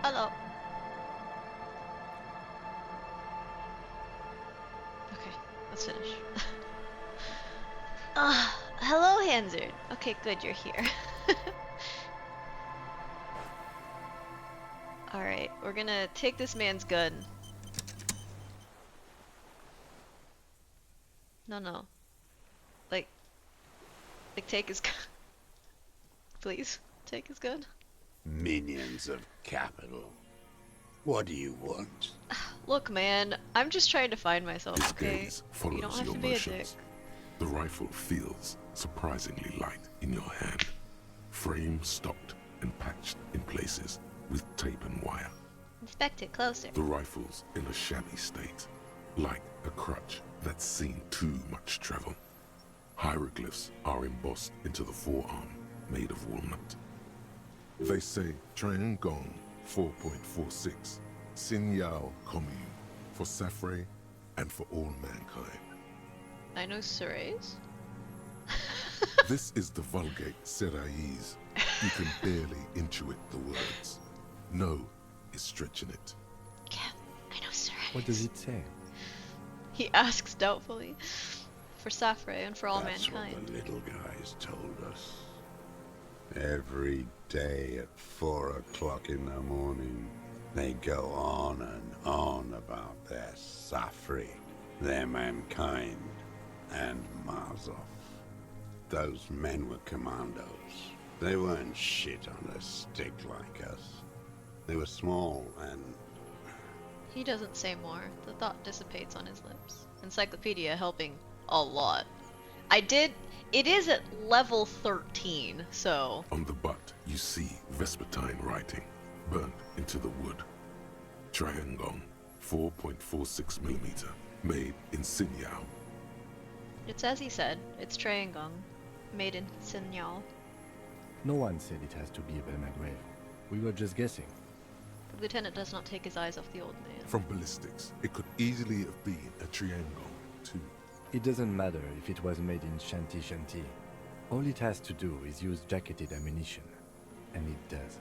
Hello. Okay, let's finish. Hello, Hanzard. Okay, good, you're here. Alright, we're gonna take this man's gun. No. Like, take his gun. Please, take his gun. Minions of capital. What do you want? Look, man, I'm just trying to find myself, His okay? gaze You don't follows have your to be a dick. motions. The rifle feels surprisingly light in your hand. Frame stocked and patched in places with tape and wire. Inspect it closer. The rifle's in a shabby state, like a crutch that's seen too much travel. Hieroglyphs are embossed into the forearm, made of walnut. They say Triangong 4.46, Sin Yao Commune, for Safre and for all mankind. I know Surays. This is the Vulgate Seraïs. You can barely intuit the words. No is stretching it. Yeah, I know Surays. What does it say? He asks doubtfully. For Safre and for all That's mankind. what the little guys told us. Every day at 4 o'clock in the morning, they go on and on about their Safri, their mankind, and Mazov. Those men were commandos. They weren't shit on a stick like us. They were small and... He doesn't say more. The thought dissipates on his lips. Encyclopedia helping a lot. It is at level 13, so... On the butt, you see Vespertine writing, burnt into the wood. Triangong 4.46mm, made in Sinyao. It's as he said. It's Triangong, made in Sinyal. No one said it has to be a Belmagrave. We were just guessing. The lieutenant does not take his eyes off the old man. From ballistics, it could easily have been a Triangong, too. It doesn't matter if it was made in Shanti Shanti. All it has to do is use jacketed ammunition. And it does.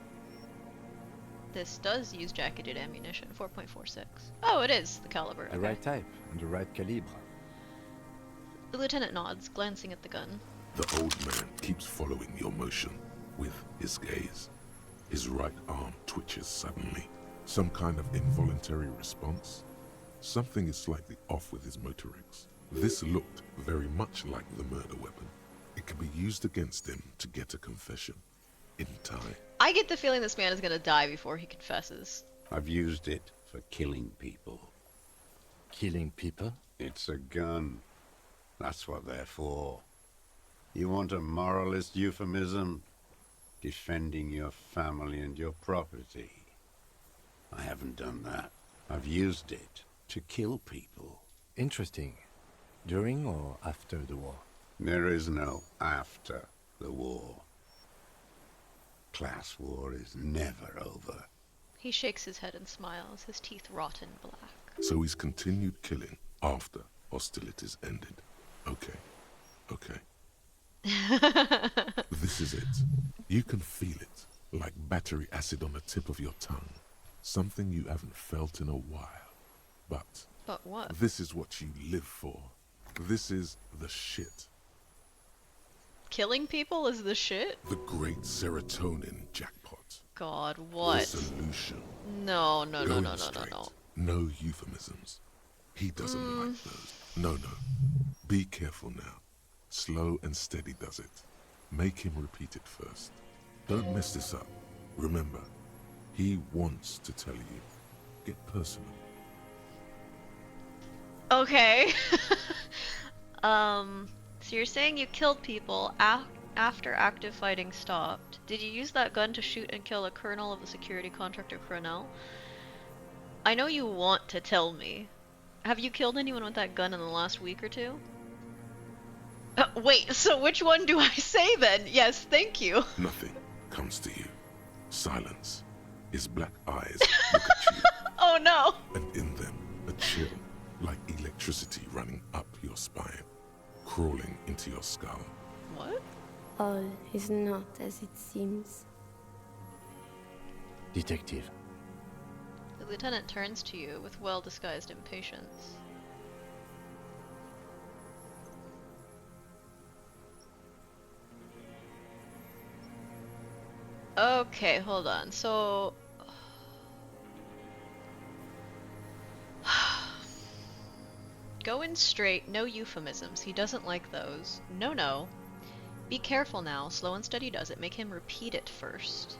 This does use jacketed ammunition, 4.46. Oh, it is the caliber. The Okay. right type and the right calibre. The lieutenant nods, glancing at the gun. The old man keeps following your motion with his gaze. His right arm twitches suddenly. Some kind of involuntary response? Something is slightly off with his motorics. This looked very much like the murder weapon. It can be used against him to get a confession. In time. I get the feeling this man is gonna die before he confesses. I've used it for killing people. Killing people? It's a gun. That's what they're for. You want a moralist euphemism? Defending your family and your property. I haven't done that. I've used it to kill people. Interesting. During or after the war? There is no after the war. Class war is never over. He shakes his head and smiles, his teeth rotten black. So he's continued killing after hostilities ended. Okay. This is it. You can feel it, like battery acid on the tip of your tongue. Something you haven't felt in a while. But what? this is what you live for. This is the shit. Killing people is the shit? The great serotonin jackpot. God, The what? solution. No. Going straight. No euphemisms. He doesn't like those. No. Be careful now. Slow and steady does it. Make him repeat it first. Don't mess this up. Remember, he wants to tell you. Get personal. Okay. So you're saying you killed people after active fighting stopped. Did you use that gun to shoot and kill a colonel of the security contractor Cronel? I know you want to tell me. Have you killed anyone with that gun in the last week or two? Wait, so which one do I say then? Yes, thank you. Nothing comes to you. Silence. His black eyes look at you, Oh no! and in them a chill, like electricity running up your spine, crawling into your skull. What? All is not as it seems. Detective, lieutenant turns to you with well-disguised impatience. Okay, hold on. So... Go in straight, no euphemisms. He doesn't like those. No, no. Be careful now. Slow and steady does it. Make him repeat it first.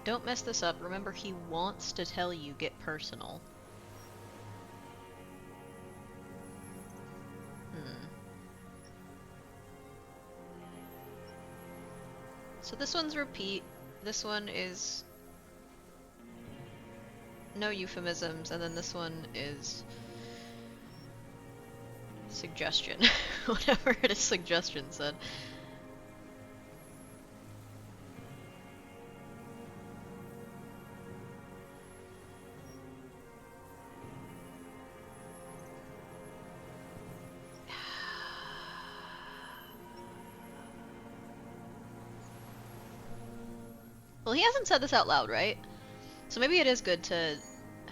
Don't mess this up. Remember, he wants to tell you. Get personal. So this one's repeat. This one is no euphemisms, and then this one is suggestion. Whatever it is suggestion said. Well, he hasn't said this out loud, right? So maybe it is good to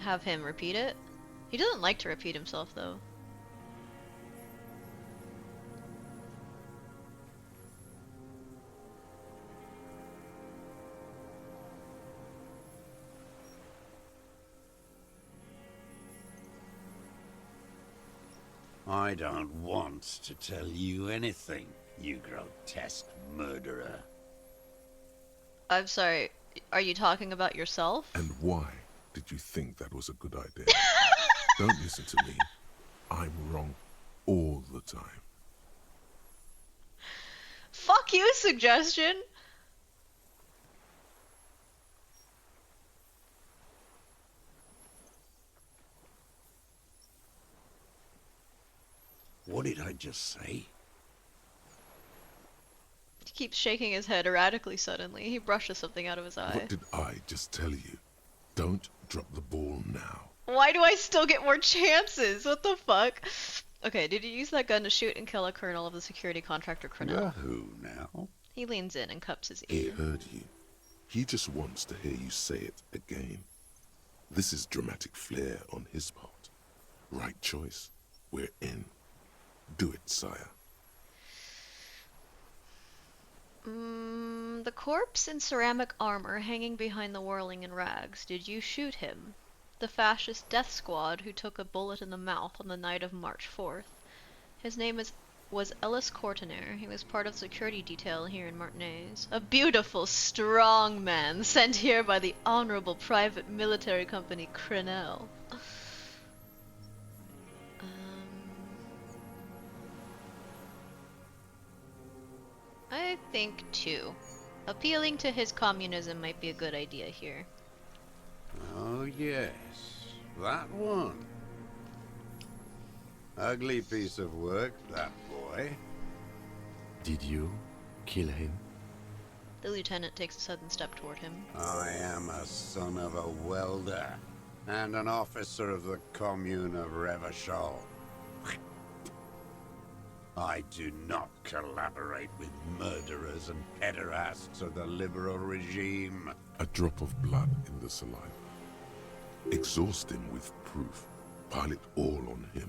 have him repeat it. He doesn't like to repeat himself, though. I don't want to tell you anything, you grotesque murderer. I'm sorry, are you talking about yourself? And why did you think that was a good idea? Don't listen to me. I'm wrong all the time. Fuck you, suggestion! What did I just say? He keeps shaking his head erratically suddenly. He brushes something out of his eye. What did I just tell you? Don't drop the ball now. Why do I still get more chances? What the fuck? Okay, did you use that gun to shoot and kill a colonel of the security contractor Crenell? Who now? He leans in and cups his He ear. heard you. He just wants to hear you say it again. This is dramatic flair on his part. Right choice. We're in. Do it, sire. The corpse in ceramic armor hanging behind the whirling in rags. Did you shoot him? The fascist death squad who took a bullet in the mouth on the night of March 4th. His name was Ellis Courtenaire. He was part of security detail here in Martinez. A beautiful, strong man sent here by the honorable private military company Crenell. I think 2. Appealing to his communism might be a good idea here. Oh yes, that one. Ugly piece of work, that boy. Did you kill him? The lieutenant takes a sudden step toward him. I am a son of a welder and an officer of the commune of Revachol. I do not collaborate with murderers and pederasts of the liberal regime. A drop of blood in the saliva. Exhaust him with proof. Pile it all on him.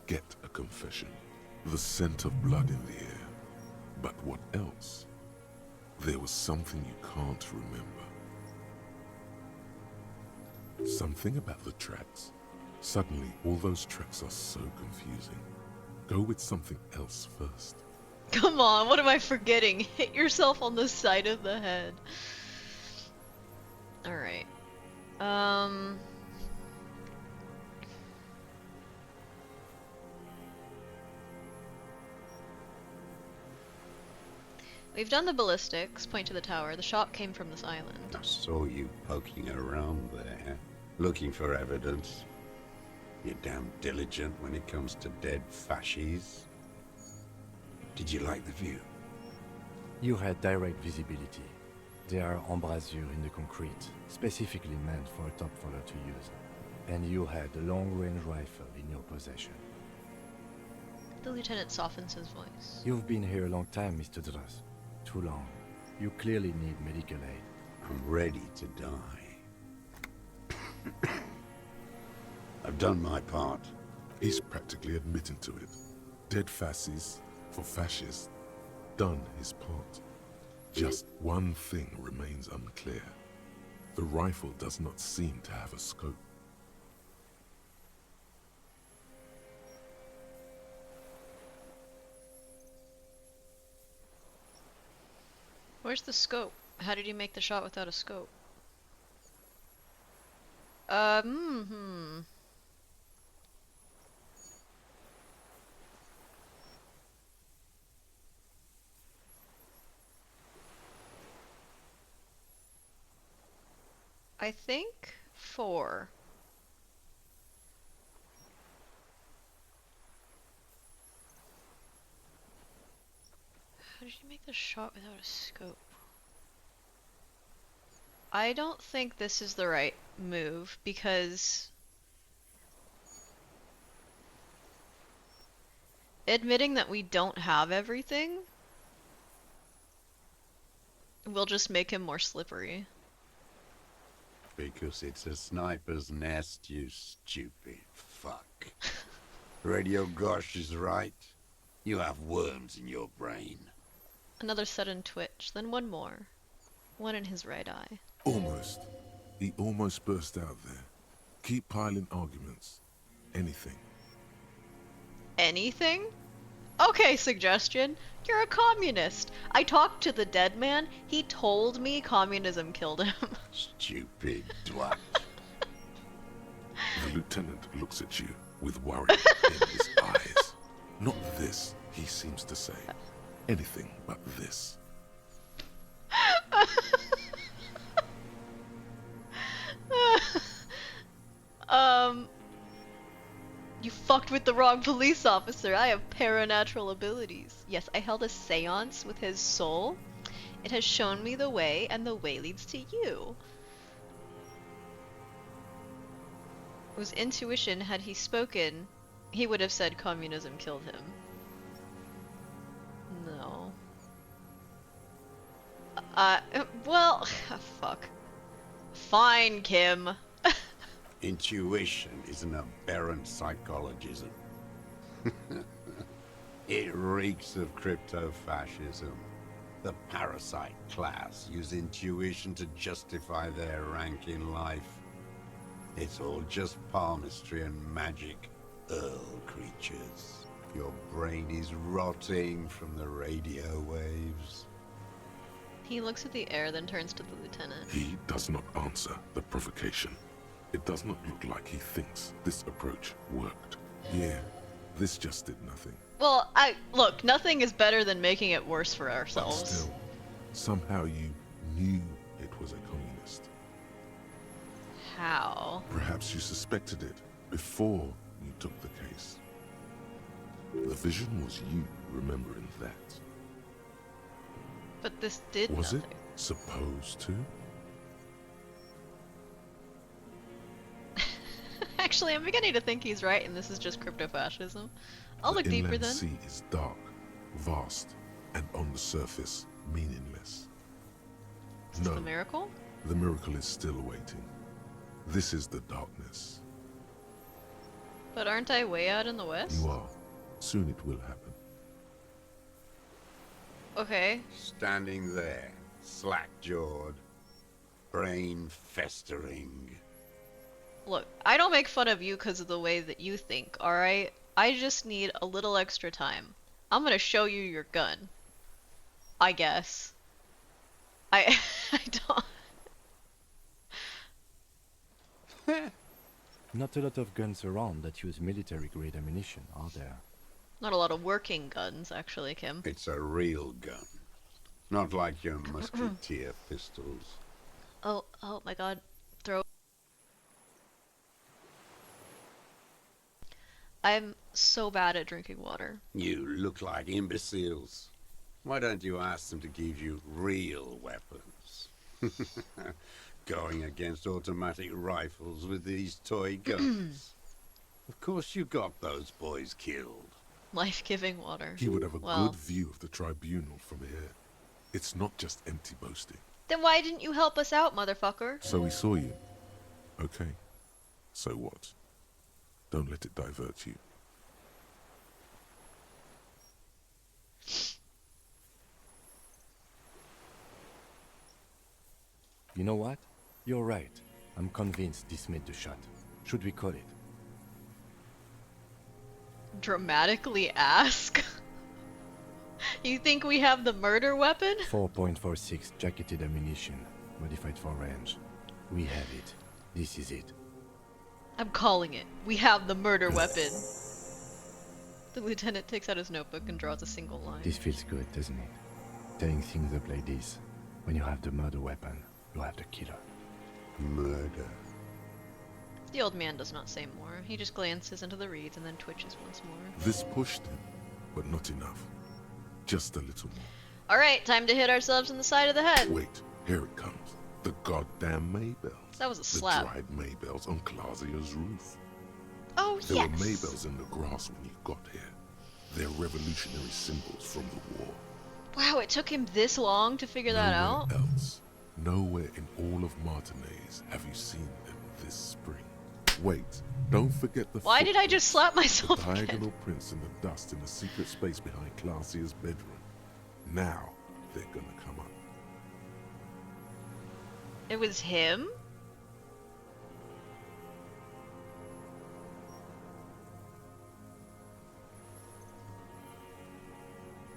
Get a confession. The scent of blood in the air. But what else? There was something you can't remember. Something about the tracks. Suddenly, all those tracks are so confusing. Go with something else first. Come on, what am I forgetting? Hit yourself on the side of the head. Alright. We've done the ballistics. Point to the tower. The shot came from this island. I saw you poking around there, looking for evidence. You're damn diligent when it comes to dead fascies. Did you like the view? You had direct visibility. There are embrasures in the concrete, specifically meant for a top follower to use. And you had a long-range rifle in your possession. The lieutenant softens his voice. You've been here a long time, Mr. Druss. Too long. You clearly need medical aid. I'm ready to die. I've done my part. He's practically admitting to it. Dead fascists for fascists. Done his part. Just one thing remains unclear. The rifle does not seem to have a scope. Where's the scope? How did he make the shot without a scope? Hmm. I think 4. How did you make the shot without a scope? I don't think this is the right move because admitting that we don't have everything will just make him more slippery. Because it's a sniper's nest, you stupid fuck. Radio Gosh is right. You have worms in your brain. Another sudden twitch, then one more. One in his right eye. Almost. He almost burst out there. Keep piling arguments. Anything. Anything? Okay, suggestion. You're a communist. I talked to the dead man. He told me communism killed him. Stupid twat. The lieutenant looks at you with worry in his eyes. Not this, he seems to say. Anything but this. You fucked with the wrong police officer. I have paranatural abilities. Yes, I held a seance with his soul. It has shown me the way, and the way leads to you. Whose intuition, had he spoken, he would have said communism killed him. No. Well, fuck. Fine, Kim. Intuition is an aberrant psychologism. It reeks of crypto-fascism. The parasite class use intuition to justify their rank in life. It's all just palmistry and magic, Earl creatures. Your brain is rotting from the radio waves. He looks at the air, then turns to the lieutenant. He does not answer the provocation. It does not look like he thinks this approach worked. Yeah, this just did nothing. Well, look, nothing is better than making it worse for But ourselves. still, somehow you knew it was a communist. How? Perhaps you suspected it before you took the case. The vision was you remembering that. But this did Was nothing. it supposed to? Actually, I'm beginning to think he's right, and this is just crypto-fascism. I'll look The deeper inland then. sea is dark, vast, and on the surface, meaningless. Is this No, the miracle? the miracle is still awaiting. This is the darkness. But aren't I way out in the west? You are. Soon it will happen. Okay. Standing there, slack-jawed, brain festering. Look, I don't make fun of you because of the way that you think, alright? I just need a little extra time. I'm gonna show you your gun. I guess. I don't... Not a lot of guns around that use military-grade ammunition, are there? Not a lot of working guns, actually, Kim. It's a real gun. Not like your musketeer pistols. Oh my god. Throw... I'm so bad at drinking water. You look like imbeciles. Why don't you ask them to give you real weapons? Going against automatic rifles with these toy guns. Of course you got those boys killed. Life-giving water. He would have a Well, good view of the tribunal from here. It's not just empty boasting. then why didn't you help us out, motherfucker? So he saw you. Okay. So what? Don't let it divert you. You know what? You're right. I'm convinced this made the shot. Should we call it? Dramatically ask? You think we have the murder weapon? 4.46 jacketed ammunition, modified for range. We have it. This is it. I'm calling it. We have the murder weapon. The lieutenant takes out his notebook and draws a single line. This feels good, doesn't it? Tearing things up like this. When you have the murder weapon, you have the killer. Murder. The old man does not say more. He just glances into the reeds and then twitches once more. This pushed him, but not enough. Just a little more. Alright, time to hit ourselves in the side of the head. Wait, here it comes. The goddamn Maybells. That was a slap. The dried Maybells on Clausia's roof. Oh, There yes! were Maybells in the grass when you got here. They're revolutionary symbols from the war. Wow, it took him this long to figure that out? Nowhere in all of Martinez have you seen them this spring. Wait, don't forget the Why did I just slap the myself diagonal again? prints in the dust in the secret space behind Clausia's bedroom. Now they're gonna come up. It was him?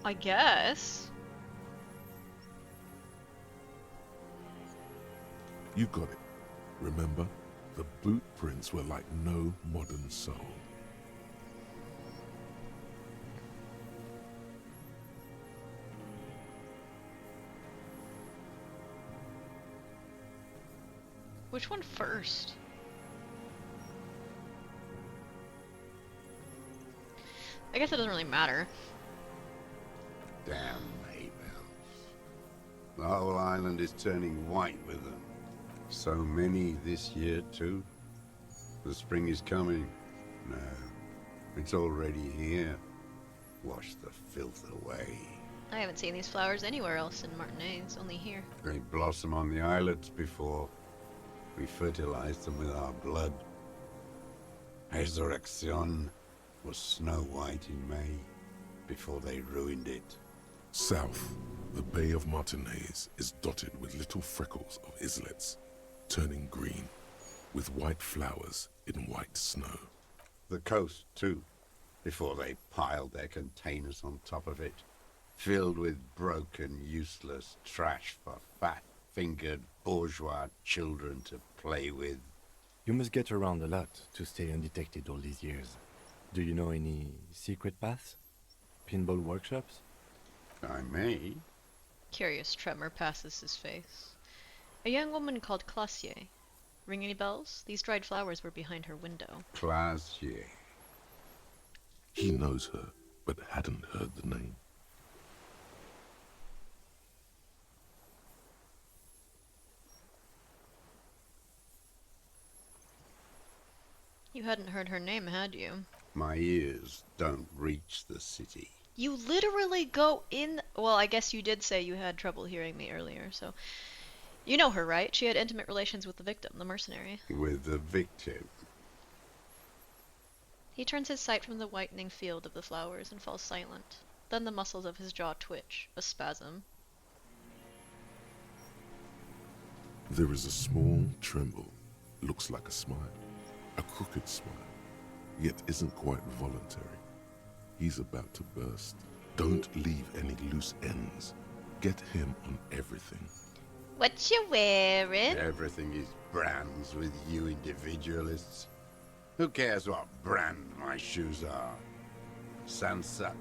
I guess. You got it. Remember? The boot prints were like no modern soul. Which one first? I guess it doesn't really matter. Damn Maybells. The whole island is turning white with them. So many this year, too. The spring is coming. No, it's already here. Wash the filth away. I haven't seen these flowers anywhere else in Martinez, only here. They blossom on the islets before. We fertilize them with our blood. Resurrection was snow white in May, before they ruined it. South, the Bay of Martinez is dotted with little freckles of islets, turning green, with white flowers in white snow. The coast, too, before they piled their containers on top of it, filled with broken, useless trash for fat-fingered bourgeois children to play with. You must get around a lot to stay undetected all these years. Do you know any secret paths? Pinball workshops? I may. Curious tremor passes his face. A young woman called Classier. Ring any bells? These dried flowers were behind her window. Classier. He knows her, but hadn't heard the name. You hadn't heard her name, had you? My ears don't reach the city. You literally go in... Well, I guess you did say you had trouble hearing me earlier, so... You know her, right? She had intimate relations with the victim, the mercenary. With the victim. He turns his sight from the whitening field of the flowers and falls silent. Then the muscles of his jaw twitch, a spasm. There is a small tremble, looks like a smile, a crooked smile, yet isn't quite voluntary. He's about to burst. Don't leave any loose ends. Get him on everything. What you wearing? Everything is brands with you individualists. Who cares what brand my shoes are? Sansa.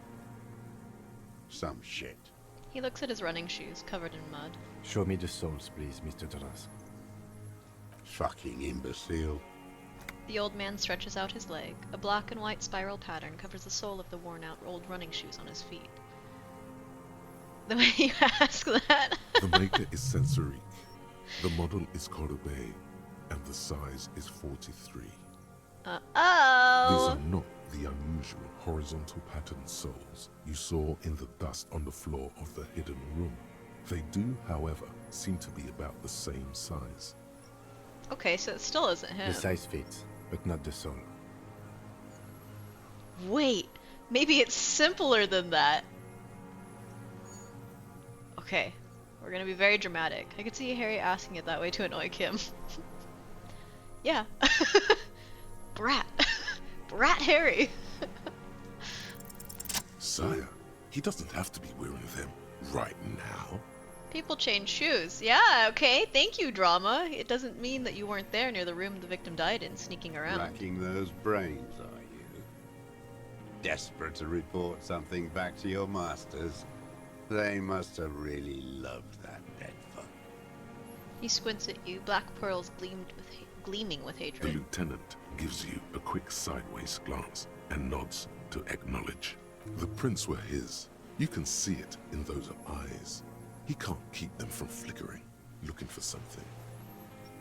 Some shit. He looks at his running shoes, covered in mud. Show me the soles, please, Mr. Duras. Fucking imbecile. The old man stretches out his leg. A black and white spiral pattern covers the sole of the worn-out old running shoes on his feet. The way you ask that... The maker is Sensorique. The model is Corbeil, and the size is 43. These Uh-oh! are not the unusual horizontal patterned soles you saw in the dust on the floor of the hidden room. They do, however, seem to be about the same size. Okay, so it still isn't him. The size fits, but not the sole. Wait, maybe it's simpler than that. Okay, we're gonna be very dramatic. I could see Harry asking it that way to annoy Kim. Yeah. Brat. Brat Harry. Sire, he doesn't have to be wearing them right now. People change shoes. Yeah, okay, thank you, drama. It doesn't mean that you weren't there near the room the victim died in, sneaking around. Racking those brains, are you? Desperate to report something back to your masters? They must have really loved that dead fuck. He squints at you, black pearls gleaming with The hatred. lieutenant gives you a quick sideways glance and nods to acknowledge. The prints were his. You can see it in those eyes. He can't keep them from flickering, looking for something.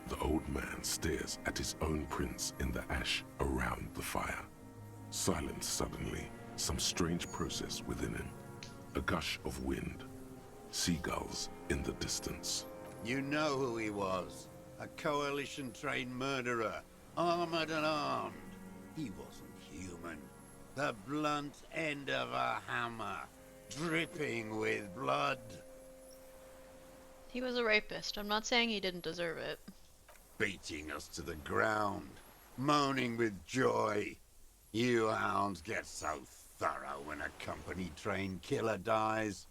The old man stares at his own prints in the ash around the fire. Silent suddenly, some strange process within him. A gush of wind. Seagulls in the distance. You know who he was. A coalition-trained murderer, armored and armed. He wasn't human. The blunt end of a hammer, dripping with blood. He was a rapist. I'm not saying he didn't deserve it. Beating us to the ground, moaning with joy. You hounds get so thorough when a company-trained killer dies.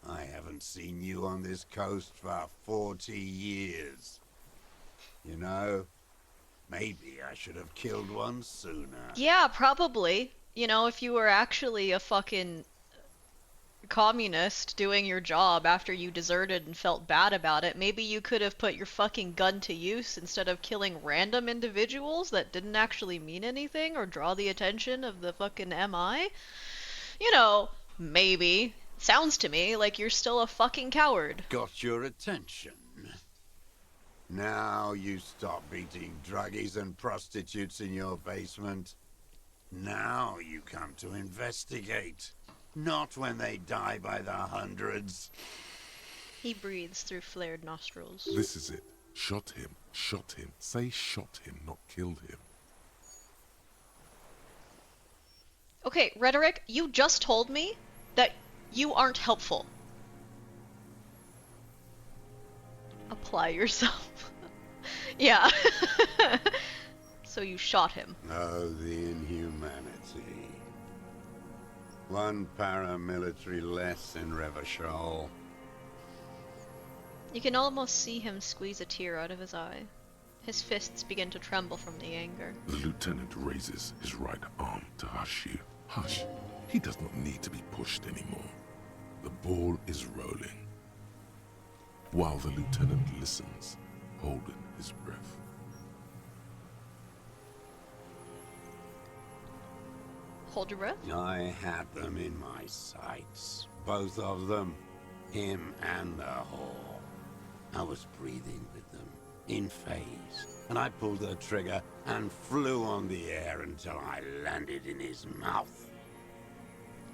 I haven't seen you on this coast for 40 years. You know, maybe I should have killed one sooner. Yeah, probably. You know, if you were actually a fucking communist doing your job after you deserted and felt bad about it, maybe you could have put your fucking gun to use instead of killing random individuals that didn't actually mean anything or draw the attention of the fucking MI. You know, maybe. Sounds to me like you're still a fucking coward. Got your attention. Now you stop beating druggies and prostitutes in your basement. Now you come to investigate. Not when they die by the hundreds. He breathes through flared nostrils. This is it. Shot him. Shot him. Say shot him, not killed him. Okay, Rhetoric, you just told me that you aren't helpful. Apply yourself. Yeah. So you shot him. Oh, the inhumanity. One paramilitary less in Revachol. You can almost see him squeeze a tear out of his eye. His fists begin to tremble from the anger. The lieutenant raises his right arm to hush you. Hush. He does not need to be pushed anymore. The ball is rolling. While the lieutenant listens, holding his breath. Hold your breath. I had them in my sights. Both of them. Him and the whore. I was breathing with them, in phase. And I pulled the trigger and flew on the air until I landed in his mouth.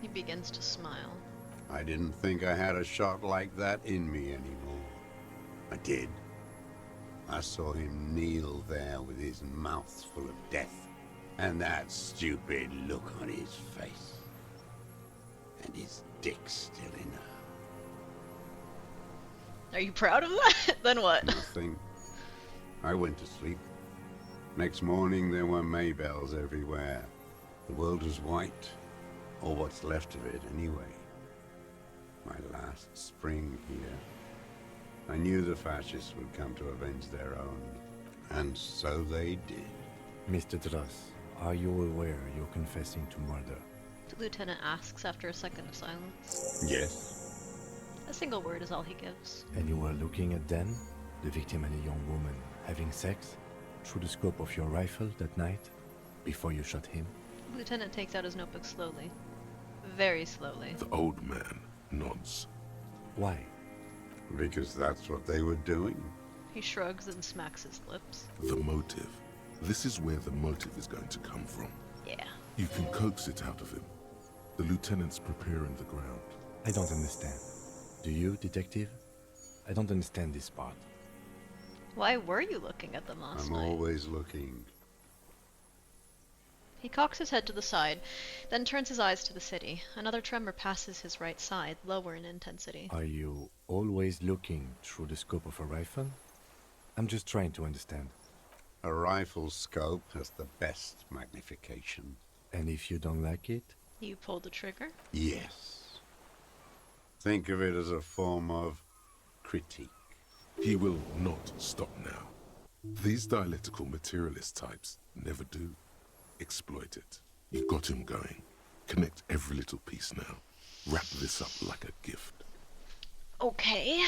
He begins to smile. I didn't think I had a shot like that in me anymore. I did. I saw him kneel there with his mouth full of death, and that stupid look on his face. And his dick still in her. Are you proud of that? Then what? Nothing. I went to sleep. Next morning there were Maybells everywhere. The world was white, or what's left of it anyway. My last spring here. I knew the fascists would come to avenge their own, and so they did. Mr. Dross, are you aware you're confessing to murder? The lieutenant asks after a second of silence. Yes. A single word is all he gives. And you were looking at them, the victim and a young woman, having sex, through the scope of your rifle that night, before you shot him? The lieutenant takes out his notebook slowly. Very slowly. The old man nods. Why? Because that's what they were doing. He shrugs and smacks his lips. The motive. This is where the motive is going to come from. Yeah. You can coax it out of him. The lieutenant's preparing the ground. I don't understand. Do you, detective? I don't understand this part. Why were you looking at them last I'm night? always looking. He cocks his head to the side, then turns his eyes to the city. Another tremor passes his right side, lower in intensity. Are you always looking through the scope of a rifle? I'm just trying to understand. A rifle's scope has the best magnification. And if you don't like it? You pull the trigger? Yes. Think of it as a form of critique. He will not stop now. These dialectical materialist types never do. Exploit it. You got him going. Connect every little piece now. Wrap this up like a gift. Okay.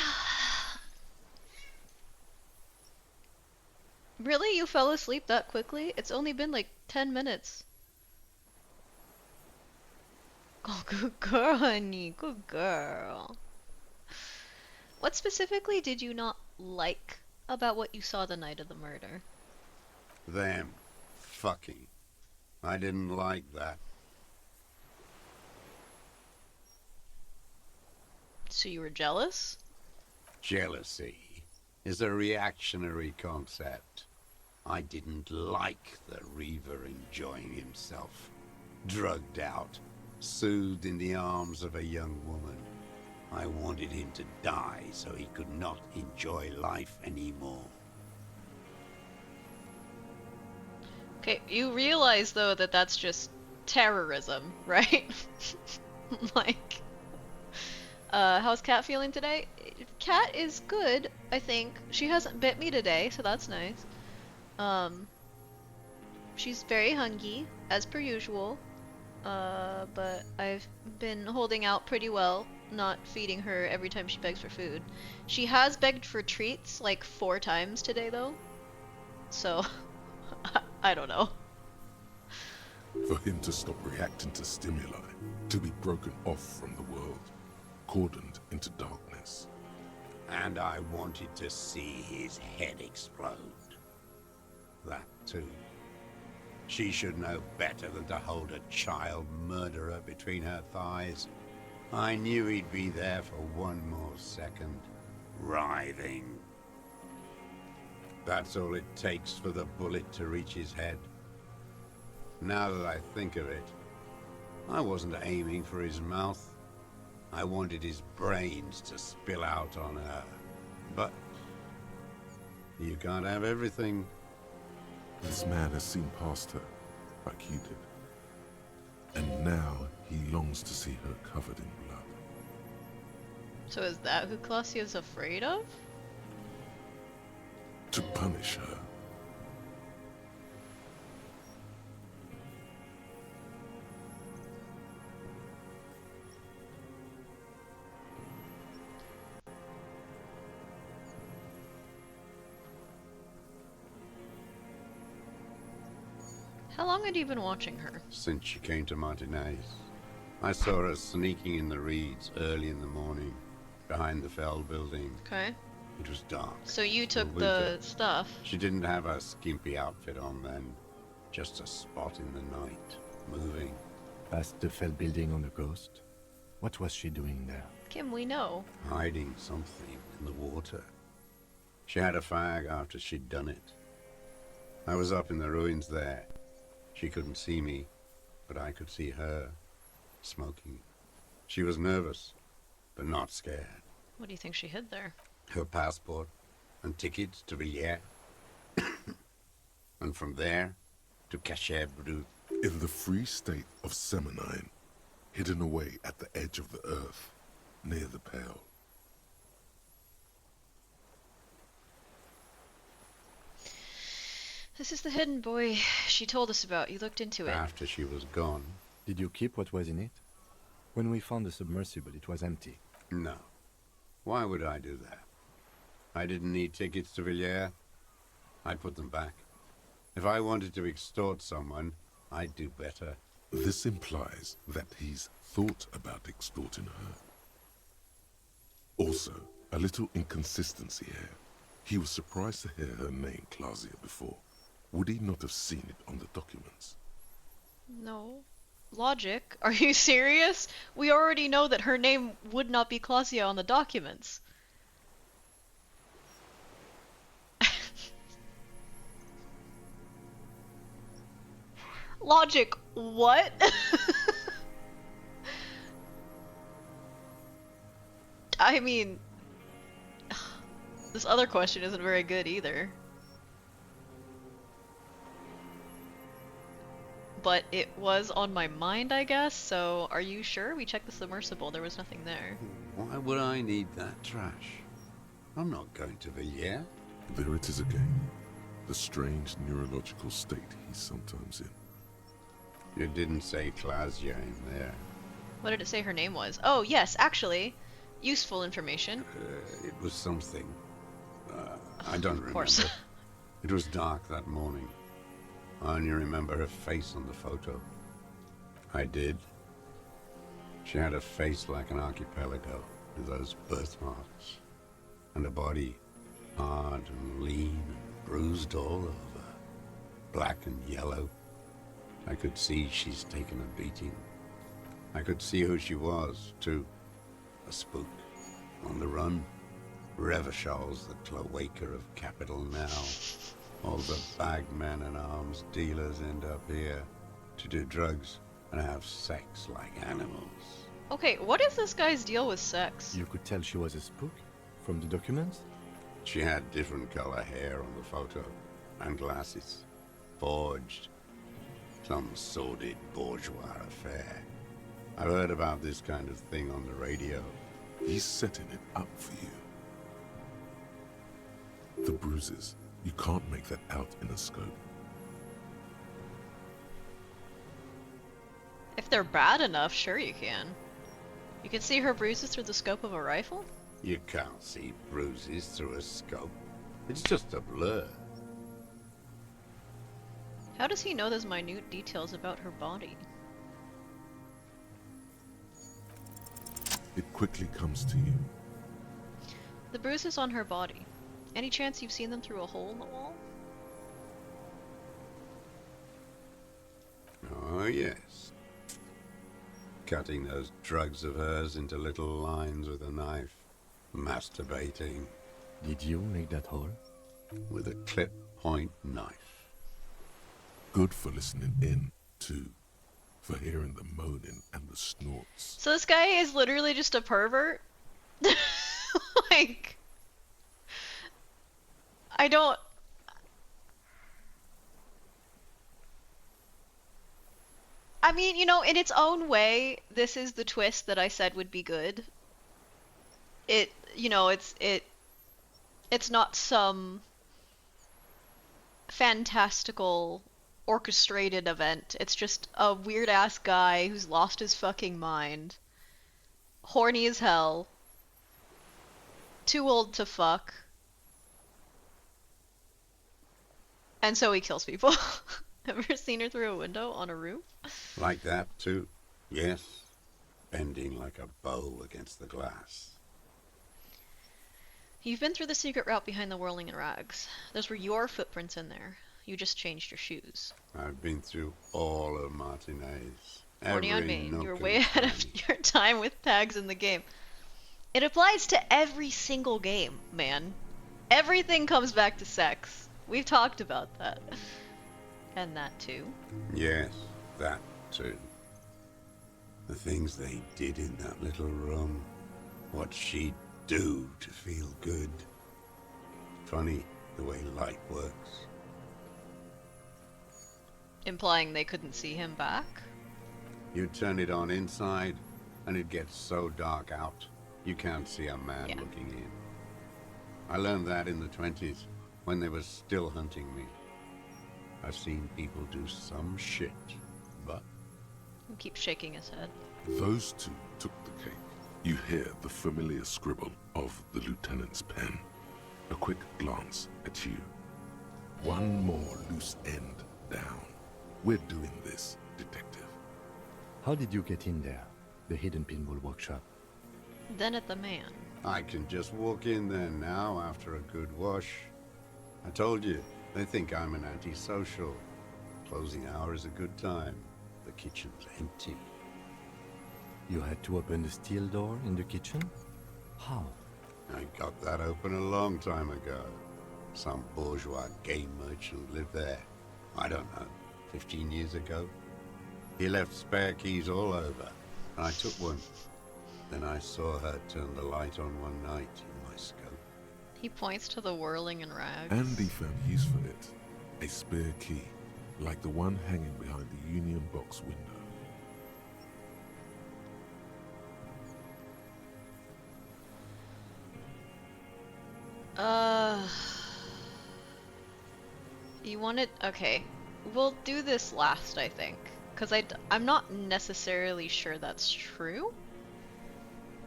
Really? You fell asleep that quickly? It's only been like 10 minutes. Oh, good girl, honey. Good girl. What specifically did you not like about what you saw the night of the murder? Them. Fucking. I didn't like that. So you were jealous? Jealousy is a reactionary concept. I didn't like the Reaver enjoying himself. Drugged out, soothed in the arms of a young woman. I wanted him to die so he could not enjoy life anymore. Okay, you realize though that that's just terrorism, right? Like, how's Kat feeling today? Kat is good, I think. She hasn't bit me today, so that's nice. She's very hungry, as per usual. But I've been holding out pretty well, not feeding her every time she begs for food. She has begged for treats like 4 times today though. So, I don't know. For him to stop reacting to stimuli, to be broken off from the world, cordoned into darkness. And I wanted to see his head explode. That too. She should know better than to hold a child murderer between her thighs. I knew he'd be there for one more second, writhing. That's all it takes for the bullet to reach his head. Now that I think of it, I wasn't aiming for his mouth. I wanted his brains to spill out on her. But you can't have everything. This man has seen past her, like you did. And now he longs to see her covered in blood. So is that who Clausia's afraid of? To punish her. How long had you been watching her? Since she came to Martinez. I saw her sneaking in the reeds early in the morning, behind the Fell building. Okay. It was dark. So you took winter. the stuff. She didn't have a skimpy outfit on then. Just a spot in the night, moving. Past the Fell building on the coast? What was she doing there? Kim, we know. Hiding something in the water. She had a fag after she'd done it. I was up in the ruins there. She couldn't see me, but I could see her, smoking. She was nervous, but not scared. What do you think she hid there? Her passport and tickets to Villiers. And from there to Cachet Brut. In the free state of Seminine, hidden away at the edge of the earth, near the Pale. This is the hidden boy she told us about. You looked into it. After she was gone. Did you keep what was in it? When we found the submersible, it was empty. No. Why would I do that? I didn't need tickets to Villiers. I'd put them back. If I wanted to extort someone, I'd do better. This implies that he's thought about extorting her. Also, a little inconsistency here. He was surprised to hear her name Clausia before. Would he not have seen it on the documents? No. Logic? Are you serious? We already know that her name would not be Clausia on the documents. Logic, what? I mean, this other question isn't very good either. But it was on my mind, I guess, so are you sure? We checked the submersible, there was nothing there. Why would I need that trash? I'm not going to the yeah. There it is again. The strange neurological state he's sometimes in. You didn't say Claudia in there. What did it say her name was? Oh, yes, actually. Useful information. It was something. I don't remember. Of course. It was dark that morning. I only remember her face on the photo. I did. She had a face like an archipelago, with those birthmarks. And a body hard and lean and bruised all over. Black and yellow. I could see she's taken a beating. I could see who she was, too. A spook. On the run. Revachol's the cloaca of capital now. All the bagmen and arms dealers end up here to do drugs and have sex like animals. Okay, what is this guy's deal with sex? You could tell she was a spook from the documents? She had different color hair on the photo, and glasses. Forged. Some sordid bourgeois affair. I've heard about this kind of thing on the radio. He's setting it up for you. The bruises. You can't make that out in a scope. If they're bad enough, sure you can. You can see her bruises through the scope of a rifle? You can't see bruises through a scope. It's just a blur. How does he know those minute details about her body? It quickly comes to you. The bruises on her body. Any chance you've seen them through a hole in the wall? Oh, yes. Cutting those drugs of hers into little lines with a knife. Masturbating. Did you make that hole? With a clip-point knife. Good for listening in, too. For hearing the moaning and the snorts. So this guy is literally just a pervert? Like... I don't... I mean, you know, in its own way, this is the twist that I said would be good. It, you know, it's not some fantastical orchestrated event. It's just a weird ass guy who's lost his fucking mind. Horny as hell. Too old to fuck. And so he kills people. Ever seen her through a window on a roof? Like that, too. Yes. Bending like a bow against the glass. You've been through the secret route behind the whirling in rags. Those were your footprints in there. You just changed your shoes. I've been through all of Martinez. Horny on Every me. You were nook way and ahead of cranny. your time with tags in the game. It applies to every single game, man. Everything comes back to sex. We've talked about that. And that too. Yes, that too. The things they did in that little room. What she'd do to feel good. Funny the way light works. Implying they couldn't see him back? You turn it on inside, and it gets so dark out, you can't see a man Yeah. looking in. I learned that in the 20s, when they were still hunting me. I've seen people do some shit, but He keeps shaking his head. Those two took the cake. You hear the familiar scribble of the lieutenant's pen. A quick glance at you. One more loose end down. We're doing this, detective. How did you get in there? The hidden pinball workshop. Then at the man. I can just walk in there now after a good wash. I told you, they think I'm an antisocial. Closing hour is a good time. The kitchen's empty. You had to open the steel door in the kitchen? How? I got that open a long time ago. Some bourgeois game merchant lived there. I don't know. 15 years ago. He left spare keys all over, and I took one. Then I saw her turn the light on one night in my scope. He points to the whirling in rags. Andy found use for it. A spare key, like the one hanging behind the Union Box window. You wanted... Okay. We'll do this last, I think. Because I'm not necessarily sure that's true.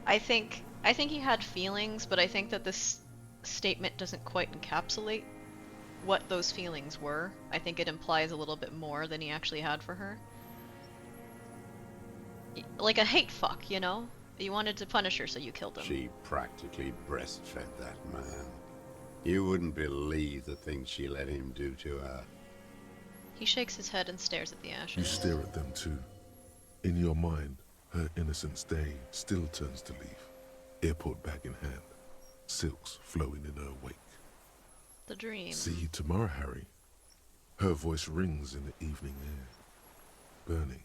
I think he had feelings, but I think that this statement doesn't quite encapsulate what those feelings were. I think it implies a little bit more than he actually had for her. Like a hate fuck, you know? You wanted to punish her, so you killed him. She practically breastfed that man. You wouldn't believe the things she let him do to her. He shakes his head and stares at the ashes. You stare at them too. In your mind, her innocence day still turns to leaf. Airport bag in hand. Silks flowing in her wake. The dream. See you tomorrow, Harry. Her voice rings in the evening air. Burning.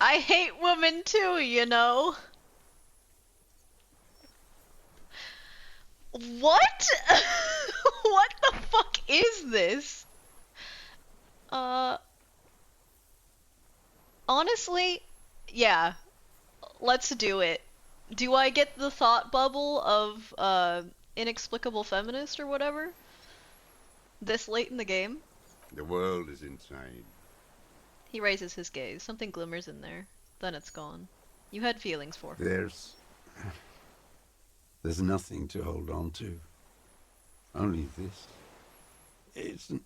I hate women too, you know? What? What the fuck is this? Honestly, yeah. Let's do it. Do I get the thought bubble of, inexplicable feminist or whatever? This late in the game? The world is insane. He raises his gaze. Something glimmers in there. Then it's gone. You had feelings for her. There's nothing to hold on to. Only this.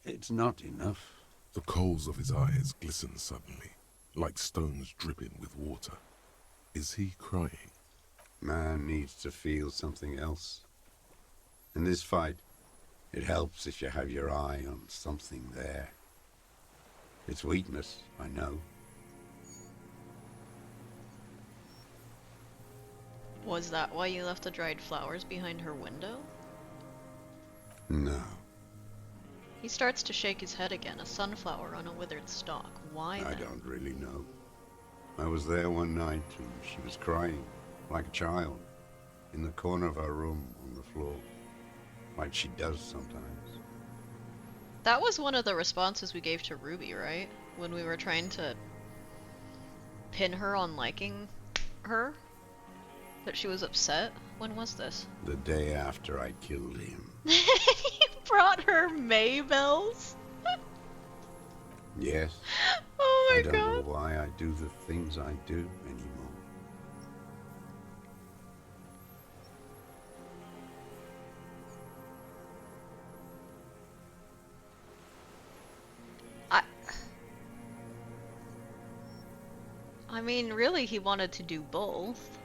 It's not enough. The coals of his eyes glisten suddenly, like stones dripping with water. Is he crying? Man needs to feel something else. In this fight, it helps if you have your eye on something there. It's weakness, I know. Was that why you left the dried flowers behind her window? No, He starts to shake his head again, a sunflower on a withered stalk. Why I then? don't really know. I was there one night and she was crying, like a child, in the corner of her room on the floor, like she does sometimes. That was one of the responses we gave to Ruby, right? When we were trying to pin her on liking her? That she was upset? When was this? The day after I killed him. You brought her Maybells? Yes, Oh I my don't god. know why I do the things I do anymore. I mean, really, he wanted to do both.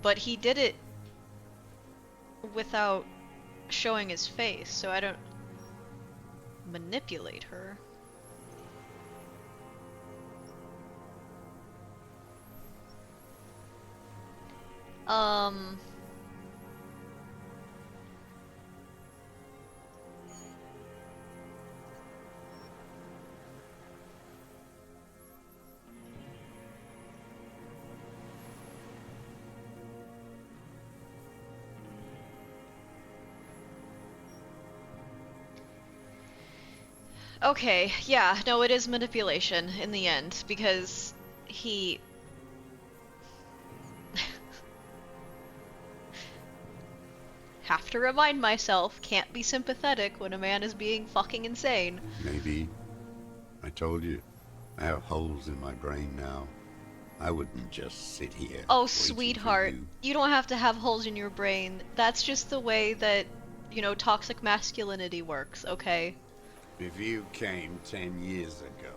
But he did it without showing his face, so I don't manipulate her. Um... Okay, yeah, no, it is manipulation in the end, because he... Have to remind myself, can't be sympathetic when a man is being fucking insane. Maybe. I told you, I have holes in my brain now. I wouldn't just sit here. Oh, waiting for sweetheart, you. you don't have to have holes in your brain. That's just the way that, you know, toxic masculinity works, okay? If you came 10 years ago,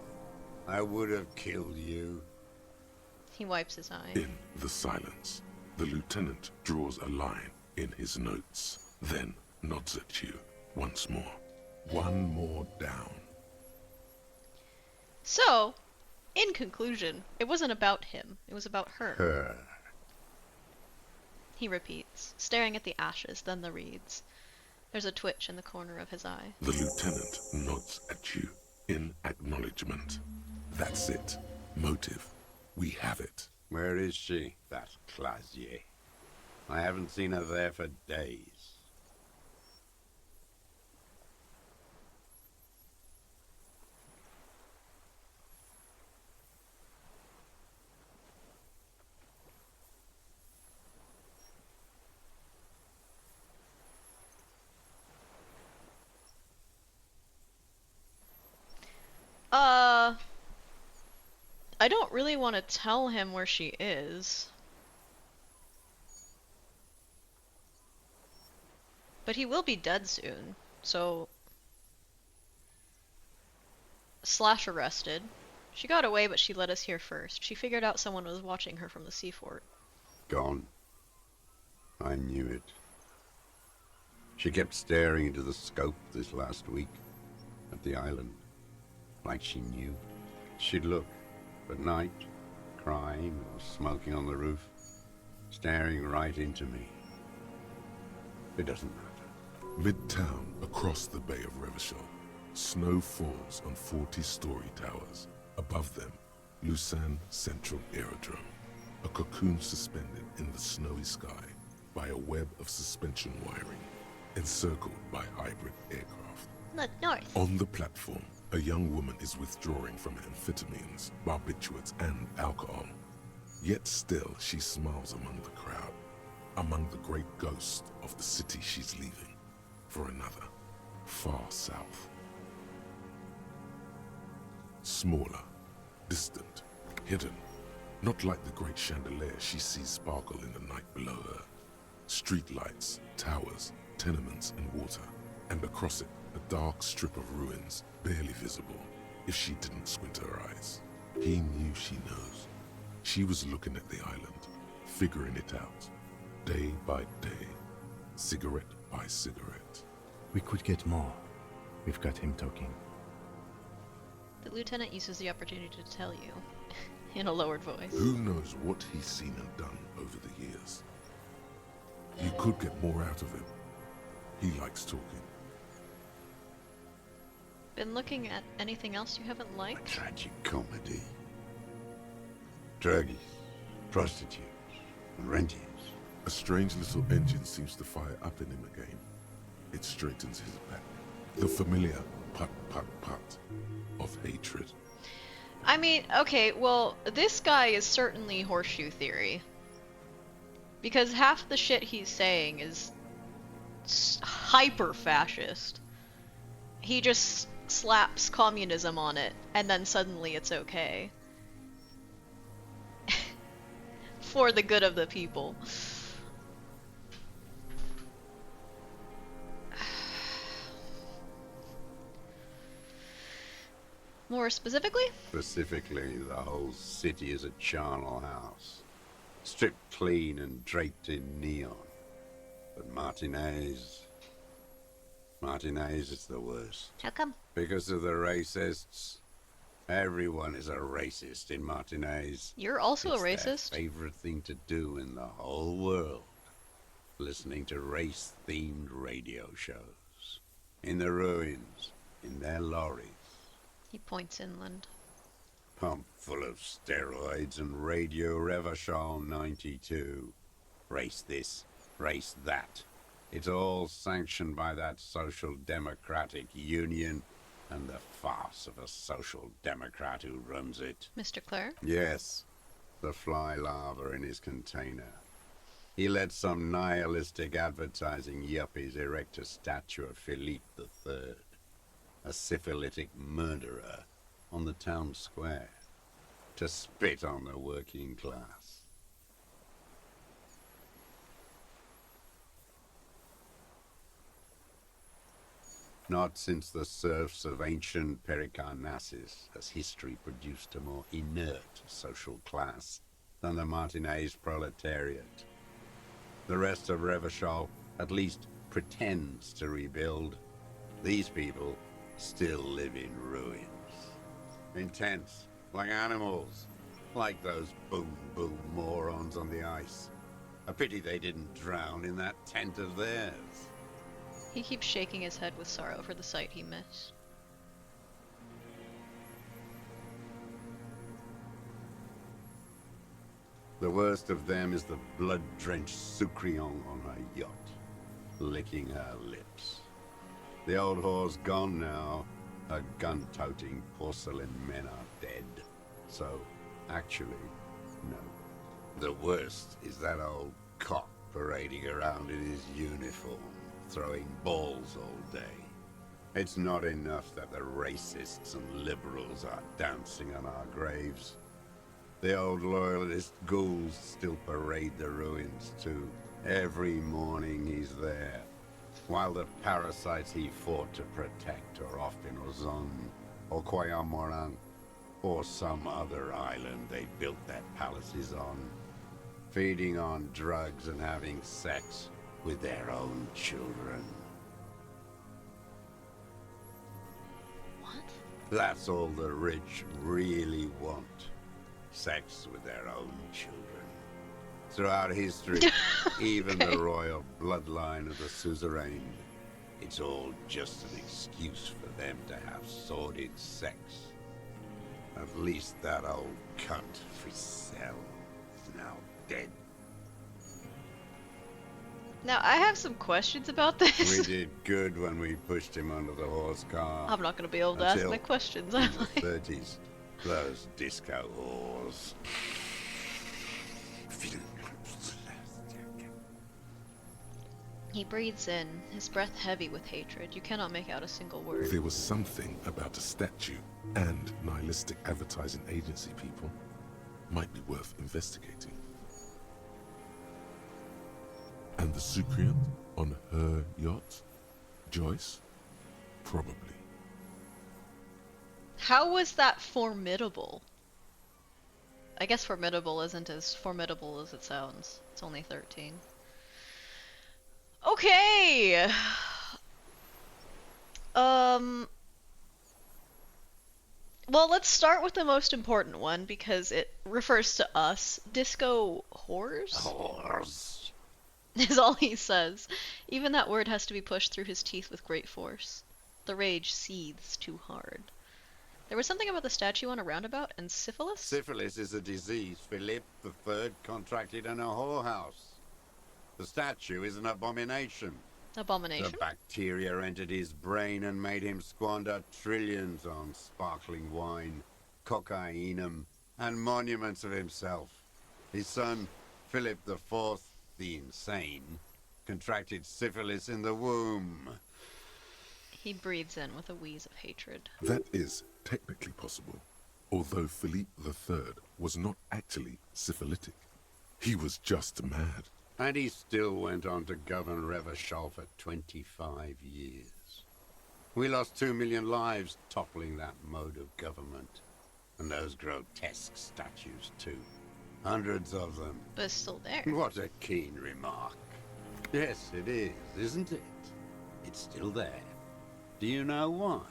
I would have killed you. He wipes his eye. In the silence, the lieutenant draws a line in his notes, then nods at you once more. One more down. So, in conclusion, it wasn't about him. It was about her. Her. He repeats, staring at the ashes, then the reeds. There's a twitch in the corner of his eye. The lieutenant nods at you in acknowledgement. That's it. Motive. We have it. Where is she, that Clasier? I haven't seen her there for days. I don't really want to tell him where she is. But he will be dead soon, so... Slash arrested. She got away, but she let us here first. She figured out someone was watching her from the sea fort. Gone. I knew it. She kept staring into the scope this last week, at the island, like she knew. She'd look, at night, crying or smoking on the roof, staring right into me. It doesn't matter. Midtown, across the Bay of Revachol, snow falls on 40-story towers. Above them, Elysium Central Aerodrome, a cocoon suspended in the snowy sky by a web of suspension wiring, encircled by hybrid aircraft. Look north. On the platform, a young woman is withdrawing from amphetamines, barbiturates, and alcohol. Yet still, she smiles among the crowd, among the great ghosts of the city she's leaving, for another, far south. Smaller, distant, hidden, not like the great chandelier she sees sparkle in the night below her. Streetlights, towers, tenements, and water, and across it, a dark strip of ruins, barely visible, if she didn't squint her eyes. He knew she knows. She was looking at the island, figuring it out, day by day, cigarette by cigarette. We could get more. We've got him talking. The lieutenant uses the opportunity to tell you, in a lowered voice. Who knows what he's seen and done over the years? You could get more out of him. He likes talking. Been looking at anything else you haven't A liked? tragic comedy. Druggies, prostitutes, and rentiers. A strange little engine seems to fire up in him again. It straightens his back. The familiar put of hatred. I mean, okay, well, this guy is certainly horseshoe theory. Because half the shit he's saying is hyper-fascist. He just slaps communism on it, and then suddenly it's okay. For the good of the people. More specifically? Specifically, the whole city is a charnel house. Stripped clean and draped in neon. But Martinez is the worst. How come? Because of the racists. Everyone is a racist in Martinez. You're also It's a their racist. favorite thing to do in the whole world. Listening to race-themed radio shows. In the ruins. In their lorries. He points inland. Pumped full of steroids and Radio Revachol 92. Race this, race that. It's all sanctioned by that Social Democratic Union and the farce of a Social Democrat who runs it. Mr. Clare? Yes, the fly larva in his container. He let some nihilistic advertising yuppies erect a statue of Philippe III, a syphilitic murderer, on the town square, to spit on the working class. Not since the serfs of ancient Pericarnassus has history produced a more inert social class than the Martinez proletariat. The rest of Revachol at least pretends to rebuild. These people still live in ruins. In tents, like animals, like those boom morons on the ice. A pity they didn't drown in that tent of theirs. He keeps shaking his head with sorrow for the sight he missed. The worst of them is the blood-drenched Sucrion on her yacht, licking her lips. The old whore's gone now. Her gun-toting porcelain men are dead. So, actually, no. The worst is that old cock parading around in his uniform, throwing balls all day. It's not enough that the racists and liberals are dancing on our graves. The old loyalist ghouls still parade the ruins too. Every morning he's there, while the parasites he fought to protect are off in Ozon, or Quayamoran, or some other island they built their palaces on, feeding on drugs and having sex with their own children. What? That's all the rich really want. Sex with their own children. Throughout history, even the royal bloodline of the suzerain, it's all just an excuse for them to have sordid sex. At least that old cunt, Fricelle, is now dead. Now, I have some questions about this. We did good when we pushed him under the horse car. I'm not gonna be able to ask my questions, In am the I? 30s, those disco whores. He breathes in, his breath heavy with hatred. You cannot make out a single word. There was something about a statue and nihilistic advertising agency people might be worth investigating. And the Sucrian on her yacht? Joyce? Probably. How was that formidable? I guess formidable isn't as formidable as it sounds. It's only 13. Okay! Well, let's start with the most important one because it refers to us. Disco whores? Whores. Is all he says. Even that word has to be pushed through his teeth with great force. The rage seethes too hard. There was something about the statue on a roundabout and syphilis? Syphilis is a disease Philip III contracted in a whorehouse. The statue is an abomination. Abomination? The bacteria entered his brain and made him squander trillions on sparkling wine, cocainum, and monuments of himself. His son, Philip IV, the insane, contracted syphilis in the womb. He breathes in with a wheeze of hatred. That is technically possible, although Philippe III was not actually syphilitic. He was just mad. And he still went on to govern Revachol for 25 years. We lost 2 million lives toppling that mode of government. And those grotesque statues too. Hundreds of them. But it's still there. What a keen remark. Yes, it is, isn't it? It's still there. Do you know why?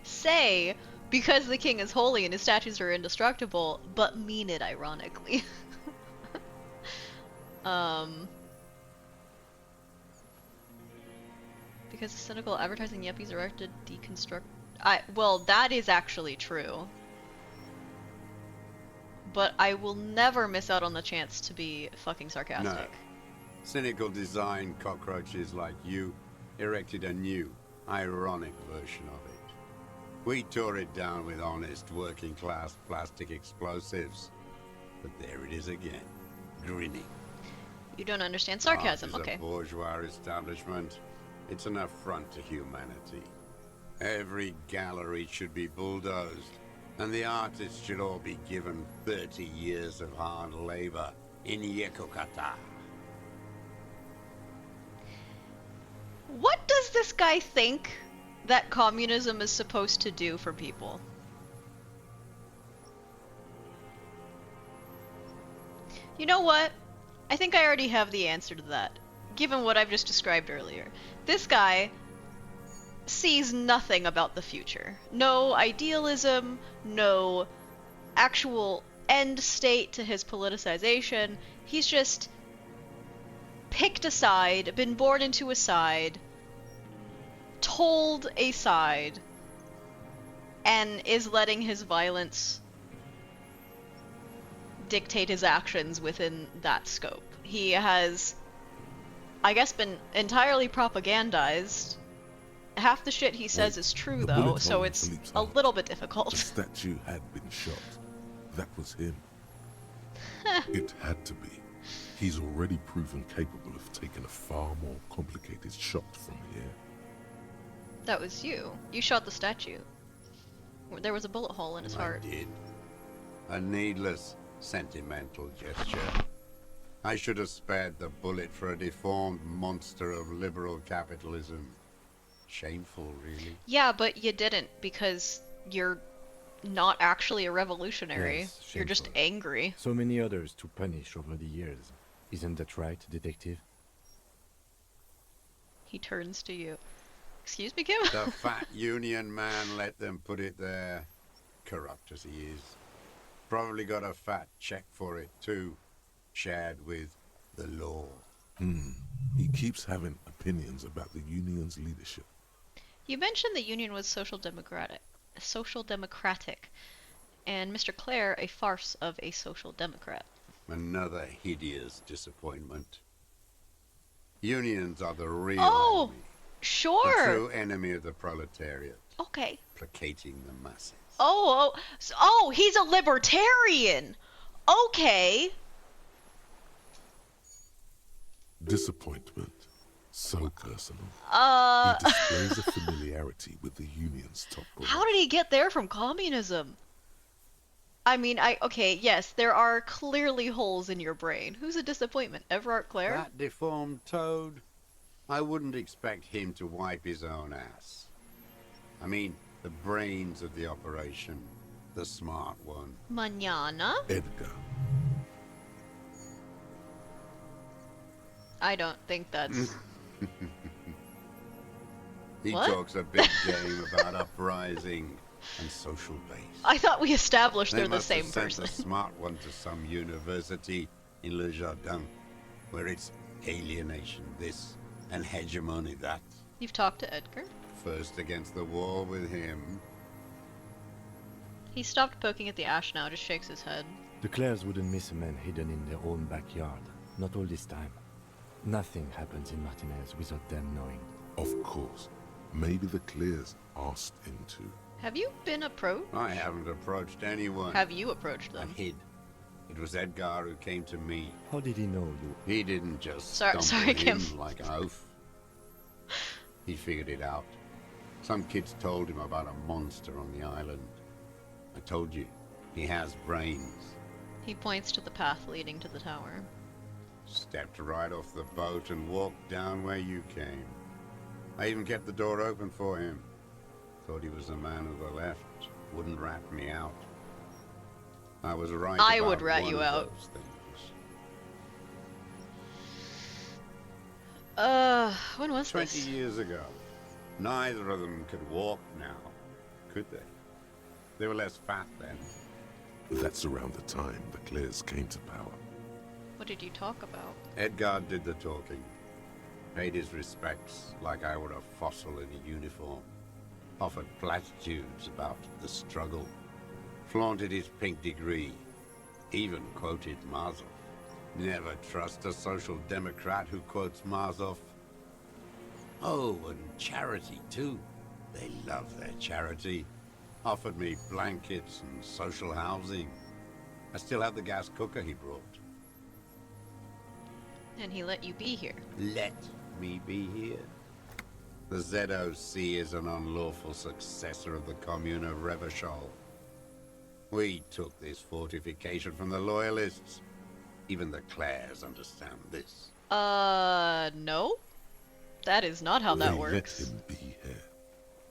Say, because the king is holy and his statues are indestructible, but mean it ironically. Because the cynical advertising yuppies are out to deconstruct... well, that is actually true. But I will never miss out on the chance to be fucking sarcastic. No. Cynical design cockroaches like you erected a new, ironic version of it. We tore it down with honest, working-class plastic explosives. But there it is again, grinning. You don't understand sarcasm, Art is okay. a bourgeois establishment. It's an affront to humanity. Every gallery should be bulldozed, and the artists should all be given 30 years of hard labor in Yekokata. What does this guy think that communism is supposed to do for people? You know what? I think I already have the answer to that, given what I've just described earlier. This guy sees nothing about the future. No idealism, no actual end state to his politicization. He's just picked a side, been born into a side, told a side, and is letting his violence dictate his actions within that scope. He has, I guess, been entirely propagandized. Half the shit he says Wait, is true, the though, bullet so hole in it's Philippe's a heart. little bit The difficult. statue had been shot. That was him. It had to be. He's already proven capable of taking a far more complicated shot from here. That was you. You shot the statue. There was a bullet hole in his I heart. did. A needless, sentimental gesture. I should have spared the bullet for a deformed monster of liberal capitalism. Shameful, really. Yeah, but you didn't, because you're not actually a revolutionary. Yes, You're just shameful. angry. So many others to punish over the years. Isn't that right, detective? He turns to you. Excuse me, Kim? The fat union man let them put it there. Corrupt as he is. Probably got a fat check for it, too. Shared with the law. He keeps having opinions about the union's leadership. You mentioned the Union was social democratic, and Mr. Clare a farce of a social democrat. Another hideous disappointment. Unions are the real Oh, enemy. The sure. true enemy of the proletariat. Okay. Placating the masses. Oh, he's a libertarian. Okay. Disappointment. So personal. Uh, He displays a familiarity with the union's top brass. how did he get there from communism? I mean, okay, yes, there are clearly holes in your brain. Who's a disappointment? Everard Clare? That deformed toad? I wouldn't expect him to wipe his own ass. I mean, the brains of the operation. The smart one. Mañana? Edgar. I don't think that's... He What? talks a big game about uprising and social base. I thought we established They they're the must have same sent person. a smart one to some university in Le Jardin, where it's alienation this and hegemony that. You've talked to Edgar? First against the wall with him. He stopped poking at the ash now, just shakes his head. The Clares wouldn't miss a man hidden in their own backyard. Not all this time. Nothing happens in Martinez without them knowing. Of course. Maybe the Clears asked him to. Have you been approached? I haven't approached anyone. Have you approached I them? hid. It was Edgar who came to me. How did he know you? He didn't just Sorry, stumble Kim. in like an oaf. He figured it out. Some kids told him about a monster on the island. I told you, he has brains. He points to the path leading to the tower. Stepped right off the boat and walked down where you came. I even kept the door open for him. Thought he was a man of the left. Wouldn't rat me out. I was right I about would rat one you of out. those things. When was 20 this? years ago. Neither of them could walk now, could they? They were less fat then. That's around the time the Clears came to power. What did you talk about? Edgar did the talking. Paid his respects like I were a fossil in a uniform. Offered platitudes about the struggle. Flaunted his pink degree. Even quoted Marzoff. Never trust a social democrat who quotes Marzoff. Oh, and charity too. They love their charity. Offered me blankets and social housing. I still have the gas cooker he brought. And he let you be here. Let me be here. The ZOC is an unlawful successor of the Commune of Revachol. We took this fortification from the Loyalists. Even the Clares understand this. No? That is not how that They works. let him be here.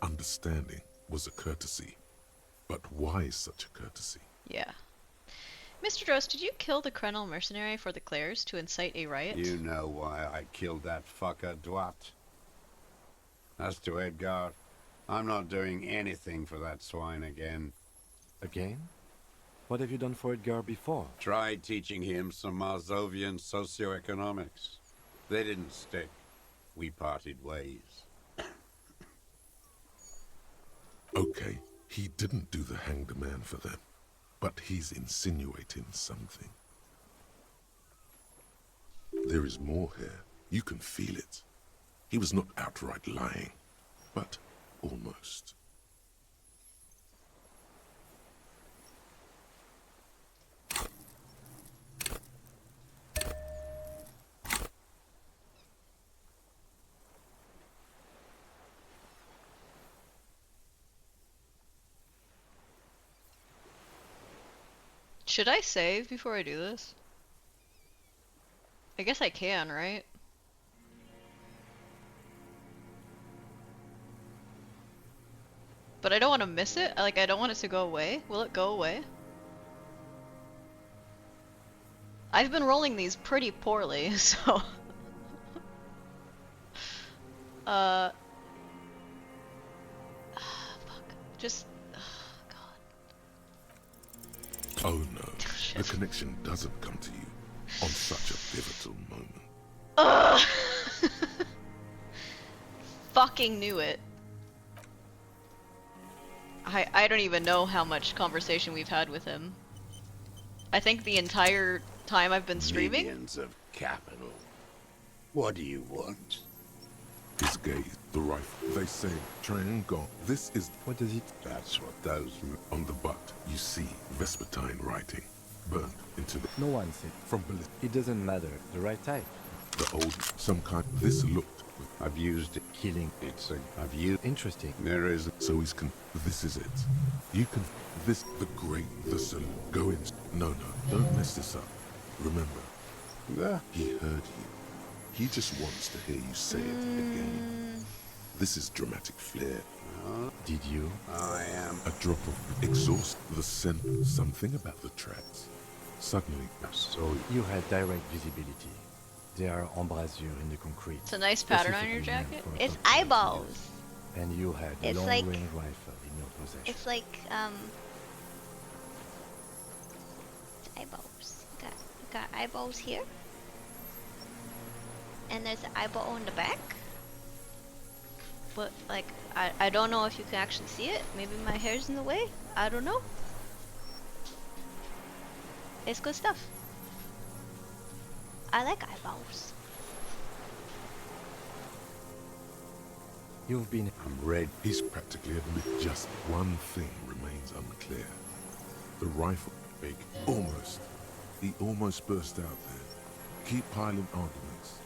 Understanding was a courtesy. But why such a courtesy? Yeah. Mr. Drost, did you kill the Krenel mercenary for the Clares to incite a riot? You know why I killed that fucker, Dwat. As to Edgar, I'm not doing anything for that swine again. Again? What have you done for Edgar before? Tried teaching him some Marzovian socioeconomics. They didn't stick. We parted ways. Okay, he didn't do the hanged man for them, but he's insinuating something. There is more here. You can feel it. He was not outright lying, but almost. Should I save before I do this? I guess I can, right? But I don't want to miss it. Like, I don't want it to go away. Will it go away? I've been rolling these pretty poorly, so... fuck. Just... God. Oh no, the connection doesn't come to you on such a pivotal moment. Ugh! Fucking knew it. I don't even know how much conversation we've had with him. I think the entire time I've been streaming. Millions of capital. What do you want? His gaze, the rifle. They say, triangle. This is... What is it? That's what those... On the butt, you see Vespertine writing. Burned into the... No one said. From ballistic. It doesn't matter. The right type. The old... Some kind... This looked... I've used it. Killing. It's a... I've used... Interesting. There is... So he's This is it. You can... This... The great... The saloon. Go in. No, don't mess this up. Remember, The... he heard you. He just wants to hear you say it again. This is dramatic flair. Did you? I am... A drop of exhaust. The scent. Something about the tracks. Suddenly, I saw you. You had direct visibility. There are embrasures in the concrete. It's a nice pattern on your specifically jacket. meant for It's top security eyeballs. use. And you had a It's long-range like- rifle in your possession. It's like, it's eyeballs. Got eyeballs here. And there's an eyeball on the back. But, like, I don't know if you can actually see it. Maybe my hair's in the way. I don't know. It's good stuff. I like eyeballs. You've been... I'm ready. he's practically admitted just one thing remains unclear. The rifle. Big. Almost. He almost burst out there. Keep piling arguments.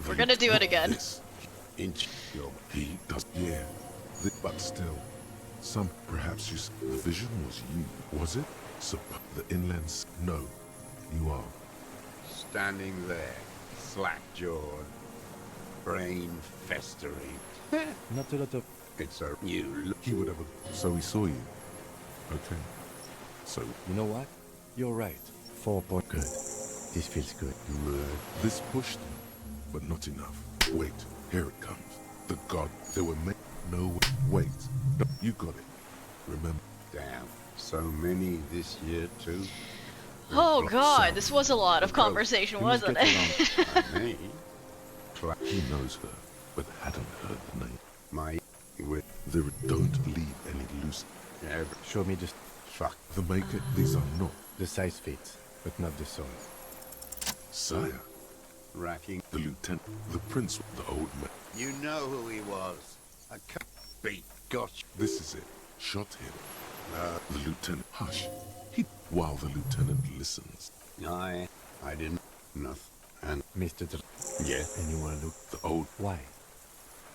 We're gonna do it again. This. Inch your... He does, yeah. But still, perhaps the vision was you, was it? So, the inlands, no, you are. Standing there, slack-jawed, brain festering. Not a lot of... It's a new... He would have, so he saw you. Okay. So, You know what? You're right. 4 point... Good. This feels good. this pushed him, but not enough. Wait, here it comes. The god, there were no, wait. No, you got it. Remember, Damn. So many this year, too. Oh Block god, south. this was a lot of conversation, We must wasn't get it? By me. he knows her, but hadn't heard the name. My... With... There, don't leave any loose. Every... Show me the... Fuck. The maker, these are not. The size fits, but not the soul. Sire, Racking. the lieutenant, the prince, the old man. You know who he was. A beat. Gotcha. This is it. Shot him. The lieutenant, hush. While the lieutenant listens. I didn't... Nothing. And... Mr. Yeah. And you were look... The old, Why?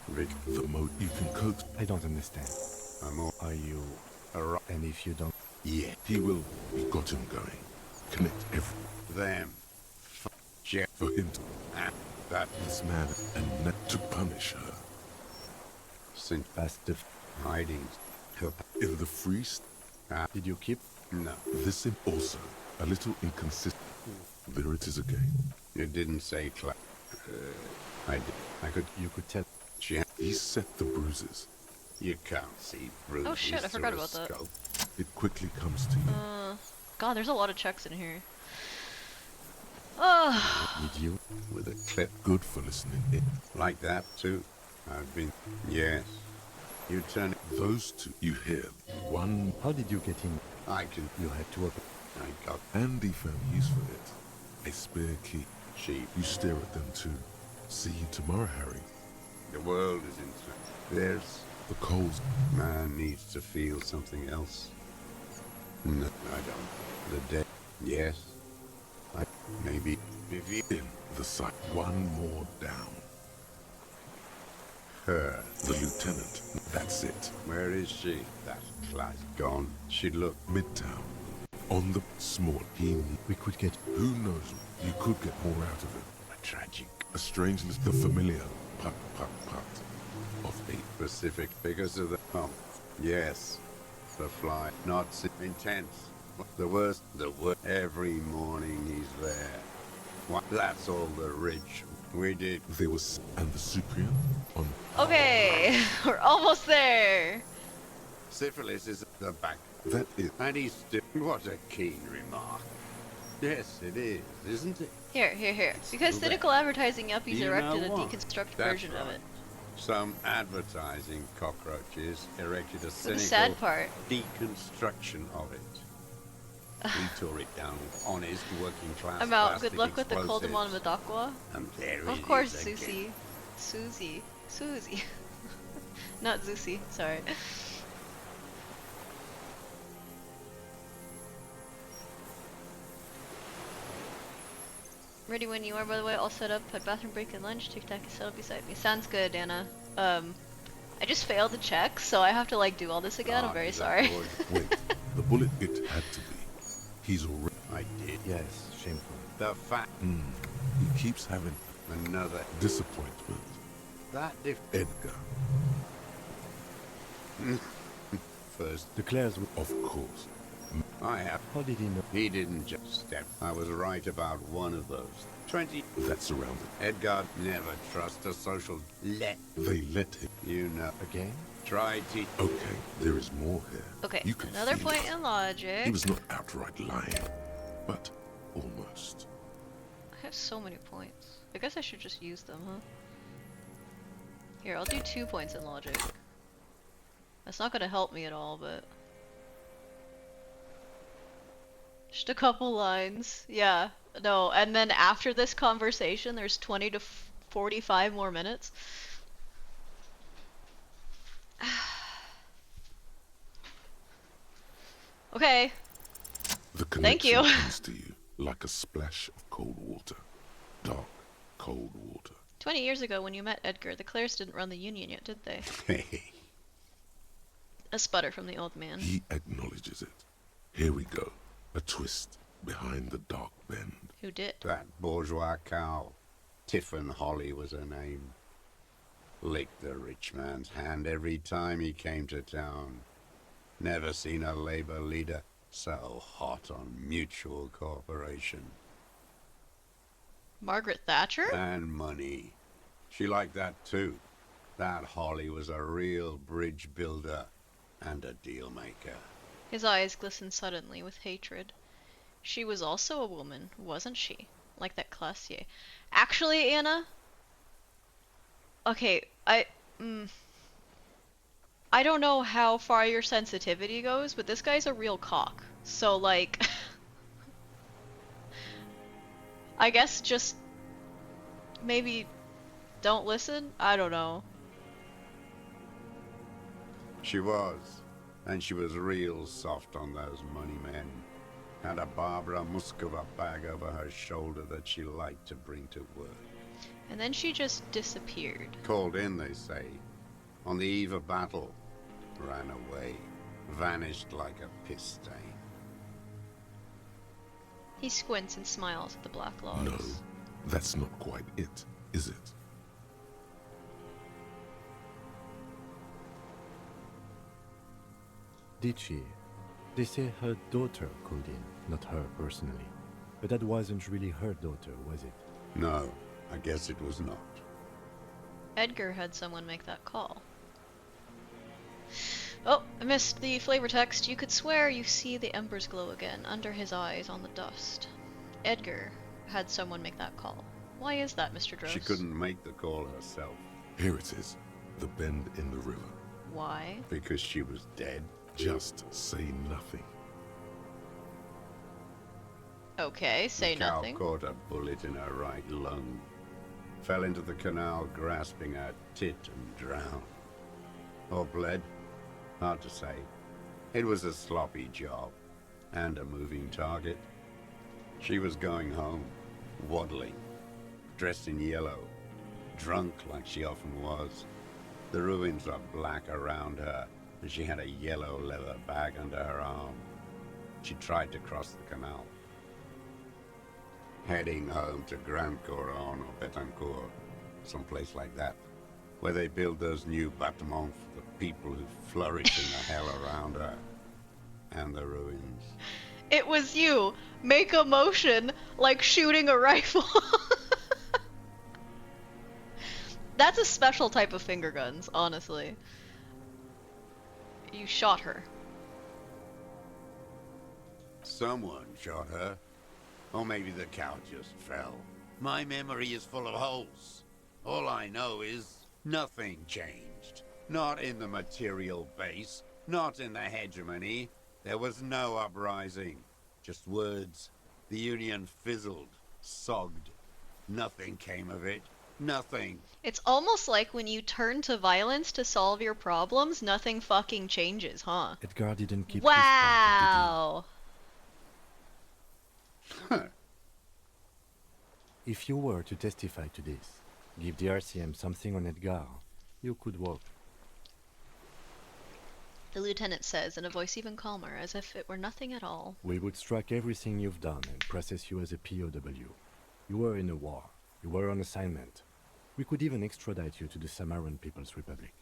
Rick. the mode you can coax. I don't understand. I'm all... Are you... Alright. And if you don't... Yeah. He will. We got him going. Connect every Them. Jeff. for him to And that... this man and not to punish her. Since Past the... hiding. In the freeze, Did you keep... No. this is also a little inconsistent. There it is again. You didn't say I did. I could... You could tell... Jeff. He set the bruises. You can't see bruises. Oh shit, I forgot through a about that. skull. It quickly comes to you. God, there's a lot of checks in here. Oh, Did you? with a clip Good for listening in. like that, too. I've been... Yes. You turn... Those two you hear, one How did you get in? I can... You had to open. I got Andy found use for it. A spare key. sheep. You stare at them too. See you tomorrow, Harry. The world is in... There's... The coals. Man needs to feel something else. No, I don't. The dead... Yes. Maybe... If you... In the sight. One more down. Her. The lieutenant. That's it. Where is she? That class gone. She'd look... Midtown. On the small. We could get. Who knows? You could get more out of it. A tragic... A strangeness, the familiar part of a Pacific. Because of the... Oh. Yes. The fly. Not... Intense. The worst. The worst. Every morning he's there. What? That's all the rich. We did. There was and the Cyprian on okay. We're almost there. Syphilis is the back. that is And he's still... What a keen remark. Yes, it is, isn't it? Here. Because Still cynical advertising yuppies You erected a know what? deconstructed That's version of right. it. Some advertising cockroaches erected a But cynical the sad part. deconstruction of it. We tore it down with honest working class I'm out. plastic Good luck with the Coldemon explosives. Madakwa. And there Of it course, is again. Susie. Not Zusi, sorry. Ready when you are, by the way, all set up, had bathroom break and lunch, tic-tac is settled beside me. Sounds good, Anna. I just failed the check, so I have to like do all this again, I'm Ah, very is that sorry. good? wait. The bullet it had to be. He's already I did. Yes, shameful. The fact he keeps having another disappointment. that if Edgar, first The Clares. of course. I have. How did he know? He didn't just step. I was right about one of those. 20. That's around it. Edgar never trust a social let. They let him. You know. Again? Try to. Okay, there is more here. Okay, You can another feel point it. in logic. He was not outright lying, but almost. I have so many points. I guess I should just use them, huh? Here, I'll do 2 points in logic. That's not gonna help me at all, but... Just a couple lines. Yeah, no, and then after this conversation, there's 20 to 45 more minutes. Okay, The Thank you. connection comes to you like a splash of cold water. Dark, cold water. 20 years ago when you met Edgar, the Clares didn't run the Union yet, did they? Hey. A sputter from the old man. He acknowledges it. Here we go. A twist behind the dark bend. Who did? That bourgeois cow. Tiffin Holly was her name. Licked the rich man's hand every time he came to town. Never seen a labor leader so hot on mutual cooperation. Margaret Thatcher? And money. She liked that too. That Holly was a real bridge builder and a deal maker. His eyes glistened suddenly with hatred. She was also a woman, wasn't she? Like that Classier. Actually, Anna? Okay, I don't know how far your sensitivity goes, but this guy's a real cock. So, like... I guess just... maybe don't listen? I don't know. She was. And she was real soft on those money men. Had a Barbara Muscova bag over her shoulder that she liked to bring to work. And then she just disappeared. Called in, they say. On the eve of battle. Ran away. Vanished like a piss stain. He squints and smiles at the black logs. No, that's not quite it, is it? Did she? They say her daughter called in, not her personally. But that wasn't really her daughter, was it? No, I guess it was not. Edgar had someone make that call. Oh, I missed the flavor text. You could swear you see the embers glow again under his eyes on the dust. Edgar, had someone make that call. Why is that, Mr. Dross? She couldn't make the call herself Here it is, the bend in the river. Why? because she was dead. Just say nothing. Okay, say The cow nothing. caught a bullet in her right lung, fell into the canal grasping her tit and drowned. Or bled. Hard to say. It was a sloppy job, and a moving target. She was going home, waddling, dressed in yellow, drunk like she often was. The ruins were black around her, and she had a yellow leather bag under her arm. She tried to cross the canal, heading home to Grand Coron or Betancourt, someplace like that, where they build those new bâtiments for the people who flourish in the hell around her, and the ruins. It was you! Make a motion like shooting a rifle! That's a special type of finger guns, honestly. You shot her. Someone shot her. Or maybe the cow just fell. My memory is full of holes. All I know is nothing changed. Not in the material base, not in the hegemony. There was no uprising. Just words. The Union fizzled, sogged. Nothing came of it. Nothing. It's almost like when you turn to violence to solve your problems, nothing fucking changes, huh? Edgar didn't keep his part of Wow! the deal. If you were to testify to this, give the RCM something on Edgar, you could walk. The lieutenant says in a voice even calmer, as if it were nothing at all. We would strike everything you've done and process you as a POW. You were in a war. You were on assignment. We could even extradite you to the Samaran People's Republic.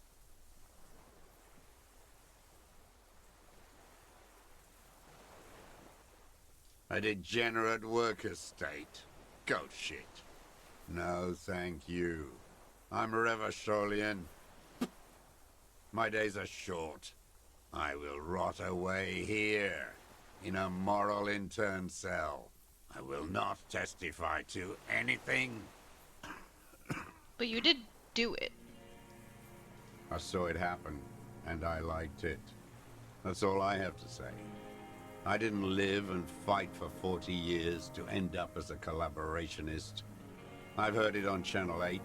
A degenerate worker state. Goat shit. No, thank you. I'm Revacholian. My days are short. I will rot away here, in a moral intern cell. I will not testify to anything. But you did do it. I saw it happen, and I liked it. That's all I have to say. I didn't live and fight for 40 years to end up as a collaborationist. I've heard it on Channel 8,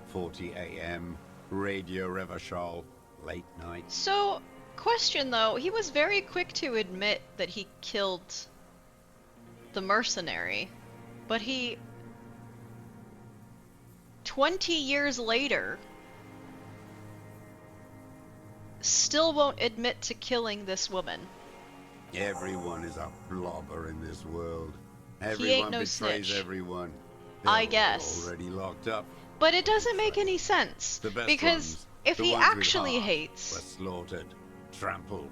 40 AM, Radio Revachol, late night. So, question though, he was very quick to admit that he killed the mercenary, but he 20 years later still won't admit to killing this woman. Everyone is a blobber in this world. He ain't Everyone no betrays snitch. everyone. I They're guess. already locked up. But it doesn't make any sense, The best because ones, if the he ones with actually heart, hates, were slaughtered, trampled.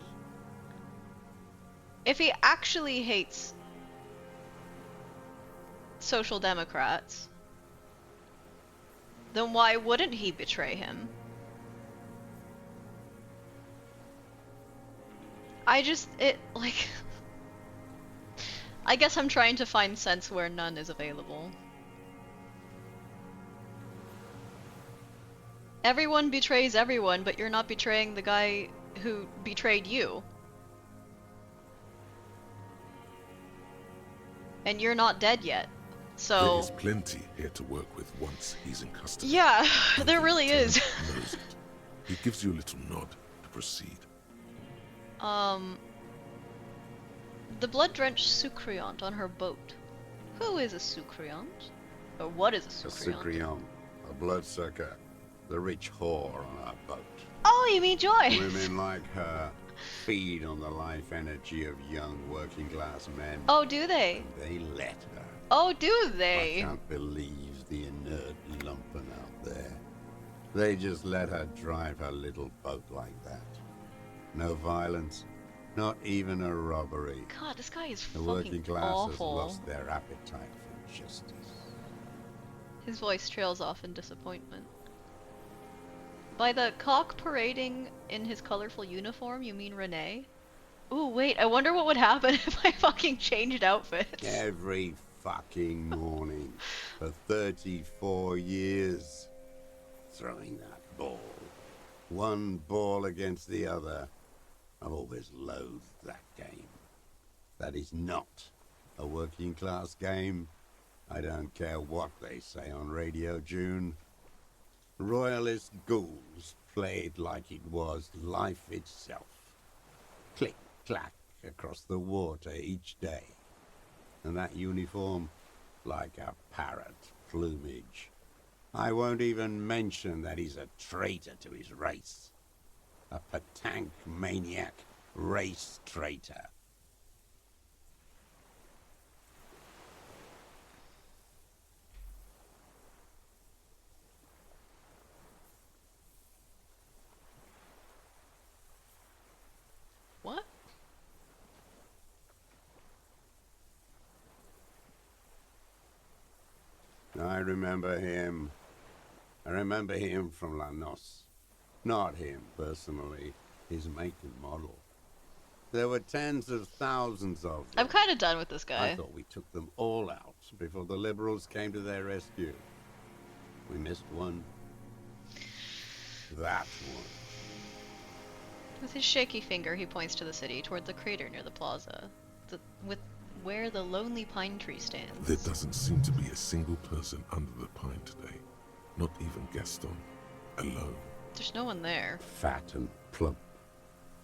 if he actually hates Social Democrats, then why wouldn't he betray him? I guess I'm trying to find sense where none is available. Everyone betrays everyone, but you're not betraying the guy who betrayed you. And you're not dead yet. There So, is plenty here to work with once he's in custody. yeah, And there the really is. lieutenant knows it. He gives you a little nod to proceed. The blood-drenched Sucreant on her boat. Who is a Sucreant? Or what is a A Sucreant? Sucreon, a bloodsucker, the rich whore on our boat. Oh, you mean Joy? Women like her feed on the life energy of young working class men. Oh, do they? And they let her. Oh, do I they? can't believe the inert lumpen out there. They just let her drive her little boat like that. No violence, not even a robbery. God, this guy is The working fucking class has awful. lost their appetite for justice. His voice trails off in disappointment. By the cock parading in his colorful uniform, you mean Renee? Ooh, wait, I wonder what would happen if I fucking changed outfits. Every fucking morning for 34 years. Throwing that ball. One ball against the other. I've always loathed that game. That is not a working class game. I don't care what they say on Radio June. Royalist ghouls played like it was life itself. Click, clack across the water each day. And that uniform, like a parrot plumage. I won't even mention that he's a traitor to his race. A Patank maniac race traitor. What? I remember him. I remember him from La Noce. Not him, personally. His make and model. There were tens of thousands of them. I'm kind of done with this I guy. thought we took them all out before the liberals came to their rescue. We missed one. That one. With his shaky finger, he points to the city, toward the crater near the plaza, with where the lonely pine tree stands. There doesn't seem to be a single person under the pine today. Not even Gaston. Alone. There's no one there. Fat and plump.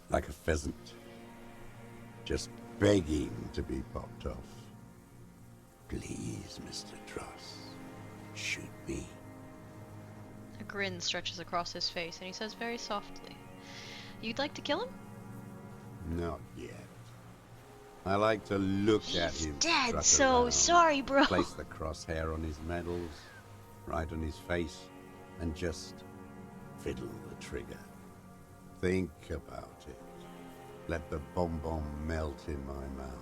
Like a pheasant. Just begging to be popped off. Please, Mr. Dross. Shoot me. A grin stretches across his face, and he says very softly, "You'd like to kill him?" Not yet. I like to look at He's him. dead, strut so around, sorry, bro. Place the crosshair on his medals, right on his face, and just fiddle the trigger. Think about it. Let the bomb melt in my mouth.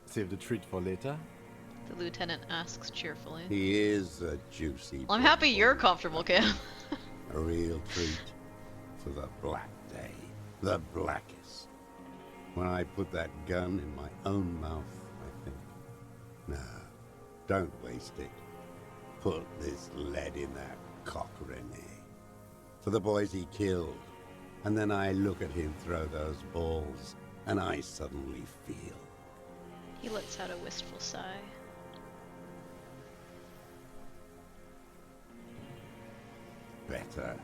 Save the treat for later? The lieutenant asks cheerfully. He is a juicy. Well, I'm happy bomb. you're comfortable, Cam. A real treat for the black day. The blackest. When I put that gun in my own mouth, I think, no, don't waste it. Put this lead in that cock, Rene. For the boys he killed. And then I look at him throw those balls, and I suddenly feel. He lets out a wistful sigh. Better.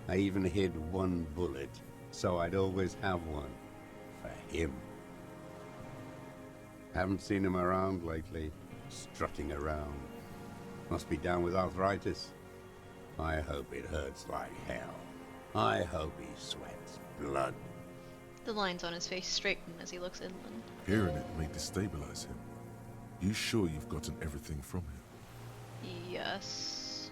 I even hid one bullet, so I'd always have one. For him. Haven't seen him around lately, strutting around. Must be down with arthritis. I hope it hurts like hell. I hope he sweats blood. The lines on his face straighten as he looks inland. Hearing it may destabilize him. You sure you've gotten everything from him? Yes.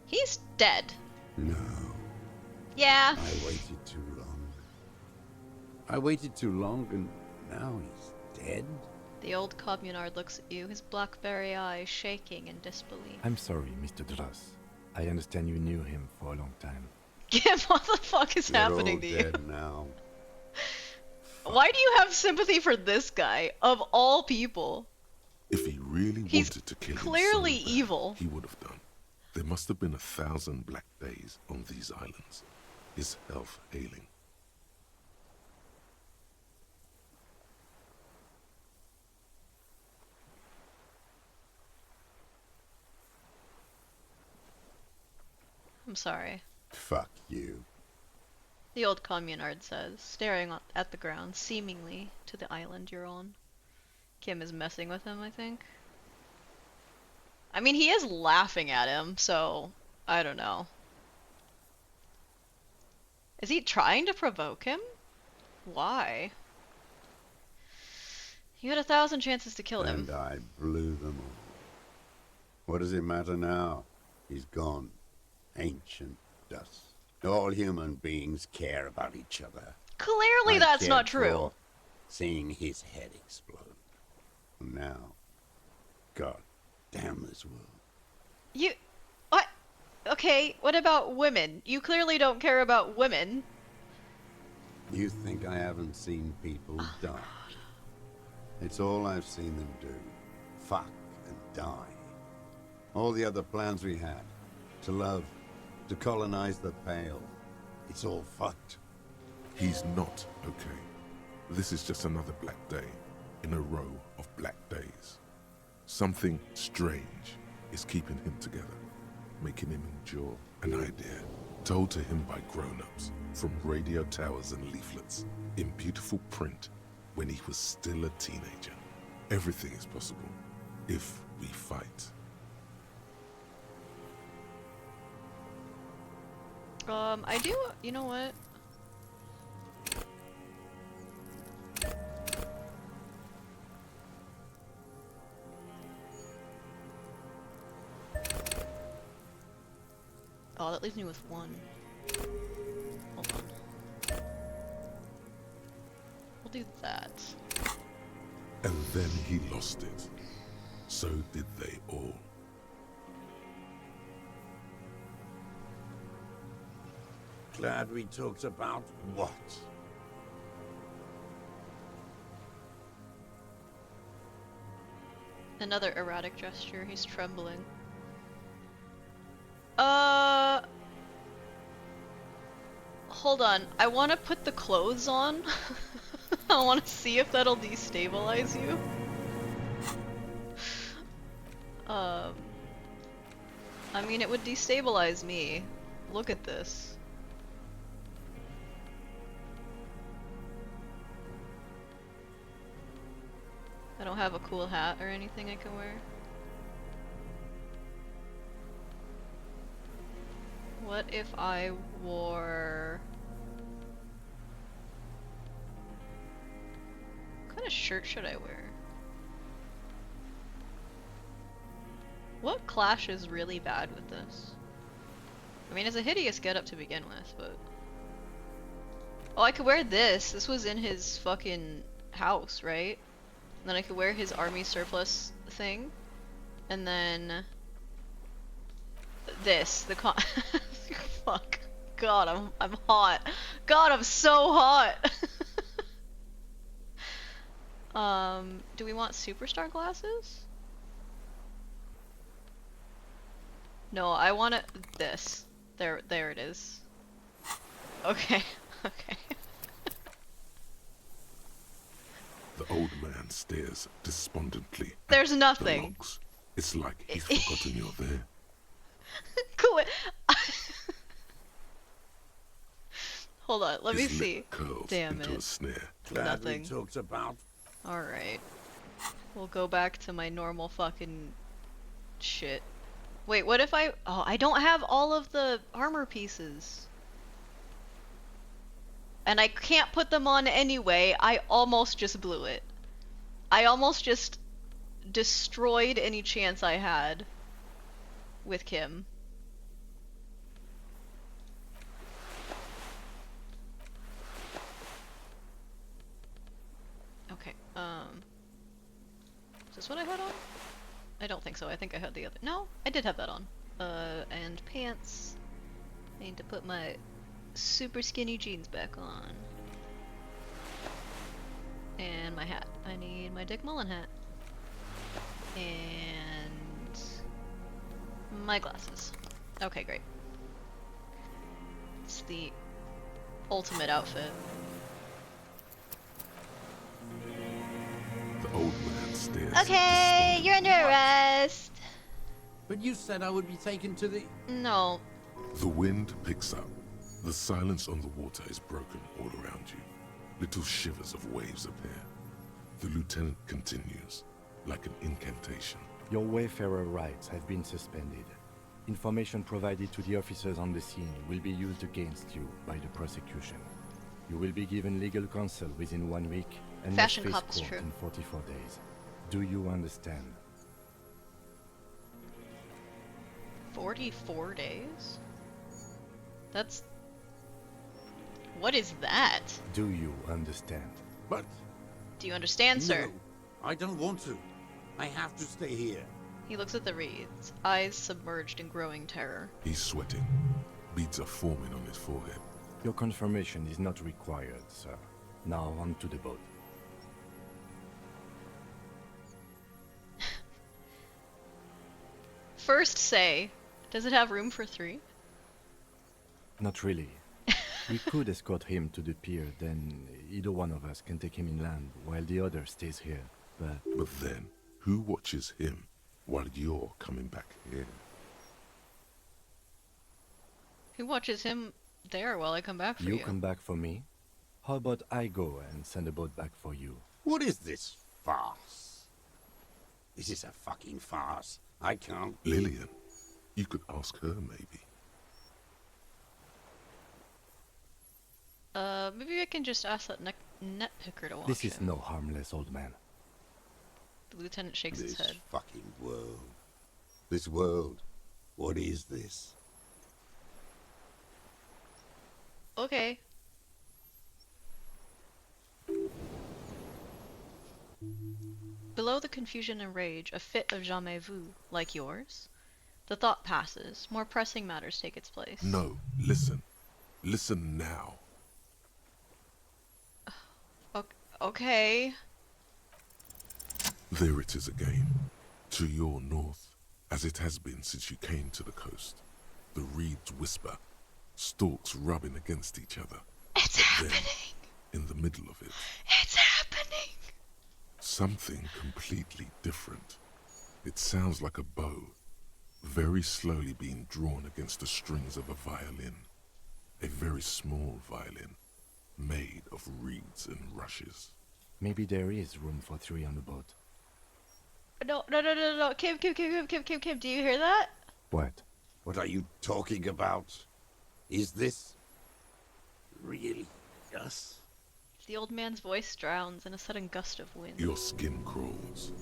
He's dead. No, Yeah. I waited too long. I waited too long, and now he's dead? The old communard looks at you, his blackberry eyes shaking in disbelief. I'm sorry, Mr. Dross. I understand you knew him for a long time. Kim, what the fuck is They're happening all to you? dead now. Why do you have sympathy for this guy, of all people? If he really He's wanted to kill clearly him so bad, evil. he would have done. There must have been 1,000 black days on these islands. His health ailing. I'm sorry. Fuck you. The old communard says, staring at the ground, seemingly to the island you're on. Kim is messing with him, I think. I mean, he is laughing at him, so I don't know. Is he trying to provoke him? Why? You had 1,000 chances to kill him. And I blew them all. What does it matter now? He's gone. Ancient dust. All human beings care about each other. Clearly I that's not cared true. for seeing his head explode. And now, God damn this world. You... What? Okay, what about women? You clearly don't care about women. You think I haven't seen people die? It's all I've seen them do. Fuck and die. All the other plans we had. To love, to colonize the Pale. It's all fucked. He's not okay. This is just another black day in a row of black days. Something strange is keeping him together, making him endure an idea told to him by grown-ups from radio towers and leaflets in beautiful print when he was still a teenager. Everything is possible if we fight. I do, you know what? Oh, that leaves me with one. Hold on. We'll do that. And then he lost it. So did they all. Glad we talked about what? Another erratic gesture. He's trembling. Hold on. I want to put the clothes on. I want to see if that'll destabilize you. I mean, it would destabilize me. Look at this. I don't have a cool hat or anything I can wear. What if I wore... What kind of shirt should I wear? What clash is really bad with this? I mean, it's a hideous getup to begin with, but... Oh, I could wear this. This was in his fucking house, right? And then I could wear his army surplus thing. And then... This. The con- Fuck. God, I'm hot. God, I'm so hot! Do we want superstar glasses? No, I want it this. There it is. Okay, okay. The old man stares despondently. There's at nothing. The logs. It's like he's forgotten you're there. Cool. Hold on, let me His see. lip curls Damn into it. a snare. Glad Nothing. we talked about. Alright. We'll go back to my normal fucking shit. Wait, what if I... Oh, I don't have all of the armor pieces. And I can't put them on anyway. I almost just blew it. I almost just destroyed any chance I had with Kim. Okay, is this what I had on? I don't think so. I think I had the other. No, I did have that on. And pants. I need to put my super skinny jeans back on. And my hat. I need my Dick Mullen hat. And my glasses. Okay, great. It's the ultimate outfit. The old man stares. Okay, you're under arrest. But you said I would be taken to the... No. The wind picks up. The silence on the water is broken all around you. Little shivers of waves appear. The lieutenant continues, like an incantation. Your Wayfarer rights have been suspended. Information provided to the officers on the scene will be used against you by the prosecution. You will be given legal counsel within 1 week and must Fashion face cop is court true. in 44 days. Do you understand? 44 days? That's... What is that? Do you understand? But... Do you understand, sir? No, I don't want to. I have to stay here. He looks at the reeds, eyes submerged in growing terror. He's sweating. Beads are forming on his forehead. Your confirmation is not required, sir. Now on to the boat. First say, does it have room for 3? Not really. We could escort him to the pier, then either one of us can take him inland while the other stays here. But then, who watches him while you're coming back here? Who watches him there while I come back for You you? come back for me? How about I go and send a boat back for you? What is this farce? This is a fucking farce. I can't... Lillian, you could ask her maybe. Maybe I can just ask that net picker to watch This is him. no harmless old man. The lieutenant shakes his This head. fucking world. This world. What is this? Okay. Below the confusion and rage, a fit of jamais vu, like yours. The thought passes. More pressing matters take its place. No, listen. Listen now. Okay. There it is again. To your north, as it has been since you came to the coast. The reeds whisper, stalks rubbing against each other. It's Then, happening. in the middle of it, It's happening. something completely different. It sounds like a bow, very slowly being drawn against the strings of a violin. A very small violin, made of reeds and rushes. Maybe there is room for 3 on the boat. No. Kim, do you hear that? What? What are you talking about? Is this... really us? The old man's voice drowns in a sudden gust of wind. Your skin crawls.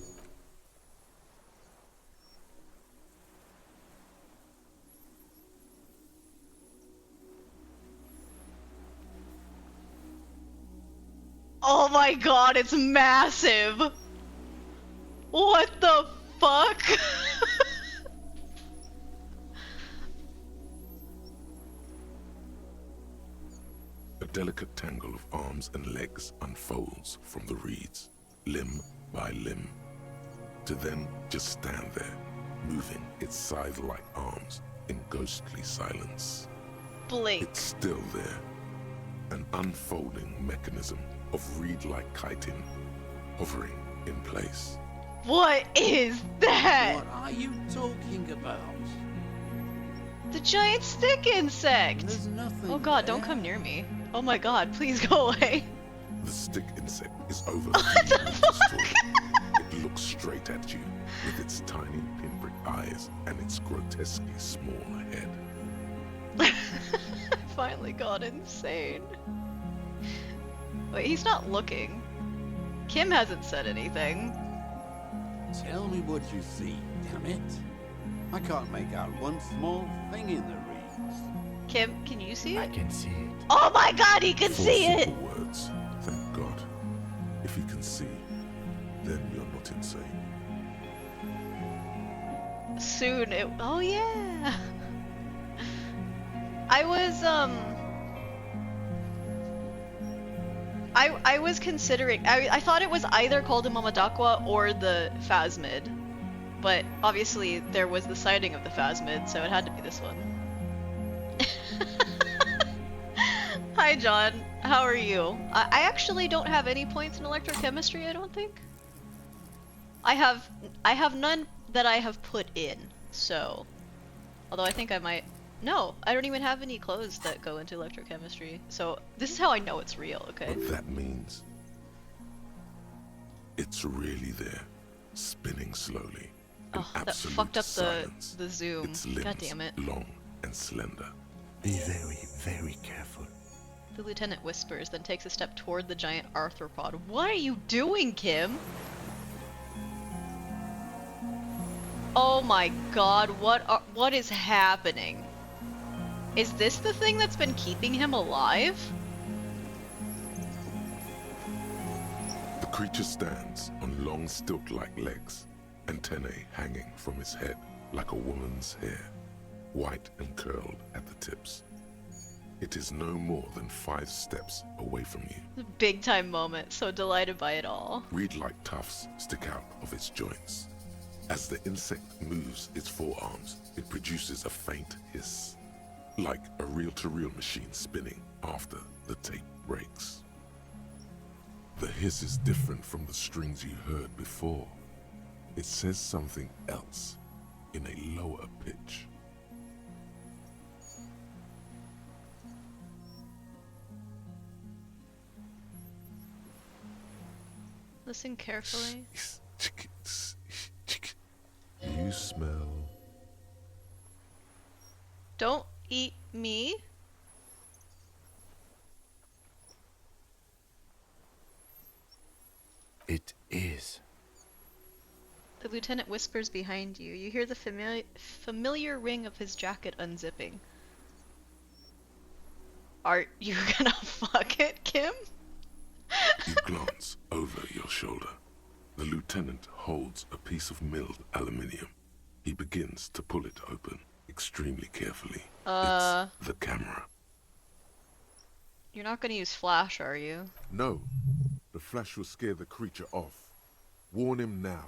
Oh my god, it's massive! What the fuck? A delicate tangle of arms and legs unfolds from the reeds, limb by limb, to then just stand there, moving its scythe-like arms in ghostly silence. Blink. It's still there, an unfolding mechanism of reed-like chitin, hovering in place. What is that? What are you talking about? The giant stick insect! There's nothing Oh god, don't there. come near me. Oh my god, please go away. The stick insect is over What the 3 meters fuck? tall. It looks straight at you, with its tiny pinprick eyes and its grotesquely small head. I finally got insane. Wait, he's not looking. Kim hasn't said anything. Tell me what you see, damn it. I can't make out one small thing in the reeds. Kim, can you see I it? can see it. Oh my god, he can 4 see it! simple words, thank God. If he can see, then you're not insane. Soon it. Oh yeah! I was, I was considering. I thought it was either called a Mamadakwa or the Phasmid. But obviously there was the sighting of the Phasmid, so it had to be this one. Hi John, how are you? I actually don't have any points in electrochemistry, I don't think. I have none that I have put in, so. Although I think I might. No, I don't even have any clothes that go into electrochemistry. So this is how I know it's real, okay? But that means it's really there, spinning slowly. In Oh, that absolute fucked up silence. the zoom. Its limbs God damn it. long and slender. Be very, very careful. The lieutenant whispers, then takes a step toward the giant arthropod. What are you doing, Kim? Oh my god, what is happening? Is this the thing that's been keeping him alive? The creature stands on long stilt-like legs, antennae hanging from his head like a woman's hair, white and curled at the tips. It is no more than 5 steps away from you. Big time moment, so delighted by it all. Reed-like tufts stick out of its joints. As the insect moves its forearms, it produces a faint hiss, like a reel-to-reel machine spinning after the tape breaks. The hiss is different from the strings you heard before. It says something else in a lower pitch. Listen carefully. You smell... Don't eat me. It is. The lieutenant whispers behind you. You hear the familiar ring of his jacket unzipping. Are you gonna fuck it, Kim? You glance over your shoulder. The lieutenant holds a piece of milled aluminium. He begins to pull it open, extremely carefully. It's the camera. You're not gonna use flash, are you? No, the flash will scare the creature off. Warn him now.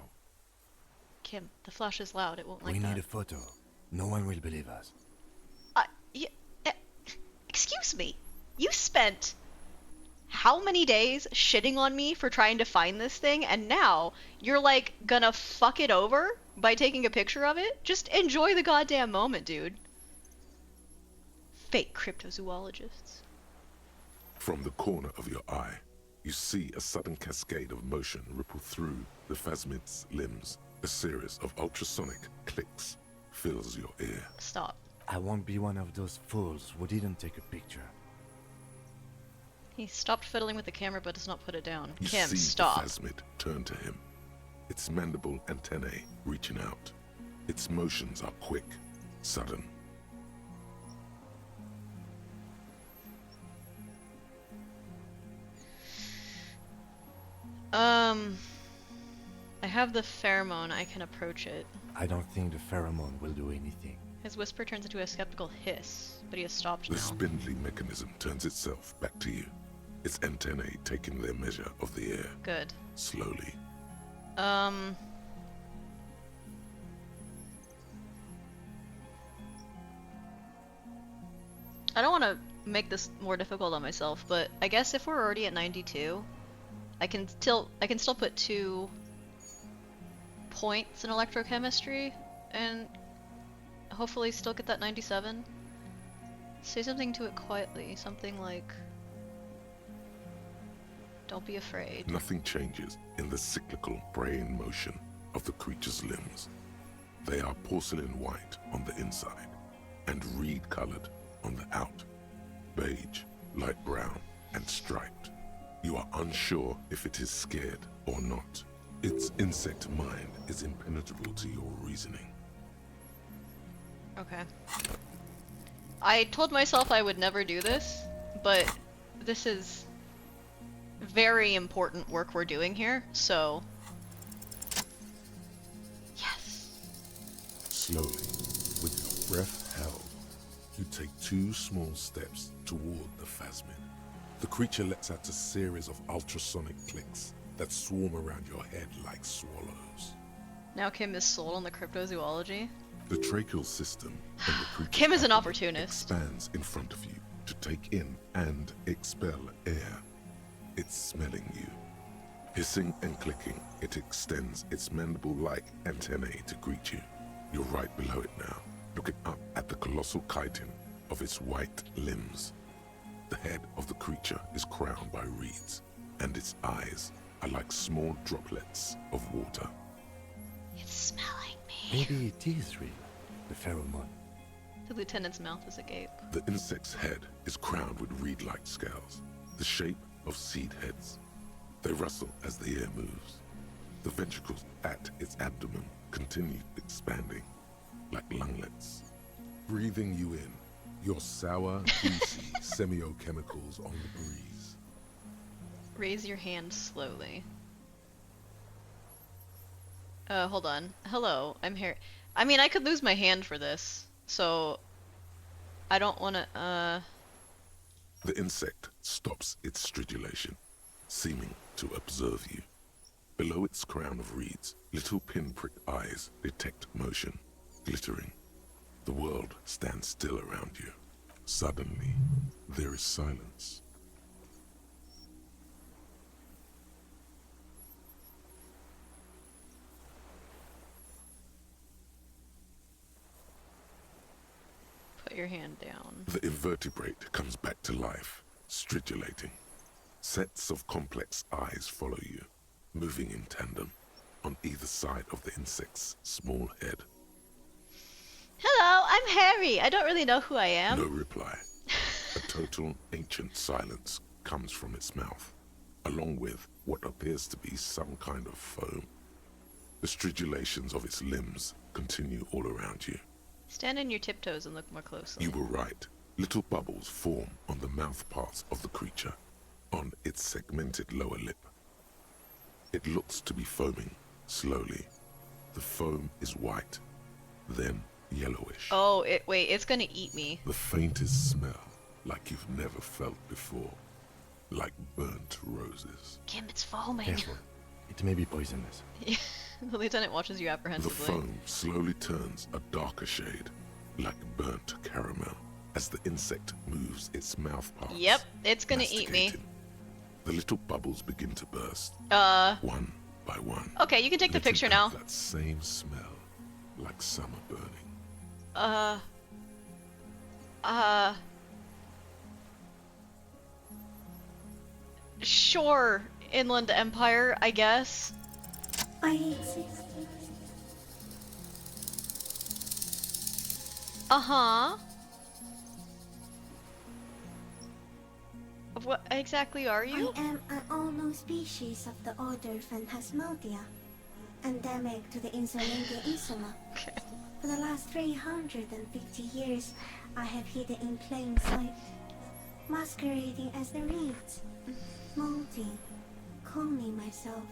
Kim, the flash is loud. It won't like We that. need a photo. No one will believe us. Yeah, excuse me. You spent how many days shitting on me for trying to find this thing, and now you're like gonna fuck it over by taking a picture of it? Just enjoy the goddamn moment, dude. Fake cryptozoologists. From the corner of your eye, you see a sudden cascade of motion ripple through the phasmid's limbs. A series of ultrasonic clicks fills your ear. Stop. I won't be one of those fools who didn't take a picture. He stopped fiddling with the camera but does not put it down. You Kim, see stop. the phasmid turn to him, its mandible antennae reaching out. Its motions are quick, sudden. I have the pheromone. I can approach it. I don't think the pheromone will do anything. His whisper turns into a skeptical hiss, but he has stopped The now. spindly mechanism turns itself back to you, its antennae taking their measure of the air, Good. slowly. I don't want to make this more difficult on myself, but I guess if we're already at 92, I can still put 2 points in electrochemistry and hopefully still get that 97. Say something to it quietly, something like, don't be afraid. Nothing changes in the cyclical brain motion of the creature's limbs. They are porcelain white on the inside and reed-colored on the out, beige, light brown, and striped. You are unsure if it is scared or not. Its insect mind is impenetrable to your reasoning. Okay. I told myself I would never do this, but this is very important work we're doing here, so... Yes! Slowly, with your breath held, you take 2 small steps toward the phasmid. The creature lets out a series of ultrasonic clicks that swarm around your head like swallows. Now Kim is sold on the cryptozoology. The tracheal system in the creature's Kim is an abdomen opportunist. expands in front of you to take in and expel air. It's smelling you. Hissing and clicking, it extends its mandible-like antennae to greet you. You're right below it now, looking up at the colossal chitin of its white limbs. The head of the creature is crowned by reeds, and its eyes are like small droplets of water. It's smelling me. Maybe it is real, the pheromone. The lieutenant's mouth is agape. The insect's head is crowned with reed-like scales, the shape of seed heads. They rustle as the air moves. The ventricles at its abdomen continue expanding, like lunglets, breathing you in, your sour, greasy semiochemicals on the breeze. Raise your hand slowly. Hold on. Hello, I'm here. I mean, I could lose my hand for this, so I don't wanna, The insect stops its stridulation, seeming to observe you. Below its crown of reeds, little pinprick eyes detect motion, glittering. The world stands still around you. Suddenly, there is silence. Put your hand down. The invertebrate comes back to life, stridulating. Sets of complex eyes follow you, moving in tandem on either side of the insect's small head. Hello, I'm Harry. I don't really know who I am. No reply. A total ancient silence comes from its mouth, along with what appears to be some kind of foam. The stridulations of its limbs continue all around you. Stand on your tiptoes and look more closely. You were right. Little bubbles form on the mouth parts of the creature, on its segmented lower lip. It looks to be foaming, slowly. The foam is white, then yellowish. Oh, wait, it's gonna eat me. The faintest smell, like you've never felt before. Like burnt roses. Kim, it's foaming. Careful. It may be poisonous. The lieutenant watches you The apprehensively. foam slowly turns a darker shade, like burnt caramel, as the insect moves its mouth parts. Yep, it's gonna eat me. masticating. The little bubbles begin to burst, one by one. Okay, you can take the letting picture out now. That same smell, like summer burning. Sure, Inland Empire, I guess. I exist. Uh-huh. What exactly are you? I am an unknown species of the order Phantasmadia, endemic to the Insulindia Insula. Okay. For the last 350 years, I have hidden in plain sight, masquerading as the reeds, molting, cloning myself,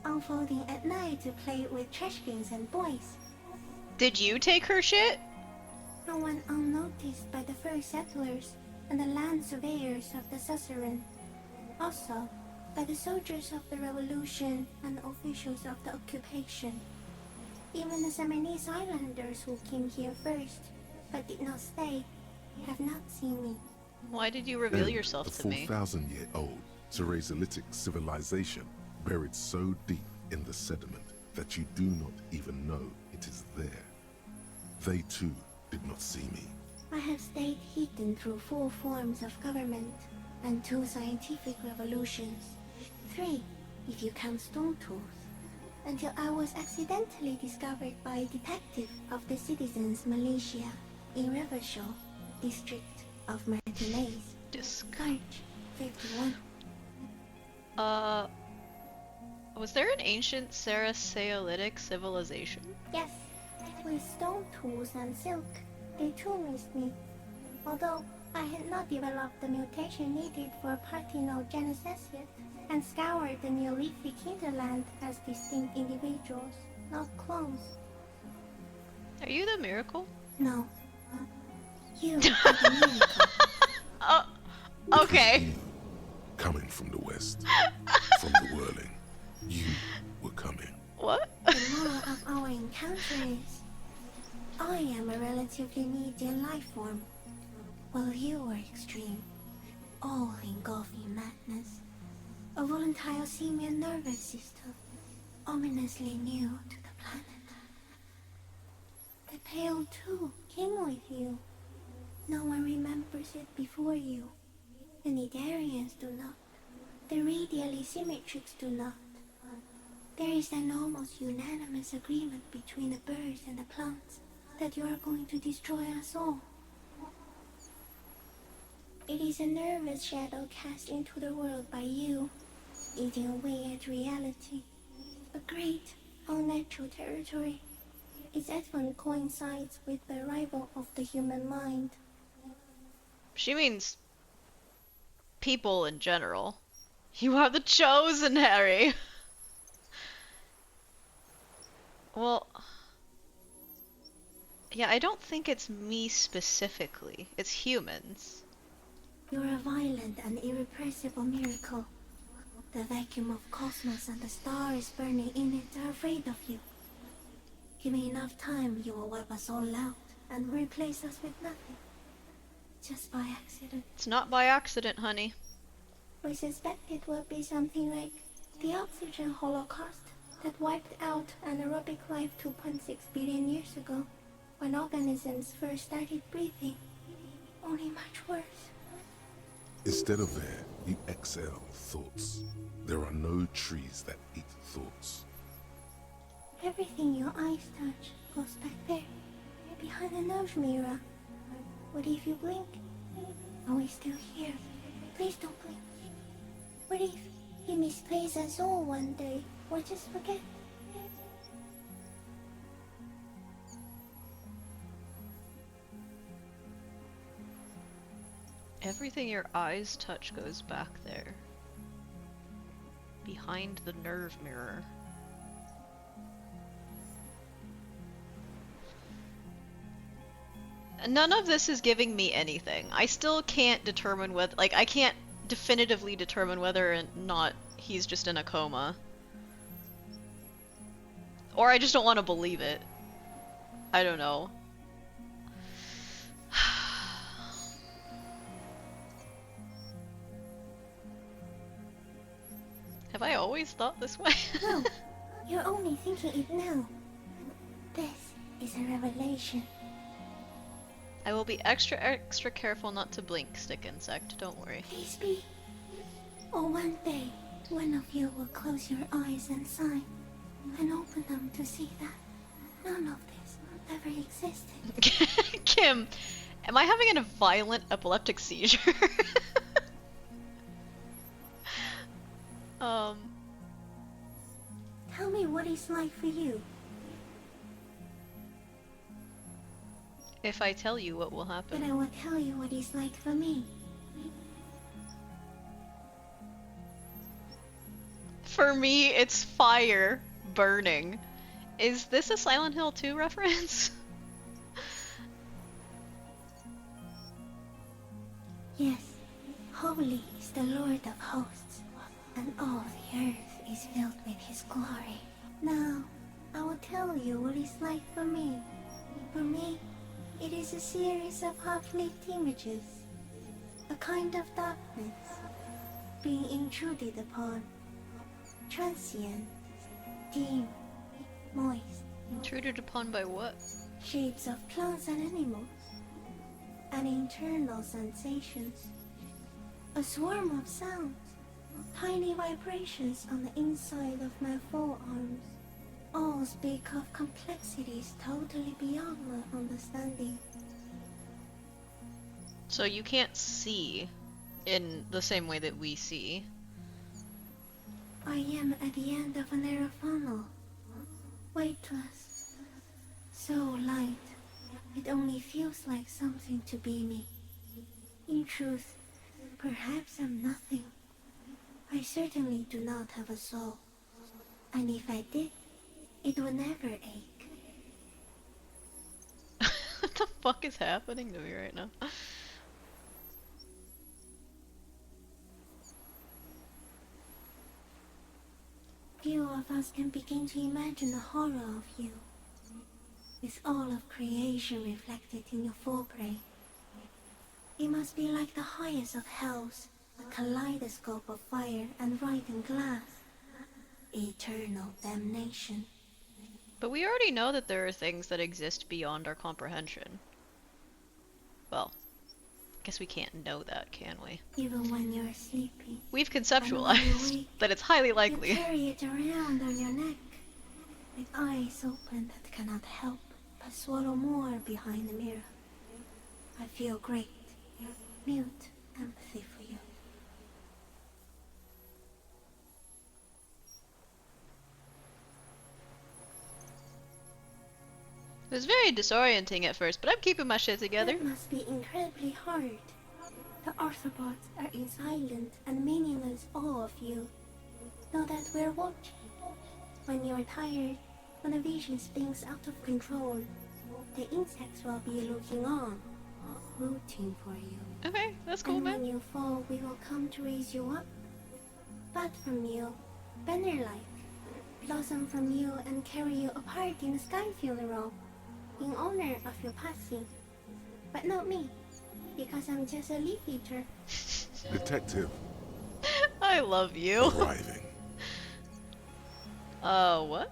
unfolding at night to play with trash bins and boys. Did you take her shit? No one unnoticed by the first settlers and the land surveyors of the suzerain. Also, by the soldiers of the revolution and officials of the occupation. Even the Seminese islanders who came here first, but did not stay, have not seen me. Why did you reveal Then, yourself the to me? 4,000-year-old Ceresolithic civilization buried so deep in the sediment that you do not even know it is there. They too did not see me. I have stayed hidden through 4 forms of government and 2 scientific revolutions. 3, if you count Stone Tooth, until I was accidentally discovered by a detective of the Citizens Militia in Rivershaw, district of Martinez. March 51. Was there an ancient Ceresolithic civilization? Yes, with stone tools and silk, they too missed me. Although I had not developed the mutation needed for parthenogenesis yet, and scoured the Neolithic hinterland as distinct individuals, not clones. Are you the miracle? No. You are the miracle. Oh, okay. You, coming from the west, from the whirling, you were coming. What? The moral of our encounter is, I am a relatively medium life form, while you are extreme, all-engulfing madness. A volatile simian nervous system, ominously new to the planet. The Pale too came with you. No one remembers it before you. The Nidarians do not. The radially symmetrics do not. There is an almost unanimous agreement between the birds and the plants that you are going to destroy us all. It is a nervous shadow cast into the world by you, eating away at reality. A great, unnatural territory. Its advent coincides with the arrival of the human mind. She means people in general. You are the chosen, Harry. Well, yeah, I don't think it's me specifically. It's humans. You're a violent and irrepressible miracle. The vacuum of cosmos and the stars burning in it are afraid of you. Give me enough time, you will wipe us all out and replace us with nothing. Just by accident. It's not by accident, honey. We suspect it will be something like the oxygen holocaust that wiped out anaerobic life 2.6 billion years ago, when organisms first started breathing. Only much worse. Instead of air, you exhale thoughts. There are no trees that eat thoughts. Everything your eyes touch goes back there, behind the nose mirror. What if you blink? Are we still here? Please don't blink. What if he misplaces us all one day, or just forget? Everything your eyes touch goes back there. Behind the nerve mirror. None of this is giving me anything. I still can't determine whether, like, I can't definitively determine whether or not he's just in a coma. Or I just don't want to believe it. I don't know. Have I always thought this way? No, you're only thinking it now. This is a revelation. I will be extra careful not to blink, stick insect. Don't worry. Please be. Or one day, one of you will close your eyes and sigh, and open them to see that none of this ever existed. Kim, am I having a violent epileptic seizure? Tell me what it's like for you. If I tell you, what will happen? But I will tell you what it's like for me. For me, it's fire burning. Is this a Silent Hill 2 reference? Yes, holy is the Lord of hosts, and all the earth is filled with his glory. Now, I will tell you what it's like for me. For me, it is a series of half-lit images, a kind of darkness, being intruded upon, transient, dim, moist. Intruded upon by what? Shapes of plants and animals, and internal sensations. A swarm of sounds, tiny vibrations on the inside of my forearms. All speak of complexities totally beyond my understanding. So you can't see in the same way that we see. I am at the end of a narrow funnel, weightless, so light, it only feels like something to be me. In truth, perhaps I'm nothing. I certainly do not have a soul, and if I did, it would never ache. What the fuck is happening to me right now? Few of us can begin to imagine the horror of you, with all of creation reflected in your forebrain. It must be like the highest of hells, a kaleidoscope of fire and rotting glass. Eternal damnation. But we already know that there are things that exist beyond our comprehension. Well, I guess we can't know that, can we? Even when you're sleeping. We've And when conceptualized you wake, that it's highly you likely. carry it around on your neck, with eyes open that cannot help but swallow more behind the mirror. I feel great, mute empathy for you. It was very disorienting at first, but I'm keeping my shit together. That must be incredibly hard. The Arthropods are in silent and meaningless awe of you. Know that we're watching. When you're tired, when the vision spins out of control, the insects will be looking on. rooting for you. Okay, that's cool, And man. when you fall, we will come to raise you up. But from you, banner-like, blossom from you and carry you apart in a sky funeral, in honor of your passing. But not me, because I'm just a leaf eater. Detective, I love you. arriving. What?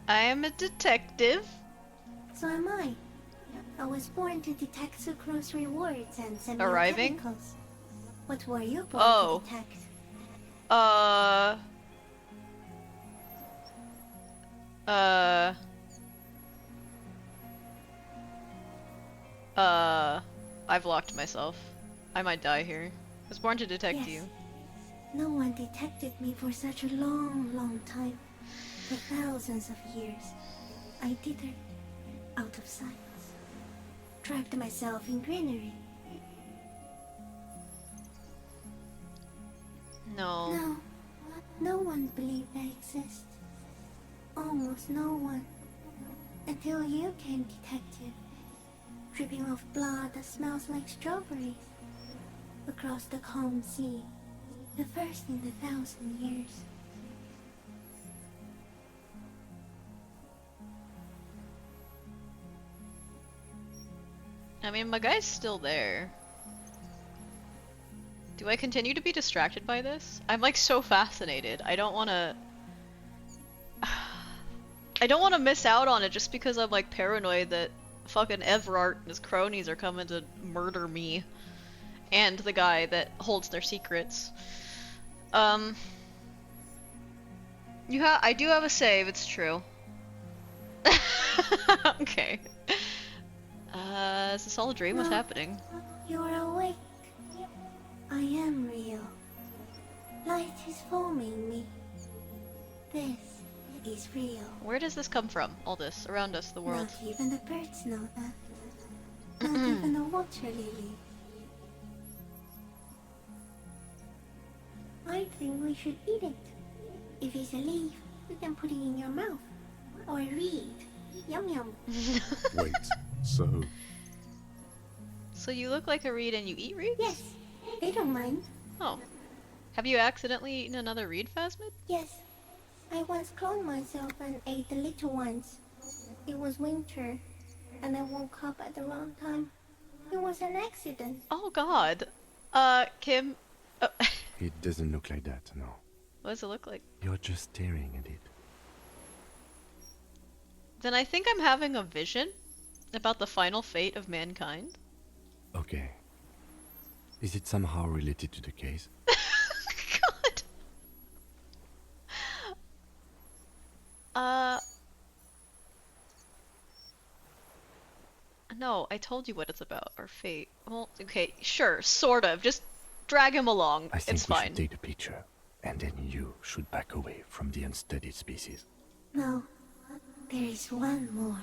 I am a detective. So am I. I was born to detect sucrose rewards and Arriving? semiochemicals. What were you born Oh. to detect? Uh... I've locked myself. I might die here. I was born to detect Yes. you. No one detected me for such a long, long time. For thousands of years. I dithered, out of sight. Trapped myself in greenery. No. No, no one believed I exist. Almost no one. Until you came, detective. Dripping off blood that smells like strawberries. Across the calm sea. The first in 1,000 years. I mean, my guy's still there. Do I continue to be distracted by this? I'm like so fascinated. I don't wanna... I don't wanna miss out on it just because I'm like paranoid that fucking Everard and his cronies are coming to murder me. And the guy that holds their secrets. I do have a save, it's true. Okay. Is this all a dream? What's No. happening? You're awake. I am real. Light is forming me. This is real. Where does this come from? All this, around us, the world. Not even the birds know that. Not even a water lily. I think we should eat it. If it's a leaf, you can put it in your mouth. Or read. Yum yum. Wait, so So you look like a reed and you eat reeds? Yes, they don't mind. Oh. Have you accidentally eaten another reed, Phasmid? Yes, I once cloned myself and ate the little ones. It was winter, and I woke up at the wrong time. It was an accident. Oh god. Kim... It doesn't look like that, no. what does it look like? You're just staring at it. Then I think I'm having a vision about the final fate of mankind. Okay. Is it somehow related to the case? God. No, I told you what it's about. Our fate. Well, okay, sure, sort of. Just drag him along. I think It's we fine. should take the picture, and then you should back away from the unstudied species. No, there is one more.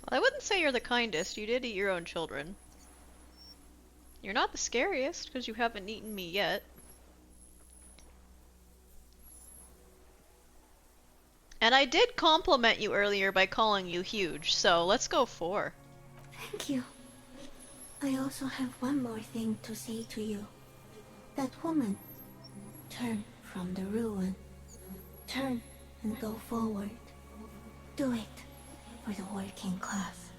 Well, I wouldn't say you're the kindest. You did eat your own children. You're not the scariest, because you haven't eaten me yet. And I did compliment you earlier by calling you huge, so let's go 4. Thank you. I also have one more thing to say to you. That woman, turn from the ruin. Turn and go forward. Do it for the working class.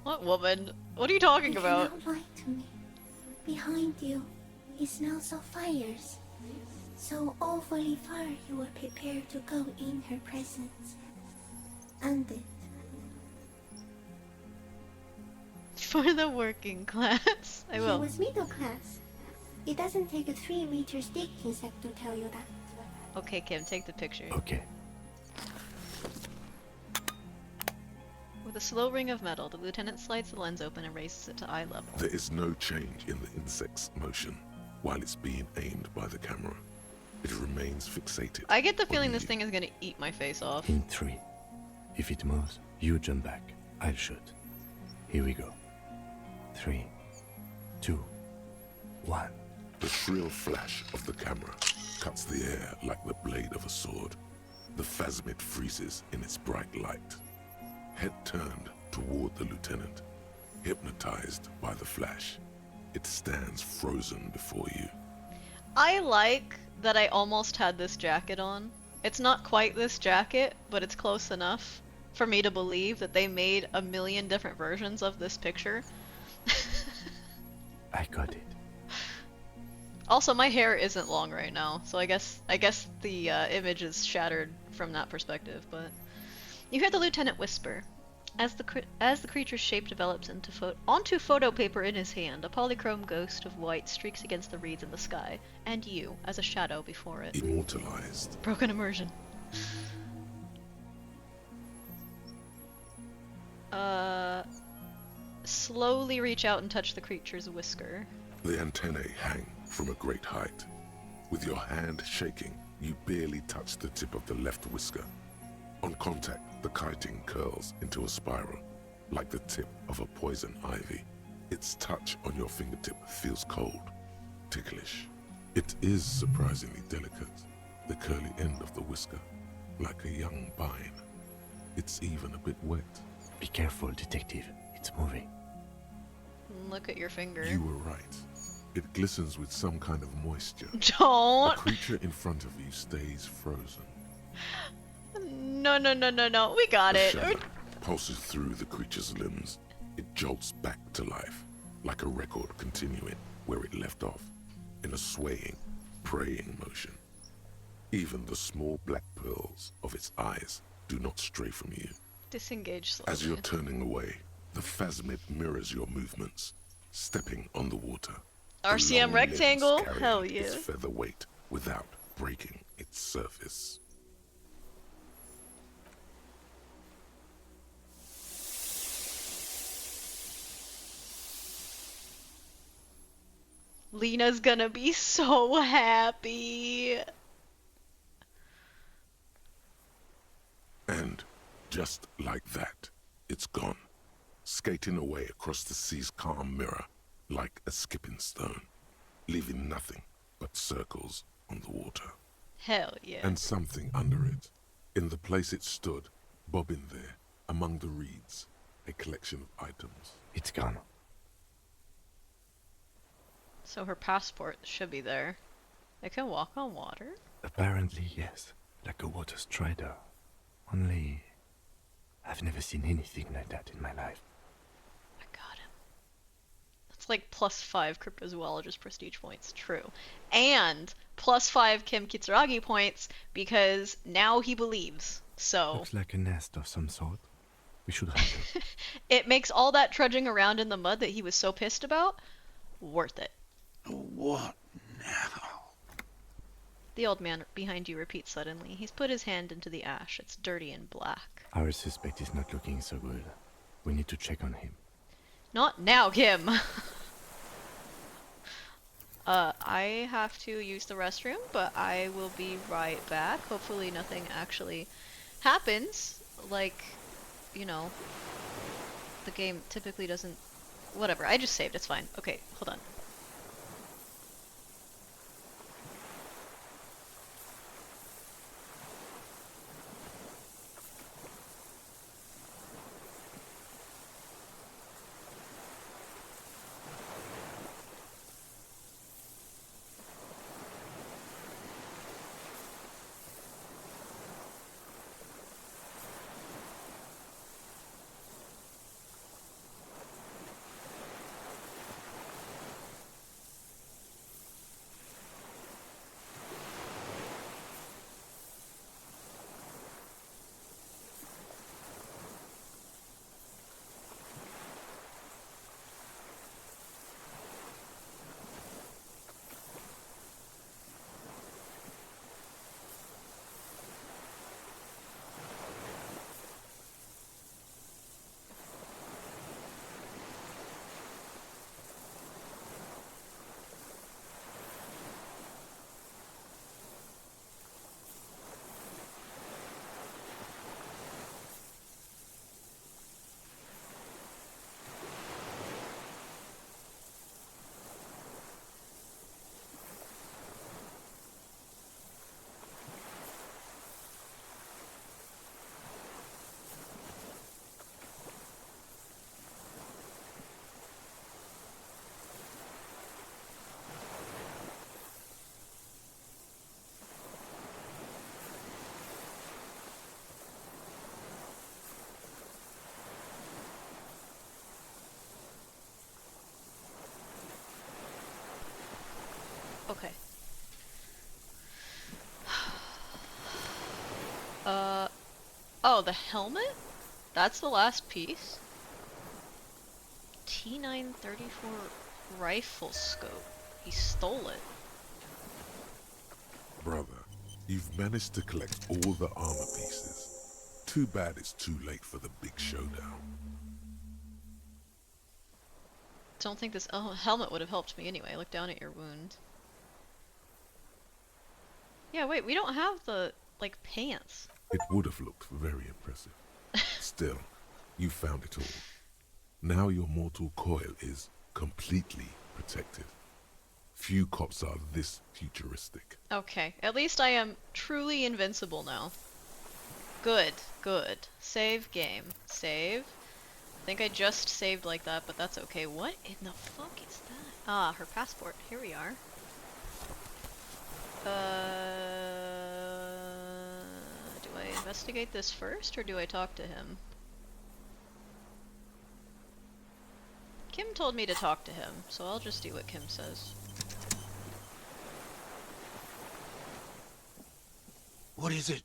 What woman? What are you talking You about? cannot lie to me. Behind you, it smells of fires. So awfully far you were prepared to go in her presence. And it. For the working class. I She will. was middle class. It doesn't take a 3-meter stick insect to tell you that. Okay, Kim, take the picture. Okay. With a slow ring of metal, the lieutenant slides the lens open and raises it to eye level. there is no change in the insect's motion while it's being aimed by the camera. It remains fixated. I get the on feeling this you. thing is gonna eat my face off. In 3. If it moves, you jump back. I'll shoot. Here we go. 3, 2, 1. The shrill flash of the camera cuts the air like the blade of a sword. The phasmid freezes in its bright light. Head turned toward the lieutenant, hypnotized by the flash. It stands frozen before you. I like that I almost had this jacket on. It's not quite this jacket, but it's close enough for me to believe that they made a million different versions of this picture. I got it. Also, my hair isn't long right now, so I guess the image is shattered from that perspective. But you hear the lieutenant whisper, as the creature's shape develops onto photo paper in his hand. A polychrome ghost of white streaks against the reeds in the sky, and you as a shadow before it. Immortalized. Broken immersion. Slowly reach out and touch the creature's whisker. The antennae hang from a great height. With your hand shaking, you barely touch the tip of the left whisker. On contact, the chitin curls into a spiral, like the tip of a poison ivy. Its touch on your fingertip feels cold, ticklish. It is surprisingly delicate, the curly end of the whisker, like a young vine. It's even a bit wet. Be careful, detective. It's moving. Look at your finger. You were right. It glistens with some kind of moisture. Don't! The creature in front of you stays frozen. No, no, no, no, no. We got A it. shudder pulses through the creature's limbs. It jolts back to life, like a record continuing where it left off, in a swaying, praying motion. Even the small black pearls of its eyes do not stray from you. Disengage slowly. As you're turning away, the phasmid mirrors your movements, stepping on the water. The RCM long rectangle? limbs carrying Hell yeah. its feather weight without breaking its surface. Lena's gonna be so happy. And just like that, it's gone, skating away across the sea's calm mirror like a skipping stone, leaving nothing but circles on the water. Hell yeah. And something under it, in the place it stood, bobbing there, among the reeds, a collection of items. It's gone. So her passport should be there. They can walk on water? Apparently, yes. Like a water strider. Only, I've never seen anything like that in my life. I got him. That's like +5 cryptozoologist prestige points, true. And +5 Kim Kitsuragi points because now he believes. So Looks like a nest of some sort. We should hide it. it makes all that trudging around in the mud that he was so pissed about worth it. What now? The old man behind you repeats suddenly. He's put his hand into the ash. It's dirty and black. Our suspect is not looking so good. We need to check on him. Not now, Kim! I have to use the restroom, but I will be right back. Hopefully nothing actually happens. Like, you know, the game typically doesn't... Whatever, I just saved, it's fine. Okay, hold on. Oh, the helmet? That's the last piece? T934 rifle scope. He stole it. Brother, you've managed to collect all the armor pieces. Too bad it's too late for the big showdown. Don't think this helmet would have helped me anyway. Look down at your wound. Yeah, wait, we don't have the, like, pants. It would have looked very impressive. Still, you found it all. Now your mortal coil is completely protected. Few cops are this futuristic. Okay, at least I am truly invincible now. Good, good. Save game. Save. I think I just saved like that, but that's okay. What in the fuck is that? Ah, her passport. Here we are. Do I investigate this first, or do I talk to him? Kim told me to talk to him, so I'll just do what Kim says. What is it?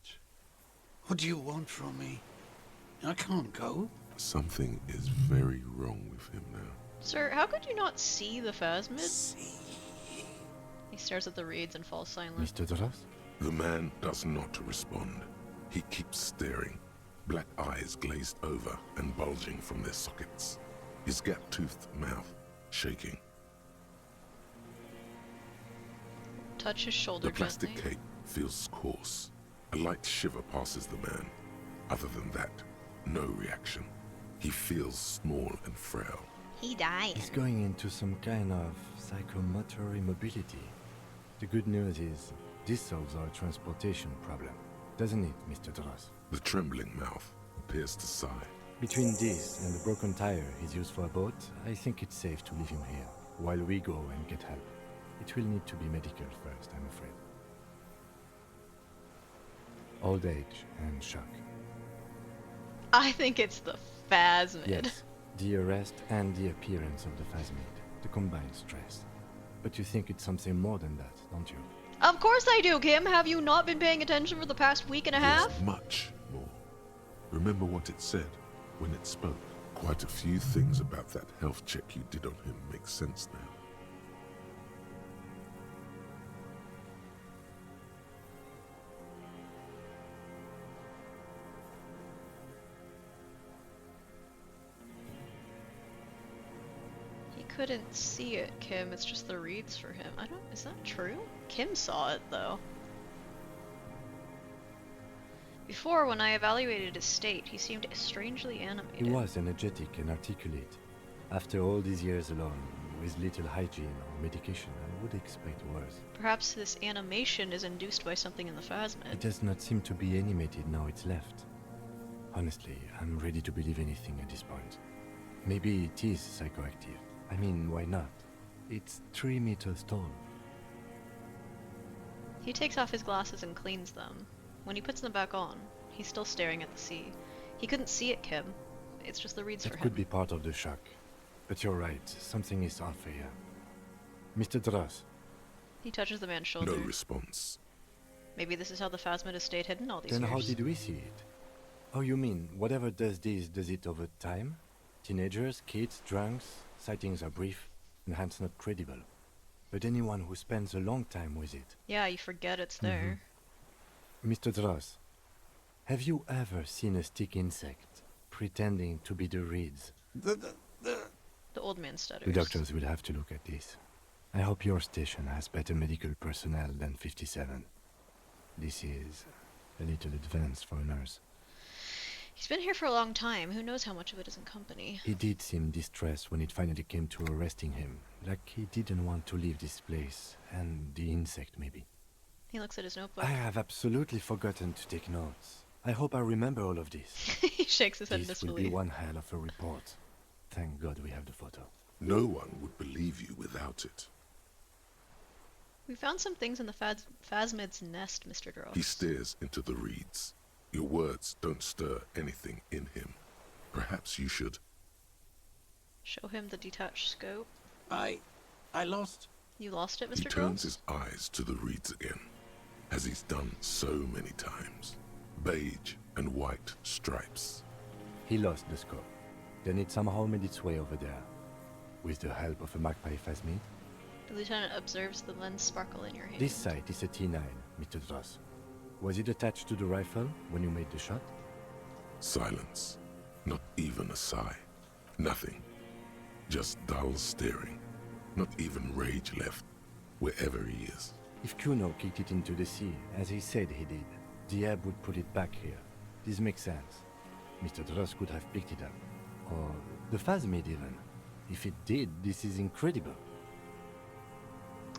What do you want from me? I can't go. Something is very wrong with him now. Sir, how could you not see the phasmid? See? He stares at the reeds and falls silent. Mr. Dras? The man does not respond. He keeps staring, black eyes glazed over and bulging from their sockets. His gap-toothed mouth shaking. Touch his shoulder The plastic gently. cape feels coarse. A light shiver passes the man. Other than that, no reaction. He feels small and frail. He died. He's going into some kind of psychomotor immobility. The good news is, this solves our transportation problem. Doesn't it, Mr. Dras? The trembling mouth appears to sigh. Between this and the broken tire he's used for a boat, I think it's safe to leave him here, while we go and get help. It will need to be medical first, I'm afraid. Old age and shock. I think it's the phasmid. Yes, the arrest and the appearance of the phasmid, the combined stress. But you think it's something more than that, don't you? Of course I do, Kim. Have you not been paying attention for the past week and a half? There's much more. Remember what it said when it spoke? Quite a few things about that health check you did on him make sense now. He couldn't see it, Kim. It's just the reeds for him. Is that true? Kim saw it, though. Before, when I evaluated his state, he seemed strangely animated. He was energetic and articulate. After all these years alone, with little hygiene or medication, I would expect worse. Perhaps this animation is induced by something in the It phasmid. does not seem to be animated now it's left. Honestly, I'm ready to believe anything at this point. Maybe it is psychoactive. I mean, why not? It's 3 meters tall. He takes off his glasses and cleans them. When he puts them back on, he's still staring at the sea. He couldn't see it, Kim. It's just the reeds for It him. could be part of the shock. But you're right, something is off here. Mr. Dras, He touches the man's shoulder. No response. Maybe this is how the phasmid has stayed hidden all these then years. how did we see it? Oh, you mean, whatever does this, does it over time? Teenagers, kids, drunks, sightings are brief, and hence not credible. But anyone who spends a long time with it. Yeah, you forget it's there. Mr. Dras, have you ever seen a stick insect pretending to be the reeds? The old man stutters. The doctors will have to look at this. I hope your station has better medical personnel than 57. This is a little advanced for a nurse. He's been here for a long time. Who knows how much of it is in company? He did seem distressed when it finally came to arresting him, like he didn't want to leave this place, and the insect maybe. He looks at his notebook. I have absolutely forgotten to take notes. I hope I remember all of this. He shakes his head in This will disbelief. be one hell of a report. Thank God we have the photo. No one would believe you without it. We found some things in the phasmid's nest, Mr. Dross. He stares into the reeds. Your words don't stir anything in him. Perhaps you should. Show him the detached scope. I lost. You lost it, He Mr. turns Dross? his eyes to the reeds again, as he's done so many times. Beige, and white stripes. He lost the scope. Then it somehow made its way over there. With the help of a magpie phasmid. The lieutenant observes the lens sparkle in your hand. This sight is a T9, Mr. Dross. Was it attached to the rifle when you made the shot? Silence. Not even a sigh. Nothing. Just dull staring. Not even rage left, wherever he is. If Kuno kicked it into the sea, as he said he did, Diab would put it back here. This makes sense. Mr. Dross could have picked it up. Or the phasmid even. If it did, this is incredible.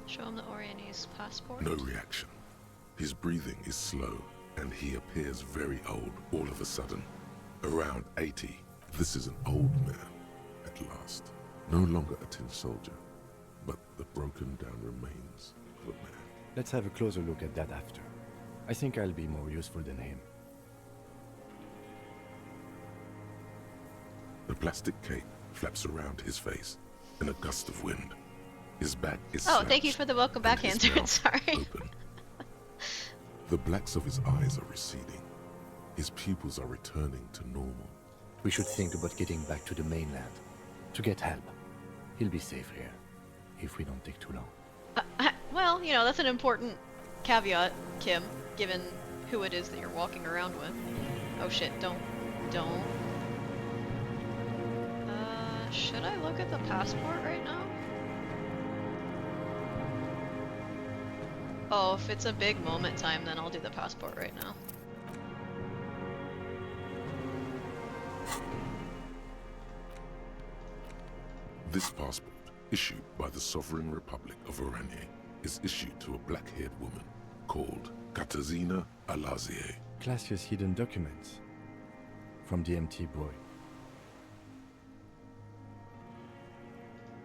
Show him the Orionese passport. No reaction. His breathing is slow, and he appears very old all of a sudden. Around 80. This is an old man, at last. No longer a tin soldier, but the broken down remains of a man. Let's have a closer look at that after. I think I'll be more useful than him. The plastic cape flaps around his face in a gust of wind. His back is Oh, thank you slouched for the welcome back, and his Hansard. mouth Sorry. open. The blacks of his eyes are receding. His pupils are returning to normal. We should think about getting back to the mainland. To get help. He'll be safe here. If we don't take too long. Well, you know, that's an important caveat, Kim, given who it is that you're walking around with. Oh shit, don't. Should I look at the passport right now? Oh, if it's a big moment time, then I'll do the passport right now. This passport, issued by the Sovereign Republic of Oranje, is issued to a black-haired woman called Katarzyna Alazie. Classia's hidden documents. From the MT boy.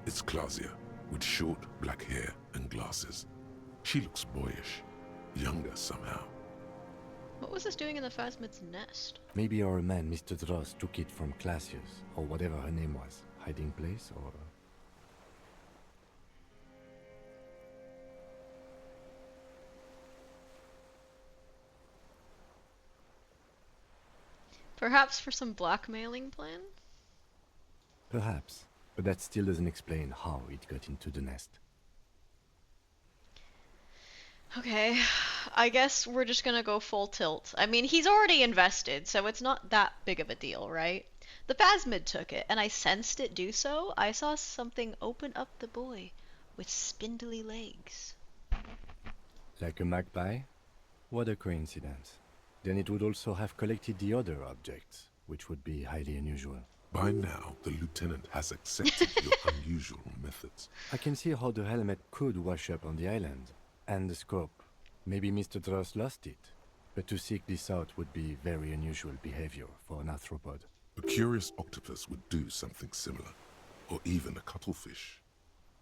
It's Klasia, with short black hair and glasses. She looks boyish, younger somehow. What was this doing in the Phasmid's nest? Maybe our man, Mr. Dross, took it from Classia's, or whatever her name was. Hiding place, or... Perhaps for some blackmailing plan? Perhaps. But that still doesn't explain how it got into the nest. Okay, I guess we're just gonna go full tilt. I mean, he's already invested, so it's not that big of a deal, right? The Phasmid took it, and I sensed it do so. I saw something open up the boy with spindly legs. Like a magpie? What a coincidence. Then it would also have collected the other objects, which would be highly unusual. By now, the lieutenant has accepted your unusual methods. I can see how the helmet could wash up on the island. And the scope. Maybe Mr. Dross lost it. But to seek this out would be very unusual behavior for an arthropod. A curious octopus would do something similar, or even a cuttlefish.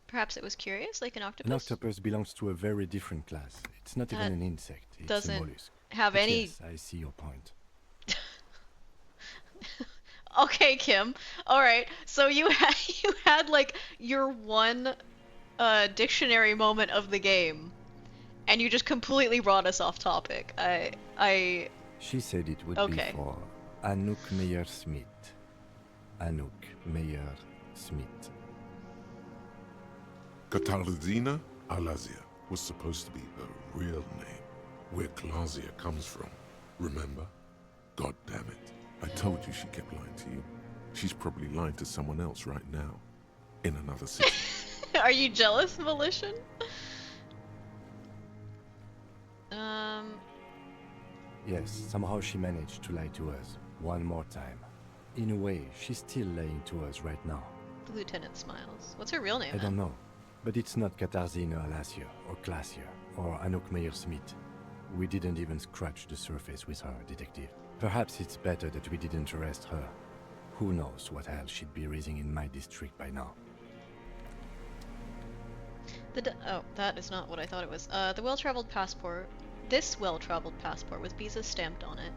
Perhaps it was curious, like an octopus? An octopus belongs to a very different class. It's not even an insect, it's doesn't a mollusk. have But any... Yes, I see your point. Okay, Kim. Alright, so you had like your one dictionary moment of the game, and you just completely brought us off topic. She said it would Okay. be for Anouk Meyer-Smith. Anouk Meyer-Smith. Katarzyna Alazia was supposed to be her real name, where Klasia comes from. Remember? God damn it. I told you she kept lying to you. She's probably lying to someone else right now, in another city. Are you jealous, Volition? Yes, somehow she managed to lie to us. One more time. In a way, she's still lying to us right now. The lieutenant smiles. What's her real name? I don't know. But it's not Katarzyna Alasia, or Klasia, or Anouk Meyer-Smith. We didn't even scratch the surface with her, detective. Perhaps it's better that we didn't arrest her. Who knows what hell she'd be raising in my district by now. Oh, that is not what I thought it was. The well-traveled passport. This well-traveled passport with visas stamped on it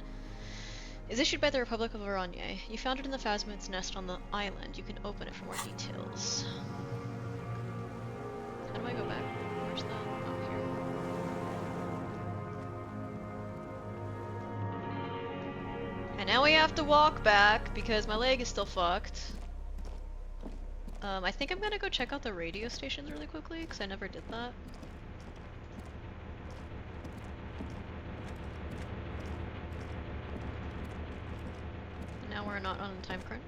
is issued by the Republic of Oranje. You found it in the Phasmid's nest on the island. You can open it for more details. How do I go back? Where's that? Oh, here. And now we have to walk back because my leg is still fucked. I think I'm gonna go check out the radio stations really quickly because I never did that. Now we're not on a time crunch.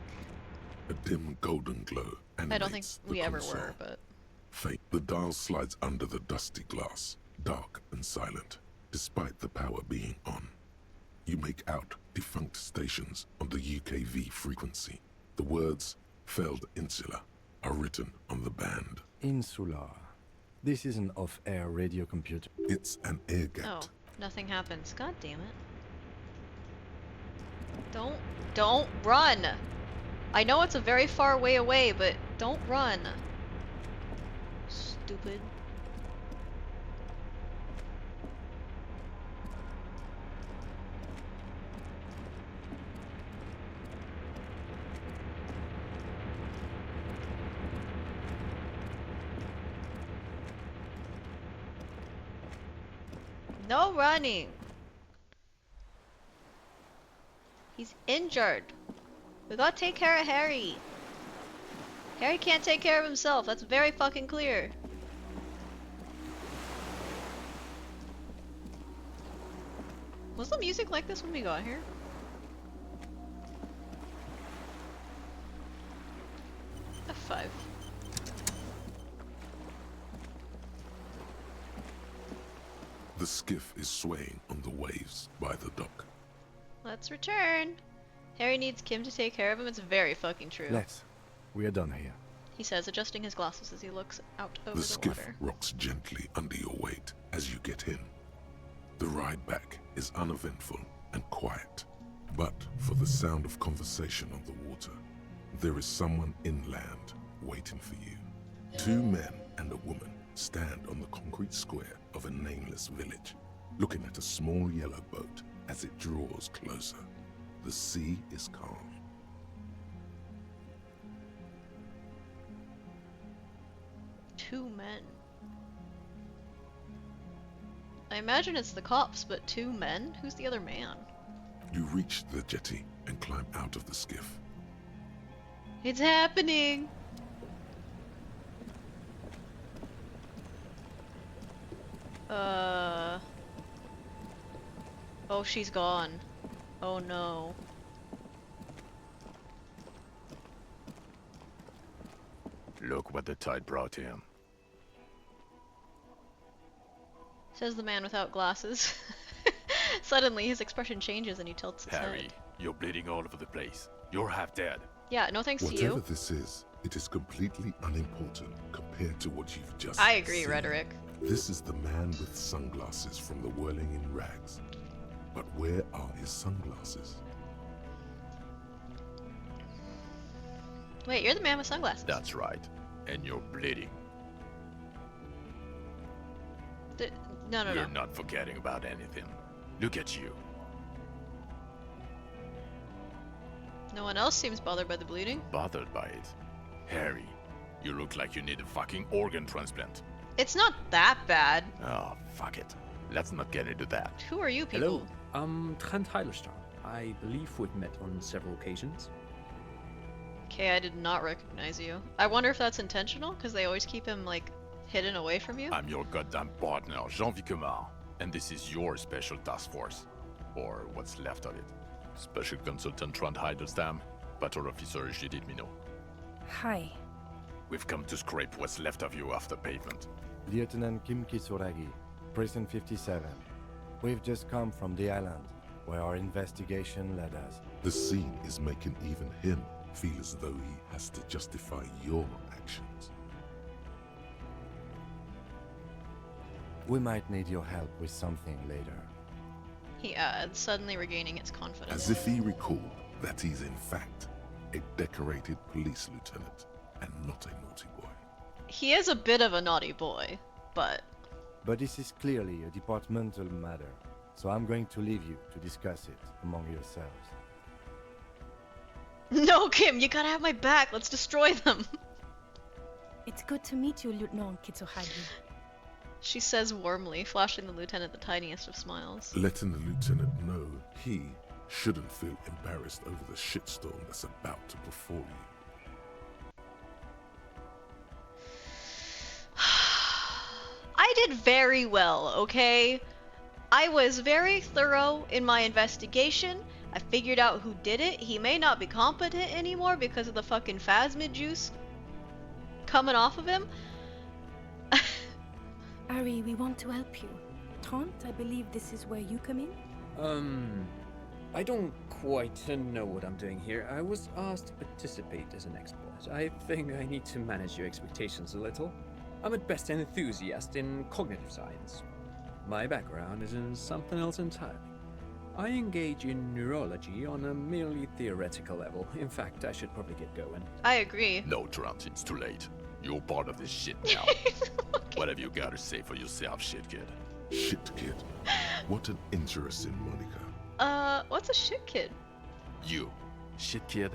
A dim golden glow I don't think animates we the ever console. were, but... Faint, the dial slides under the dusty glass, dark and silent, despite the power being on. You make out defunct stations on the UKV frequency. The words, failed insula, are written on the band. Insular. This is an off-air radio computer. It's an air gate. Oh, nothing happens. God damn it. Don't run! I know it's a very far way away, but don't run. Stupid. No running! He's injured. We gotta take care of Harry. Harry can't take care of himself. That's very fucking clear. Was the music like this when we got here? F5. The skiff is swaying on the waves by the dock. Let's return. Harry needs Kim to take care of him. It's very fucking true. Let's. We are done here. He says, adjusting his glasses as he looks out over The the skiff water. rocks gently under your weight as you get in. The ride back is uneventful and quiet, but for the sound of conversation on the water, there is someone inland waiting for you. Two men and a woman stand on the concrete square of a nameless village, looking at a small yellow boat as it draws closer. The sea is calm. Two men. I imagine it's the cops, but two men? Who's the other man? You reach the jetty and climb out of the skiff. It's happening! Oh, she's gone. Oh no. Look what the tide brought him. Says the man without glasses. Suddenly his expression changes and he tilts his Harry, head. you're bleeding all over the place. You're half dead. Yeah, no thanks to Whatever you. this is, it is completely unimportant compared to what you've just I agree, seen. Rhetoric. This is the man with sunglasses from the Whirling in Rags. But where are his sunglasses? Wait, you're the man with sunglasses. That's right. And you're bleeding. No, no, no. You're not forgetting about anything. Look at you. No one else seems bothered by the bleeding. Bothered by it. Harry, you look like you need a fucking organ transplant. It's not that bad. Oh, fuck it. Let's not get into that. Who are you people? Hello, Trent Heilerstein. I believe we've met on several occasions. Okay, I did not recognize you. I wonder if that's intentional, because they always keep him, like, hidden away from you. I'm your goddamn partner, Jean Vicomar, and this is your special task force. Or what's left of it. Special Consultant Trent Heidelstam, Patrol Officer Judith Minot. Hi. We've come to scrape what's left of you off the pavement. Lieutenant Kim Kisuragi, Prison 57. We've just come from the island, where our investigation led us. The scene is making even him feel as though he has to justify your actions. We might need your help with something later. He adds, suddenly regaining his confidence. As if he recalled that he's in fact a decorated police lieutenant and not a naughty boy. He is a bit of a naughty boy, but... But this is clearly a departmental matter, so I'm going to leave you to discuss it among yourselves. No, Kim, you gotta have my back. Let's destroy them. It's good to meet you, Lieutenant Kitsuhagi. She says warmly, flashing the lieutenant the tiniest of smiles. Letting the lieutenant know he shouldn't feel embarrassed over the shitstorm that's about to befall you. I did very well, okay? I was very thorough in my investigation. I figured out who did it. He may not be competent anymore because of the fucking phasmid juice coming off of him. Ari, we want to help you. Trant, I believe this is where you come in? I don't quite know what I'm doing here. I was asked to participate as an expert. I think I need to manage your expectations a little. I'm at best an enthusiast in cognitive science. My background is in something else entirely. I engage in neurology on a merely theoretical level. In fact, I should probably get going. I agree. No, Trant, it's too late. You're part of this shit now. What have you got to say for yourself, shit kid? Shit kid. What an interesting moniker. What's a shit kid? You. Shit kid?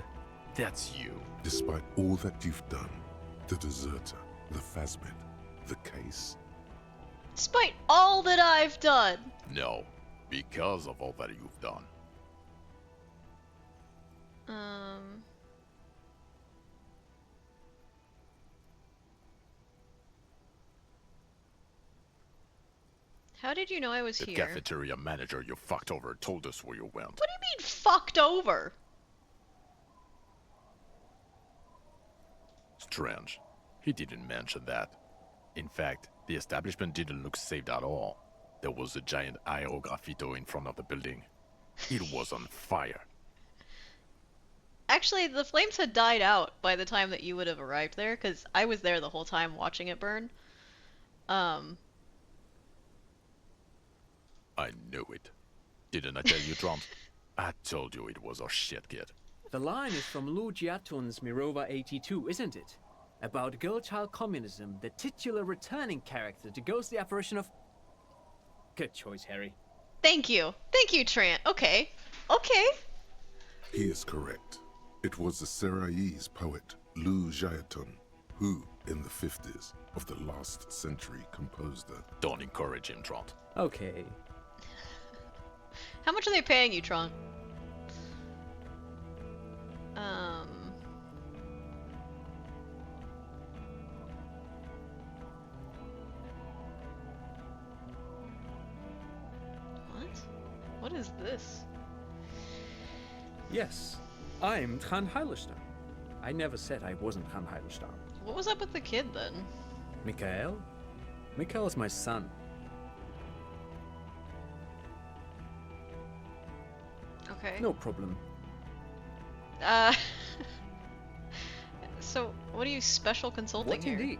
That's you. Despite all that you've done, the deserter, the phasmid, the case. Despite all that I've done. No, because of all that you've done. How did you know I was The here? cafeteria manager you fucked over told us where you went. What do you mean, fucked over? Strange. He didn't mention that. In fact, the establishment didn't look saved at all. There was a giant aerograffito in front of the building. It was on fire. Actually, the flames had died out by the time that you would have arrived there, because I was there the whole time watching it burn. I knew it. Didn't I tell you, Trump? I told you it was our shit kid. The line is from Lu Jiatun's Mirova 82, isn't it? About girl-child communism, the titular returning character to ghost the apparition of... Good choice, Harry. Thank you. Thank you, Trant. Okay. Okay. He is correct. It was the Seraïs poet Lu Jiatun who, in the 50s of the last century, composed the... Don't encourage him, Trump. Okay. How much are they paying you, Tron? What is this? Yes, I'm Trant Heilerstein. I never said I wasn't Trant Heilerstein. What was up with the kid then? Mikhail? Mikhail is my son. Okay. No problem. So, what are you special consulting What here? indeed?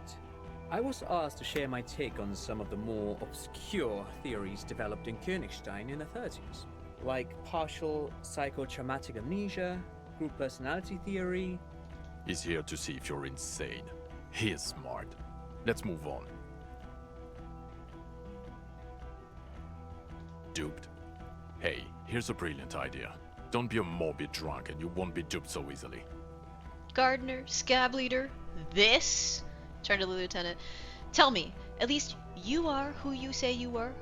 I was asked to share my take on some of the more obscure theories developed in Königstein in the 30s, like partial psychotraumatic amnesia, group personality theory. He's here to see if you're insane. He is smart. Let's move on. Duped? Hey, here's a brilliant idea. Don't be a morbid drunk and you won't be duped so easily. Gardener, scab leader, this? Turn to the lieutenant. Tell me, at least you are who you say you were?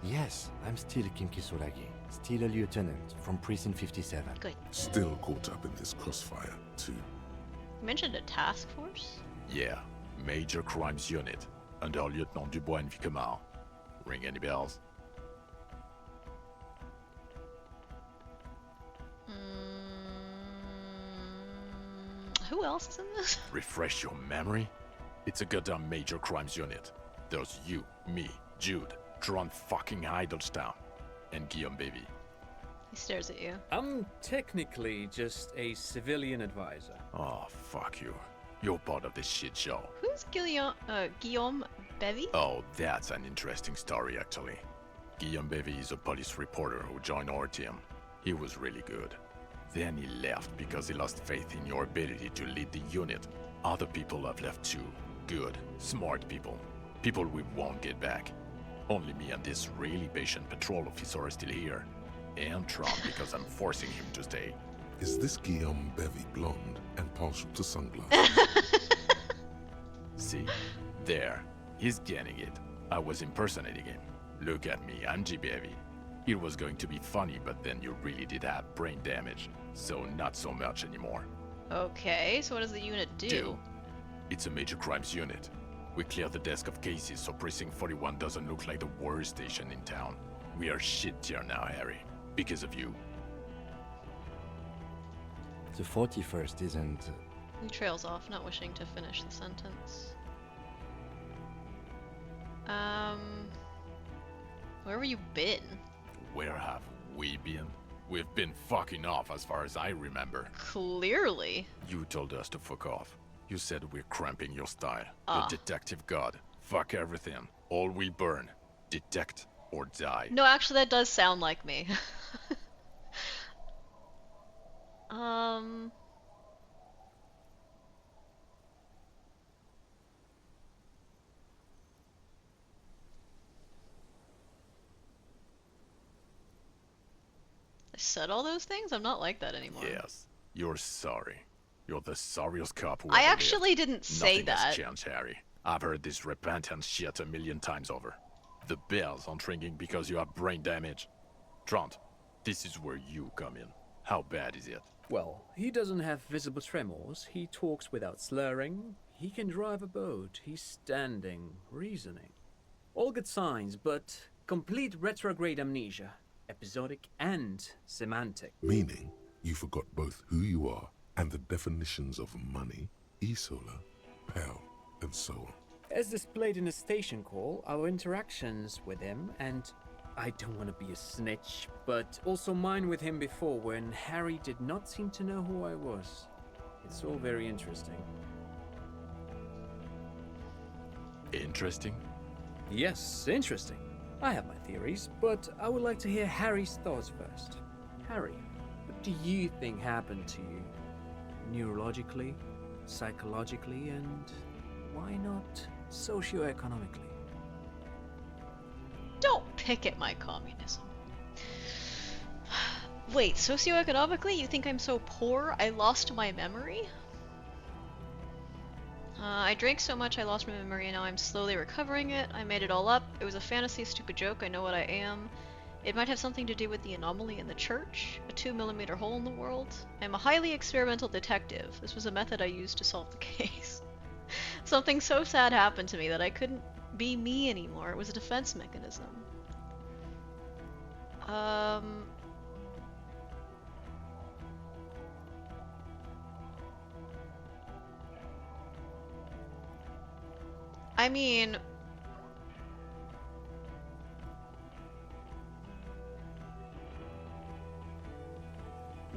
Yes, I'm still Kim Kisuragi, still a lieutenant from Precinct 57. Good. Still caught up in this crossfire, too. You mentioned a task force? Yeah, Major Crimes Unit, under Lieutenant Dubois and Vicomar. Ring any bells? Who else is in this? Refresh your memory? It's a goddamn Major Crimes Unit. There's you, me, Jude, Tron fucking Heidelstown, and Guillaume Baby. He stares at you. I'm technically just a civilian advisor. Oh, fuck you. You're part of this shit show. Who's Guillaume Bevy? Oh, that's an interesting story, actually. Guillaume Bevy is a police reporter who joined our team. He was really good. Then he left because he lost faith in your ability to lead the unit. Other people have left too. Good, smart people. People we won't get back. Only me and this really patient patrol officer are still here. And Trump because I'm forcing him to stay. Is this Guillaume Bevy blonde and partial to sunglasses? See? There. He's getting it. I was impersonating him. Look at me, Angie baby. It was going to be funny, but then you really did have brain damage, so not so much anymore. Okay, so what does the unit do? It's a major crimes unit. We cleared the desk of cases so Precinct 41 doesn't look like the worst station in town. We are shit tier now, Harry. Because of you. The 41st isn't... He trails off, not wishing to finish the sentence. Where have you been? Where have we been? We've been fucking off as far as I remember. Clearly. You told us to fuck off. You said we're cramping your style. The detective god. Fuck everything. All we burn. Detect or die. No, actually that does sound like me. I said all those things? I'm not like that anymore. Yes. You're sorry. You're the sorriest cop who I ever actually lived. didn't say Nothing that. has changed, Harry. I've heard this repentance shit a million times over. The bells aren't ringing because you have brain damage. Trant, this is where you come in. How bad is it? Well, he doesn't have visible tremors, he talks without slurring, he can drive a boat, he's standing, reasoning. All good signs, but complete retrograde amnesia. Episodic and semantic. Meaning, you forgot both who you are and the definitions of money, Isola, pal, and so on. As displayed in the station call, our interactions with him, and I don't want to be a snitch, but also mine with him before when Harry did not seem to know who I was. It's all very interesting. Interesting? Yes, interesting. I have my theories, but I would like to hear Harry's thoughts first. Harry, what do you think happened to you? Neurologically, psychologically, and why not socioeconomically? Don't pick at my communism. Wait, socioeconomically, you think I'm so poor I lost my memory? I drank so much I lost my memory and now I'm slowly recovering it. I made it all up. It was a fantasy, a stupid joke, I know what I am. It might have something to do with the anomaly in the church, a 2mm hole in the world. I'm a highly experimental detective. This was a method I used to solve the case. Something so sad happened to me that I couldn't be me anymore. It was a defense mechanism. I mean,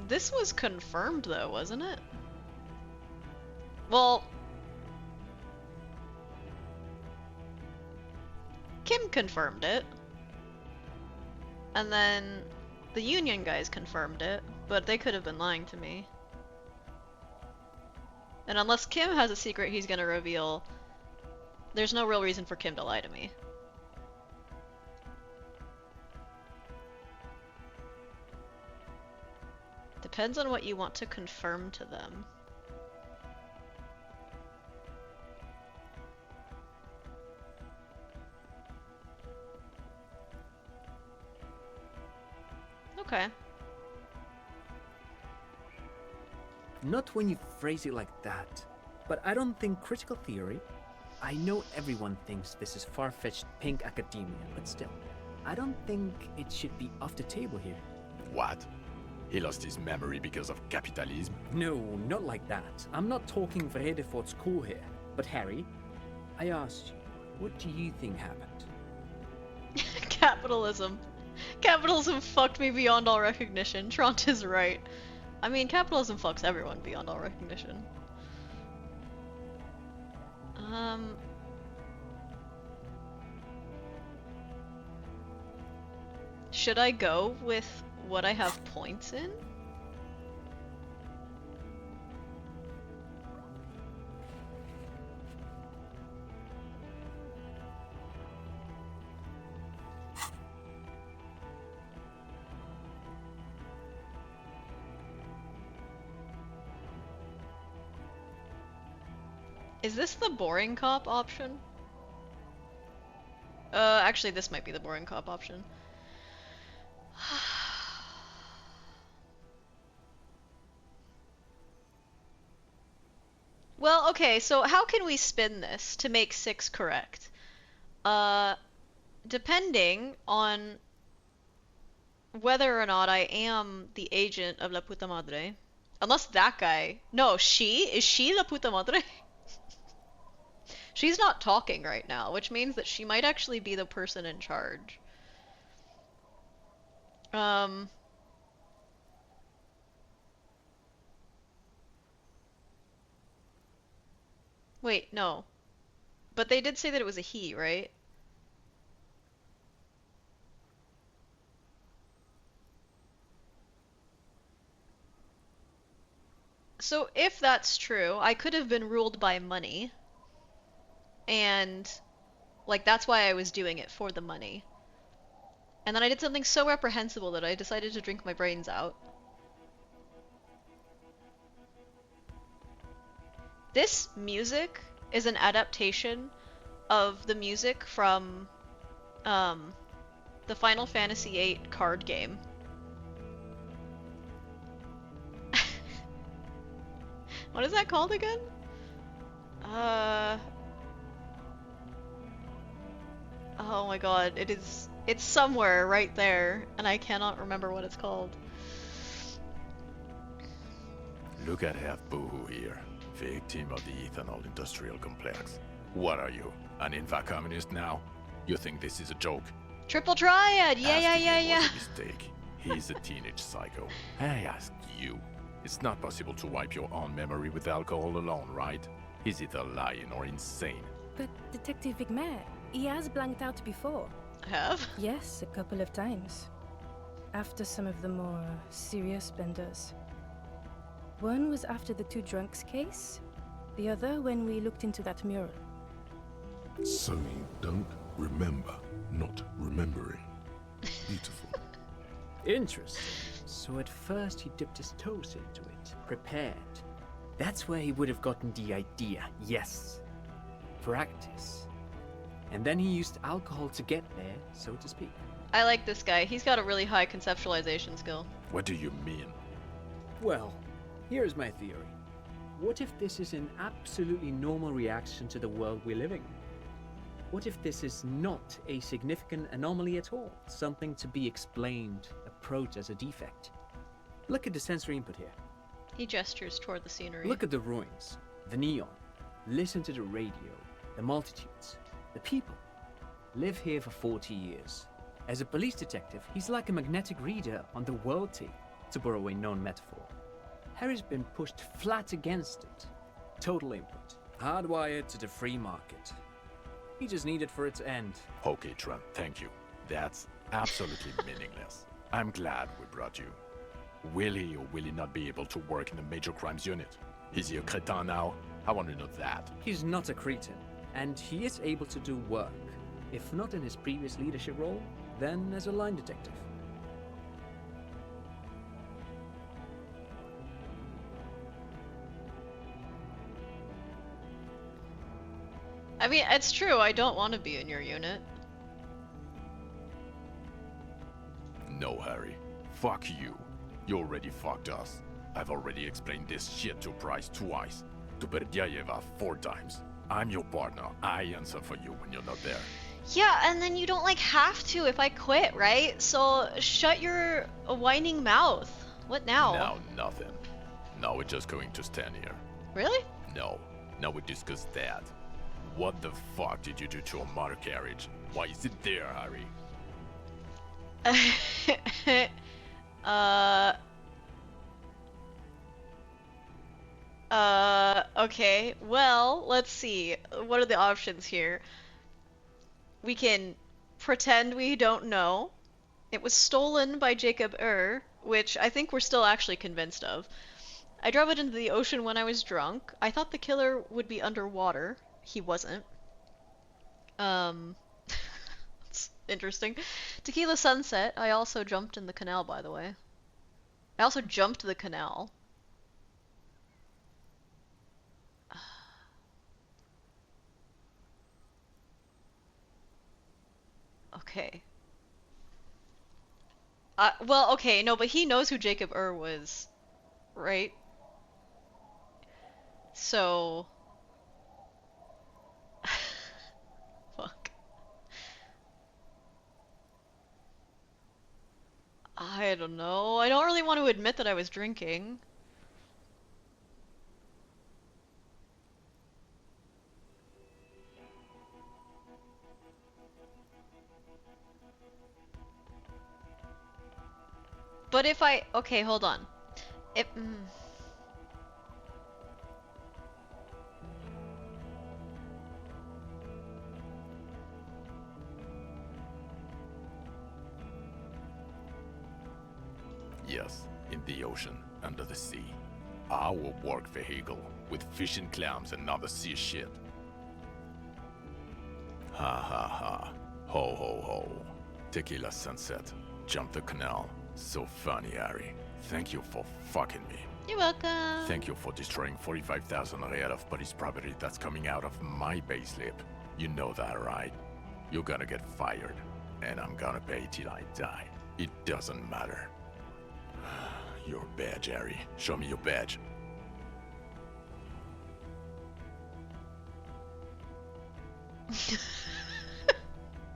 this was confirmed though, wasn't it? Well, Kim confirmed it. And then the Union guys confirmed it, but they could have been lying to me. And unless Kim has a secret he's gonna reveal, there's no real reason for Kim to lie to me. Depends on what you want to confirm to them. Okay. Not when you phrase it like that. But I don't think critical theory... I know everyone thinks this is far-fetched pink academia, but still, I don't think it should be off the table here. What? He lost his memory because of capitalism? No, not like that. I'm not talking Vredefort school here. But Harry, I asked you, what do you think happened? Capitalism. Capitalism fucked me beyond all recognition. Trant is right. I mean, capitalism fucks everyone beyond all recognition. Should I go with what I have points in? Is this the boring cop option? Actually, this might be the boring cop option. Well, okay, so how can we spin this to make 6 correct? Uh, Depending on whether or not I am the agent of La Puta Madre. Unless that guy. No, she? Is she La Puta Madre? She's not talking right now, which means that she might actually be the person in charge. Um. Wait, no. But they did say that it was a he, right? So if that's true, I could have been ruled by money. And, like, that's why I was doing it, for the money. And then I did something so reprehensible that I decided to drink my brains out. This music is an adaptation of the music from the Final Fantasy VIII card game. What is that called again? Oh my god, it's somewhere right there, and I cannot remember what it's called. Look at Half Boohoo here, victim of the ethanol industrial complex. What are you, an infa communist now? You think this is a joke? Triple Triad! Yeah, yeah, Asking yeah, him yeah. was a mistake. He's a teenage psycho. I ask you, it's not possible to wipe your own memory with alcohol alone, right? He's either lying or insane. But Detective Vigmer, he has blanked out before. I have? Yes, a couple of times. After some of the more serious benders. One was after the 2 drunks case, the other when we looked into that mural. So you don't remember not remembering. Beautiful. Interesting. So at first he dipped his toes into it, prepared. That's where he would have gotten the idea, yes. Practice. And then he used alcohol to get there, so to speak. I like this guy. He's got a really high conceptualization skill. What do you mean? Well, here's my theory. What if this is an absolutely normal reaction to the world we're living in? What if this is not a significant anomaly at all? Something to be explained, approached as a defect? Look at the sensory input here. He gestures toward the scenery. Look at the ruins, the neon. Listen to the radio, the multitudes, the people. Live here for 40 years. As a police detective, he's like a magnetic reader on the world tape, to borrow a known metaphor. Harry's been pushed flat against it. Total input. Hardwired to the free market. He just needed for it to end. Okay, Trent, thank you. That's absolutely meaningless. I'm glad we brought you. Will he or will he not be able to work in the major crimes unit? Is he a cretin now? I want to know that. He's not a cretin, and he is able to do work. If not in his previous leadership role, then as a line detective. I mean, it's true, I don't want to be in your unit. No, Harry. Fuck you. You already fucked us. I've already explained this shit to Price twice. To Berdyayeva 4 times. I'm your partner. I answer for you when you're not there. Yeah, and then you don't, like, have to if I quit, right? So shut your whining mouth. What now? Now, nothing. Now we're just going to stand here. Really? No. Now we discuss that. What the fuck did you do to a motor carriage? Why is it there, Harry? Okay. Well, let's see. What are the options here? We can pretend we don't know. It was stolen by Jacob which I think we're still actually convinced of. I drove it into the ocean when I was drunk. I thought the killer would be underwater. He wasn't. It's interesting. Tequila Sunset. I also jumped in the canal, by the way. I also jumped the canal. Okay. Well, okay, no, but he knows who Jacob was, right? So... Fuck. I don't know. I don't really want to admit that I was drinking. But if I... Okay, hold on. If... Yes, in the ocean, under the sea. Our work vehicle, with fishing clams and other sea shit. Ha ha ha. Ho ho ho. Tequila sunset. Jump the canal. So funny, Harry. Thank you for fucking me. You're welcome. Thank you for destroying 45,000 real of police property that's coming out of my payslip. You know that, right? You're gonna get fired, and I'm gonna pay till I die. It doesn't matter. Your badge, Harry. Show me your badge.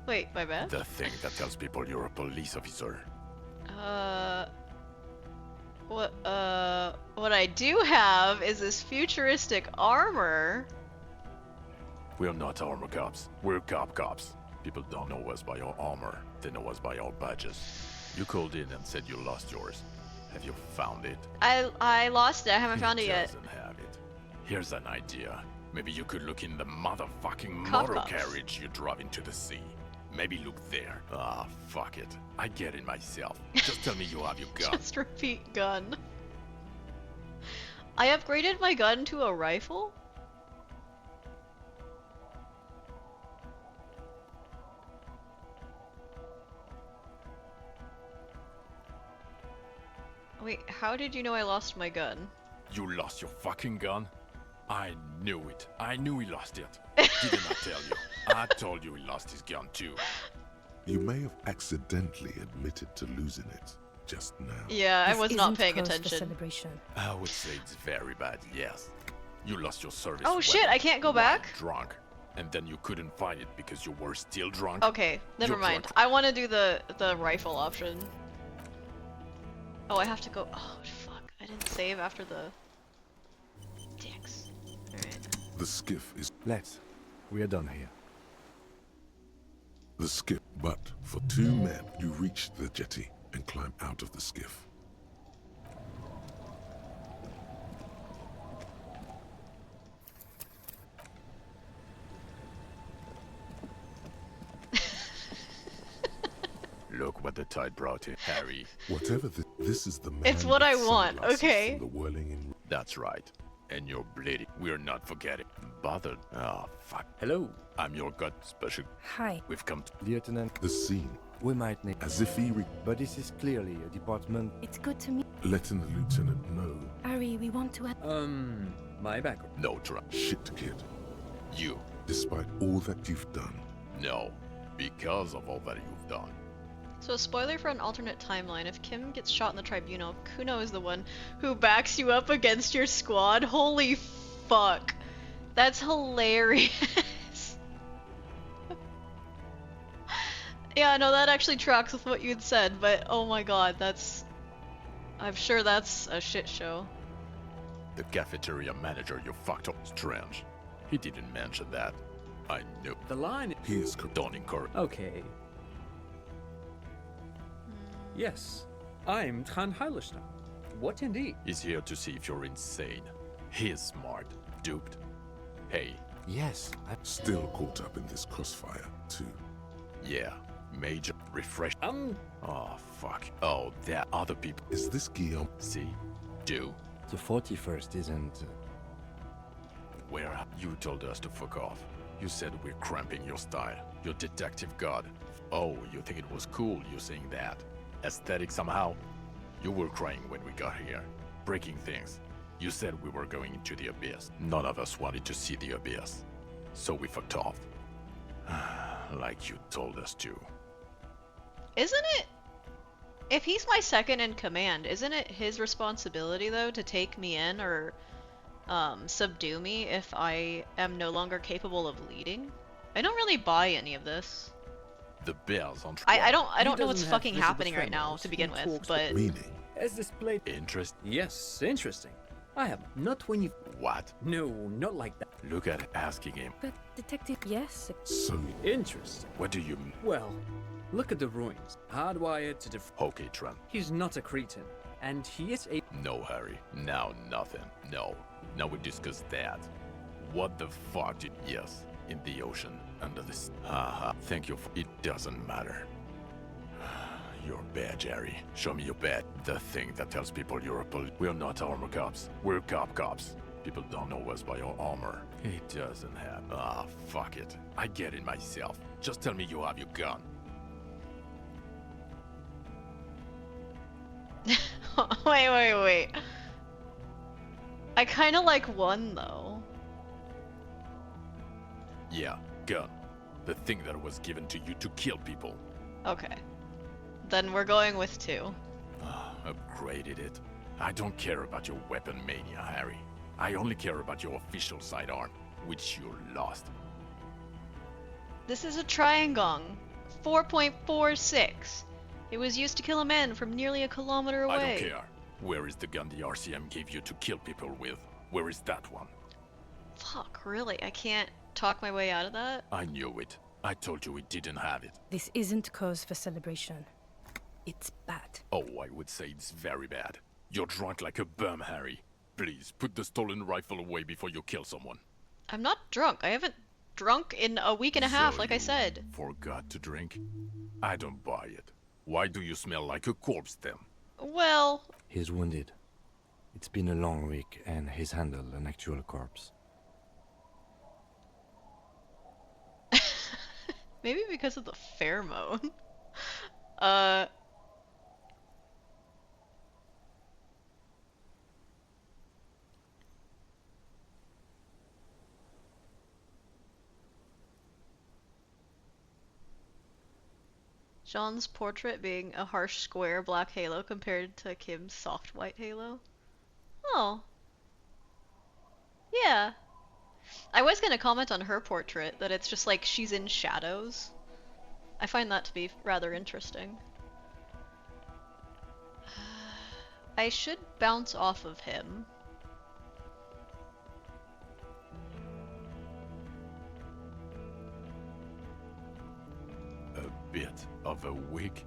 Wait, my bad? The thing that tells people you're a police officer. What I do have is this futuristic armor. We're not armor cops. We're cops. People don't know us by our armor. They know us by our badges. You called in and said you lost yours. Have you found it? I lost it. I haven't found it yet. Doesn't have it. Here's an idea. Maybe you could look in the motherfucking Cop motor cops. carriage you drove into the sea. Maybe look there. Ah, fuck it. I get it myself. Just tell me you have your gun. Just repeat gun. I upgraded my gun to a rifle? Wait, how did you know I lost my gun? You lost your fucking gun? I knew it. I knew he lost it. Didn't I tell you? I told you he lost his gun too. You may have accidentally admitted to losing it just now. Yeah, I This was not isn't paying cause for attention. celebration. I would say it's very bad, yes. You lost your service Oh shit, weapon I can't go while back? drunk. And then you couldn't find it because you were still drunk. Okay, never You're mind. drunk. I want to do the rifle option. Oh, I have to go. Oh fuck! I didn't save after the dicks. All right. The skiff is We are done here. the skiff, but for 2 men, you reach the jetty and climb out of the skiff. Look what the tide brought in, Harry. Whatever this is the man It's what I with want, sunglasses okay. from the whirling in. That's right. And you're bleeding. We're not forgetting. Bothered. Oh, fuck. Hello. I'm your god special. Hi. We've come to... Lieutenant, The scene, we might need, as if he but this is clearly a department. It's good to meet letting the lieutenant know. Ari. We want to. My background. No drunk. Shit, kid. You. Despite all that you've done, No. Because of all that you've done. So, a spoiler for an alternate timeline: if Kim gets shot in the tribunal, Kuno is the one who backs you up against your squad. Holy fuck, that's hilarious. Yeah, no, that actually tracks with what you'd said. But oh my god, I'm sure that's a shit show. The cafeteria manager you fucked up. Strange. He didn't mention that. I knew. The line. he is correct. Don't encourage. Okay. Yes, I'm Tran Heilerstein. What indeed? He's here to see if you're insane. He is smart. Duped. Hey, Yes, Still caught up in this crossfire, too. yeah. Major. Refresh. Oh, fuck. Oh, there are other people. Is this Guillaume? See? Do. the 41st isn't. Where you told us to fuck off. You said we're cramping your style. Your detective god. Oh, you think it was cool you saying that? Aesthetic somehow? You were crying when we got here. Breaking things. You said we were going into the abyss. None of us wanted to see the abyss. So we fucked off. Like you told us to. Isn't it? If he's my second in command, isn't it his responsibility though to take me in or subdue me if I am no longer capable of leading? I don't really buy any of this. The bears on I He don't know what's doesn't have fucking visible happening right now tremors. to begin He with, talks but Meaning? As displayed. interest. Yes, interesting. I have not when you. What? No, not like that. Look at asking him. But, Detective, yes. So, Interesting. What do you mean? Well, look at the ruins. Hardwired to the. Okay, Trent. He's not a cretin, and he is a. No, Harry. Now nothing. No. Now we discuss that. What the fuck did... Yes, in the ocean, under this... Haha, thank you for... It doesn't matter. Your badge, Harry. Show me your badge. The thing that tells people you're a We're not armor cops. We're cops. People don't know us by our armor. It doesn't have... Ah, fuck it. I get it myself. Just tell me you have your gun. wait. I kind of like one though. Yeah, gun. The thing that was given to you to kill people. Okay. Then we're going with 2. Upgraded it. I don't care about your weapon mania, Harry. I only care about your official sidearm, which you lost. This is a Triangong. 4.46. It was used to kill a man from nearly a kilometer away. I don't care. Where is the gun the RCM gave you to kill people with? Where is that one? Fuck, really? I can't talk my way out of that? I knew it. I told you we didn't have it. This isn't cause for celebration. It's bad. Oh, I would say it's very bad. You're drunk like a bum, Harry. Please, put the stolen rifle away before you kill someone. I'm not drunk. I haven't drunk in a week and a half, So like I you said. Forgot to drink? I don't buy it. Why do you smell like a corpse then? Well, He's wounded. It's been a long week, and he's handled an actual corpse. maybe because of the pheromone. Jean's portrait being a harsh square black halo compared to Kim's soft white halo. Oh. Yeah. I was gonna comment on her portrait that it's just like she's in shadows. I find that to be rather interesting. I should bounce off of him. A bit of a week?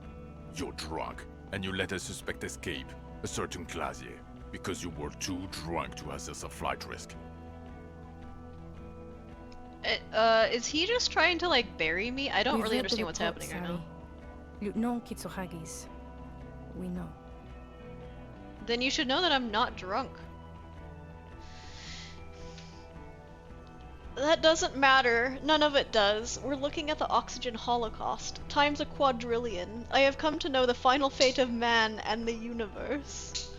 You're drunk, and you let a suspect escape, a certain Clasier, because you were too drunk to assess a flight risk. Is he just trying to like bury me? I don't We've really read the understand what's reports, happening right now. Harry. Lieutenant Kitsuragis. We know. Then you should know that I'm not drunk. That doesn't matter. None of it does. We're looking at the oxygen holocaust. Times a quadrillion. I have come to know the final fate of man and the universe.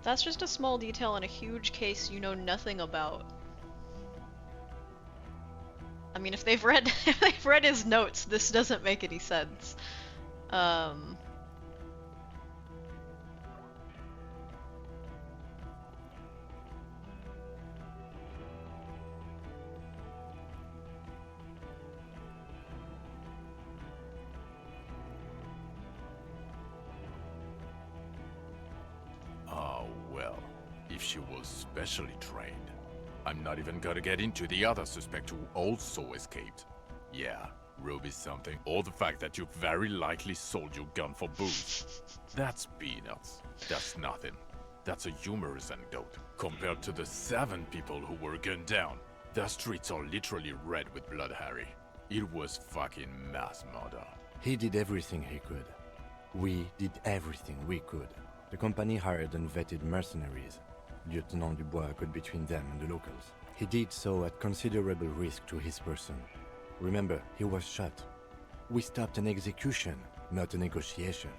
That's just a small detail in a huge case you know nothing about. I mean, if they've read if they've read his notes, this doesn't make any sense. Oh, well, if she was specially trained. I'm not even gonna get into the other suspect who also escaped. Yeah, Ruby's something. Or the fact that you very likely sold your gun for booze. That's peanuts. That's nothing. That's a humorous anecdote compared to the 7 people who were gunned down. The streets are literally red with blood, Harry. It was fucking mass murder. He did everything he could. We did everything we could. The company hired unvetted mercenaries. Lieutenant Dubois got between them and the locals. He did so at considerable risk to his person. Remember, he was shot. We stopped an execution, not a negotiation.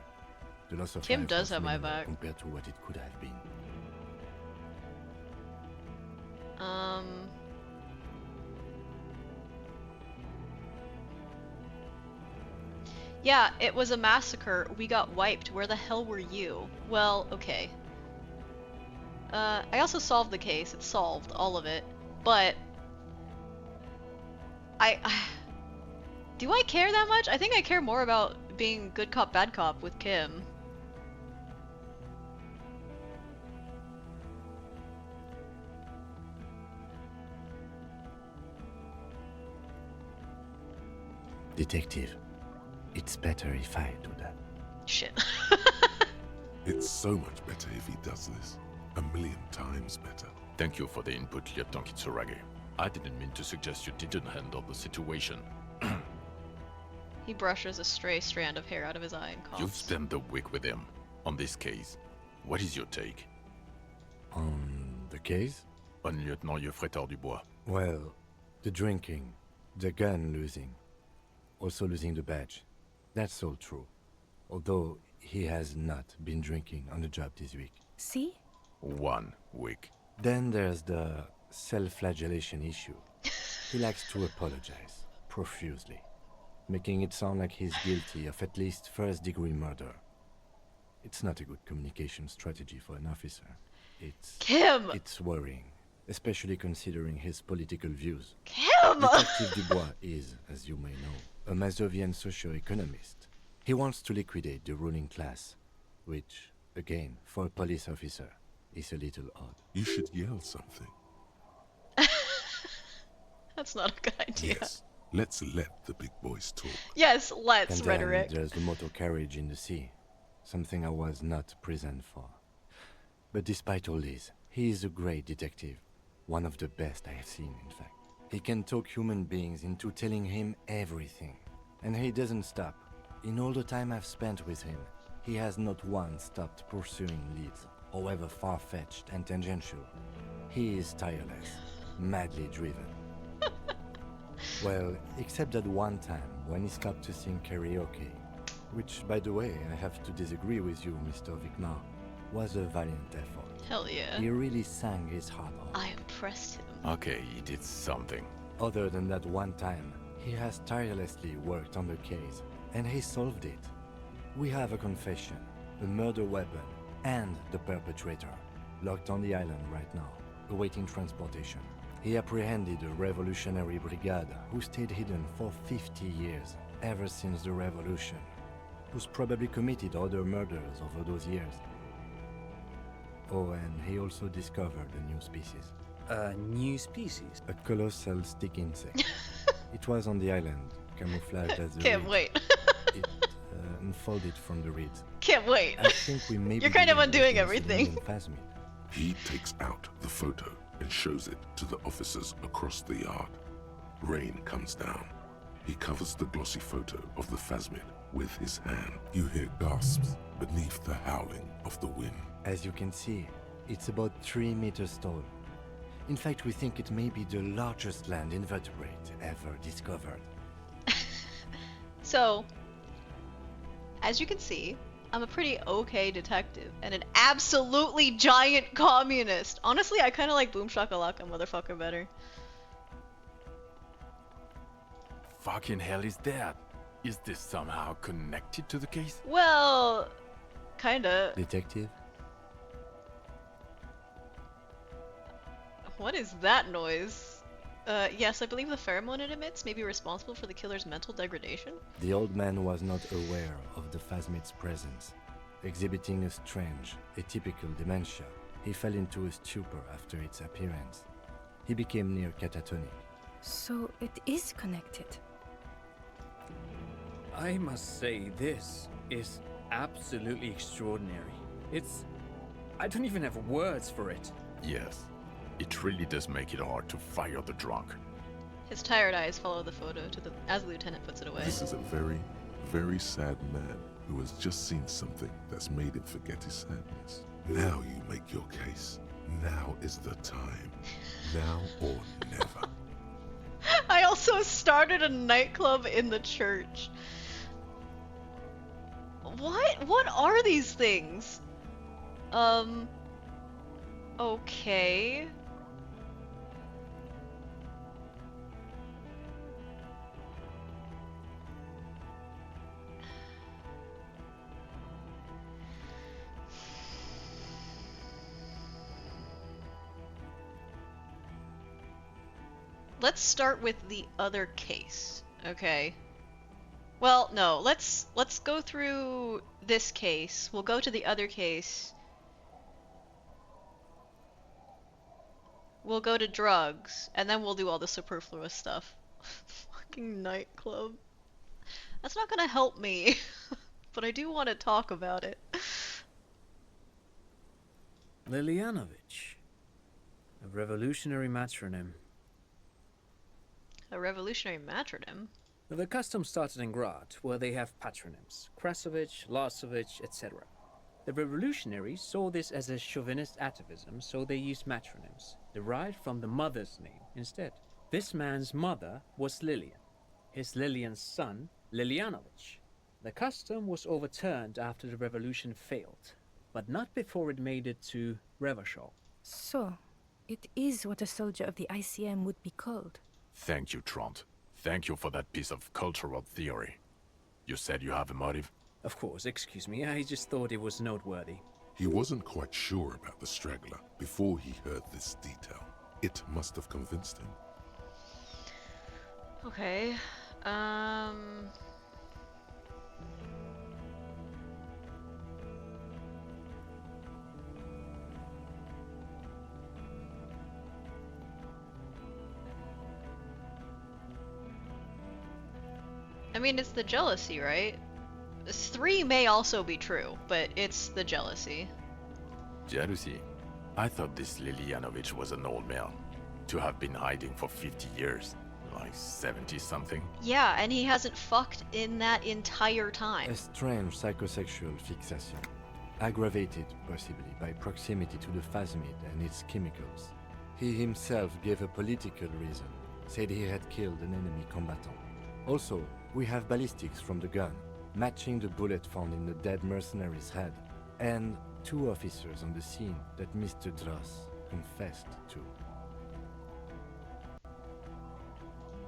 The loss of Kim life does was have my minimal back. compared to what it could have been. Um... Yeah, it was a massacre. We got wiped. Where the hell were you? Well, okay. I also solved the case. It's solved, all of it. But... Do I care that much? I think I care more about being good cop, bad cop with Kim. Detective, it's better if I do that. Shit. It's so much better if he does this. A million times better. Thank you for the input, Lieutenant Kitsuragi. I didn't mean to suggest you didn't handle the situation. He brushes a stray strand of hair out of his eye and coughs. You've spent the week with him on this case. What is your take? On the case? On Lieutenant Geoffrey Dubois. Well, the drinking, the gun losing, also losing the badge. That's all true. Although he has not been drinking on the job this week. See? 1 week. Then there's the self-flagellation issue. He likes to apologize, profusely, making it sound like he's guilty of at least first-degree murder. It's not a good communication strategy for an officer. Kim! It's worrying, especially considering his political views. Kim! Detective Dubois is, as you may know, a Mazovian socio-economist. He wants to liquidate the ruling class, which, again, for a police officer, is a little odd. You should yell something. That's not a good idea. Yes, let's let the big boys talk. Yes, let's, And rhetoric. then there's the motor carriage in the sea, something I was not present for. But despite all this, he is a great detective, one of the best I have seen, in fact. He can talk human beings into telling him everything, and he doesn't stop. In all the time I've spent with him, he has not once stopped pursuing leads, however far-fetched and tangential. He is tireless, madly driven. Well, except that one time when he stopped to sing karaoke, which, by the way, I have to disagree with you, Mr. Vicmar, was a valiant effort. Hell yeah. He really sang his heart out. I impressed him. Okay, he did something. Other than that one time, he has tirelessly worked on the case, and he solved it. We have a confession, a murder weapon, and the perpetrator, locked on the island right now, awaiting transportation. He apprehended a revolutionary brigade who stayed hidden for 50 years, ever since the revolution, who's probably committed other murders over those years. Oh, and he also discovered a new species. A new species? A colossal stick insect. It was on the island, camouflaged as a Can't reed. wait. It unfolded from the reeds. Can't wait. I think we may be You're kind of dealing with undoing a everything. civilian phasmid. He takes out the photo and shows it to the officers across the yard. Rain comes down. He covers the glossy photo of the phasmid with his hand. You hear gasps beneath the howling of the wind. As you can see, it's about 3 meters tall. In fact, we think it may be the largest land invertebrate ever discovered. So, as you can see, I'm a pretty okay detective and an absolutely giant communist. Honestly, I kind of like Boom Shakalaka motherfucker better. Fucking hell is that? Is this somehow connected to the case? Well, kinda. Detective? What is that noise? Yes, I believe the pheromone it emits may be responsible for the killer's mental degradation. The old man was not aware of the phasmid's presence. Exhibiting a strange, atypical dementia, he fell into a stupor after its appearance. He became near catatonic. So it is connected. I must say, this is absolutely extraordinary. I don't even have words for it. Yes. It really does make it hard to fire the drunk. His tired eyes follow the photo as the lieutenant puts it away. This is a very, very sad man who has just seen something that's made him forget his sadness. Now you make your case. Now is the time. Now or never. I also started a nightclub in the church. What? What are these things? Okay. let's start with the other case, okay? Well, no, let's go through this case. We'll go to the other case. We'll go to drugs, and then we'll do all the superfluous stuff. Fucking nightclub. That's not gonna help me, but I do want to talk about it. Lilianovich. A revolutionary matronym. A revolutionary matronym? The custom started in Grad, where they have patronyms. Krasovich, Lasovich, etc. The revolutionaries saw this as a chauvinist atavism, so they used matronyms, derived from the mother's name instead. This man's mother was Lilian. His Lilian's son, Lilianovich. The custom was overturned after the revolution failed, but not before it made it to Revachol. So, it is what a soldier of the ICM would be called. Thank you, Trant. Thank you for that piece of cultural theory. You said you have a motive? Of course, excuse me, I just thought it was noteworthy. He wasn't quite sure about the straggler before he heard this detail. It must have convinced him. Okay, I mean, it's the jealousy, right? 3 may also be true, but it's the jealousy. Jealousy? I thought this Lilianovich was an old man. To have been hiding for 50 years. Like 70-something. Yeah, and he hasn't fucked in that entire time. A strange psychosexual fixation, aggravated possibly by proximity to the phasmid and its chemicals. He himself gave a political reason, said he had killed an enemy combatant. Also, we have ballistics from the gun, matching the bullet found in the dead mercenary's head, and 2 officers on the scene that Mr. Dross confessed to.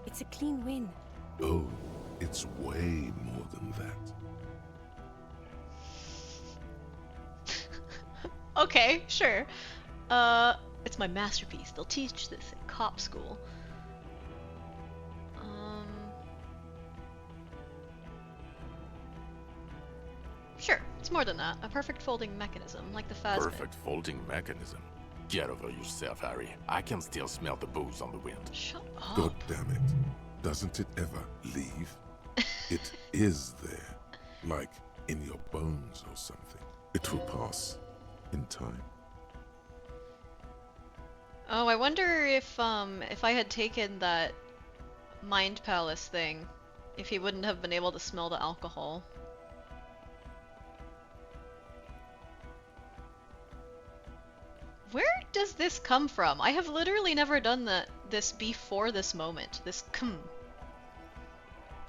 It's a clean win. Oh, it's way more than that. Okay, sure. It's my masterpiece. They'll teach this at cop school. Sure, it's more than that. A perfect folding mechanism, like the phasmid. Perfect folding mechanism. Get over yourself, Harry. I can still smell the booze on the wind. Shut up. God damn it. Doesn't it ever leave? It is there. Like in your bones or something. It will pass in time. Oh, I wonder if I had taken that Mind Palace thing, if he wouldn't have been able to smell the alcohol. Where does this come from? I have literally never done this before this moment. This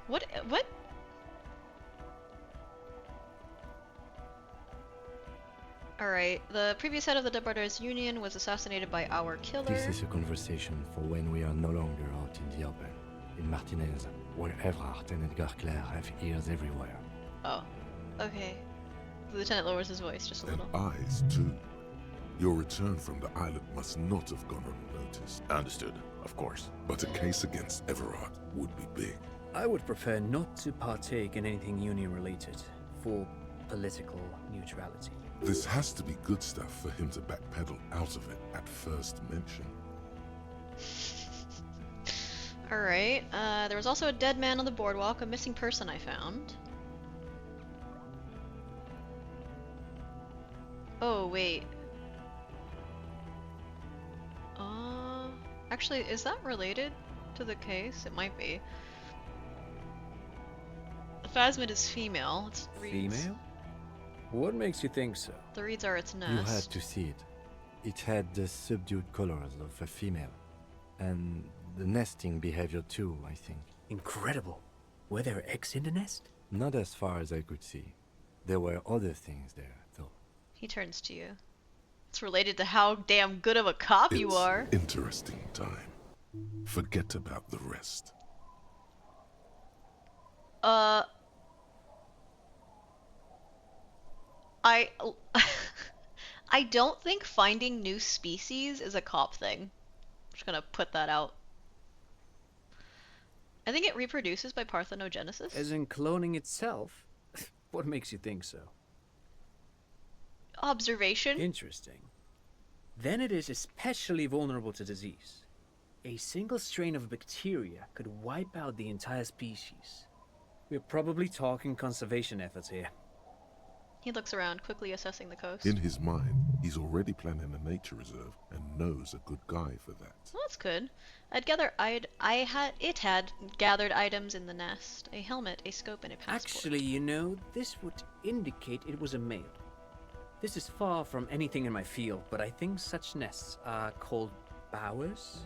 What? Alright, the previous head of the Dead Brothers Union was assassinated by our killer. This is a conversation for when we are no longer out in the open. In Martinez, where Evrard and Edgar Clare have ears everywhere. Oh, okay. The lieutenant lowers his voice just a And little. eyes, too. Your return from the island must not have gone unnoticed. Understood, of course. But a case against Everard would be big. I would prefer not to partake in anything union-related, for political neutrality. This has to be good stuff for him to backpedal out of it at first mention. Alright, there was also a dead man on the boardwalk, a missing person I found. Oh, wait. Actually, is that related to the case? It might be. The phasmid is female. It's reeds. Female? What makes you think so? The reeds are its nest. You had to see it. It had the subdued colors of a female. And the nesting behavior too, I think. Incredible. Were there eggs in the nest? Not as far as I could see. There were other things there, though. He turns to you. It's related to how damn good of a cop you It's are. interesting time. Forget about the rest. I I don't think finding new species is a cop thing. I'm just gonna put that out. I think it reproduces by parthenogenesis. As in cloning itself? What makes you think so? Observation. Interesting. Then it is especially vulnerable to disease. A single strain of bacteria could wipe out the entire species. We're probably talking conservation efforts here. He looks around, quickly assessing the coast. In his mind, he's already planning a nature reserve and knows a good guy for that. Well, that's good. It had gathered items in the nest: a helmet, a scope, and a passport. Actually, you know, this would indicate it was a male. This is far from anything in my field, but I think such nests are called bowers.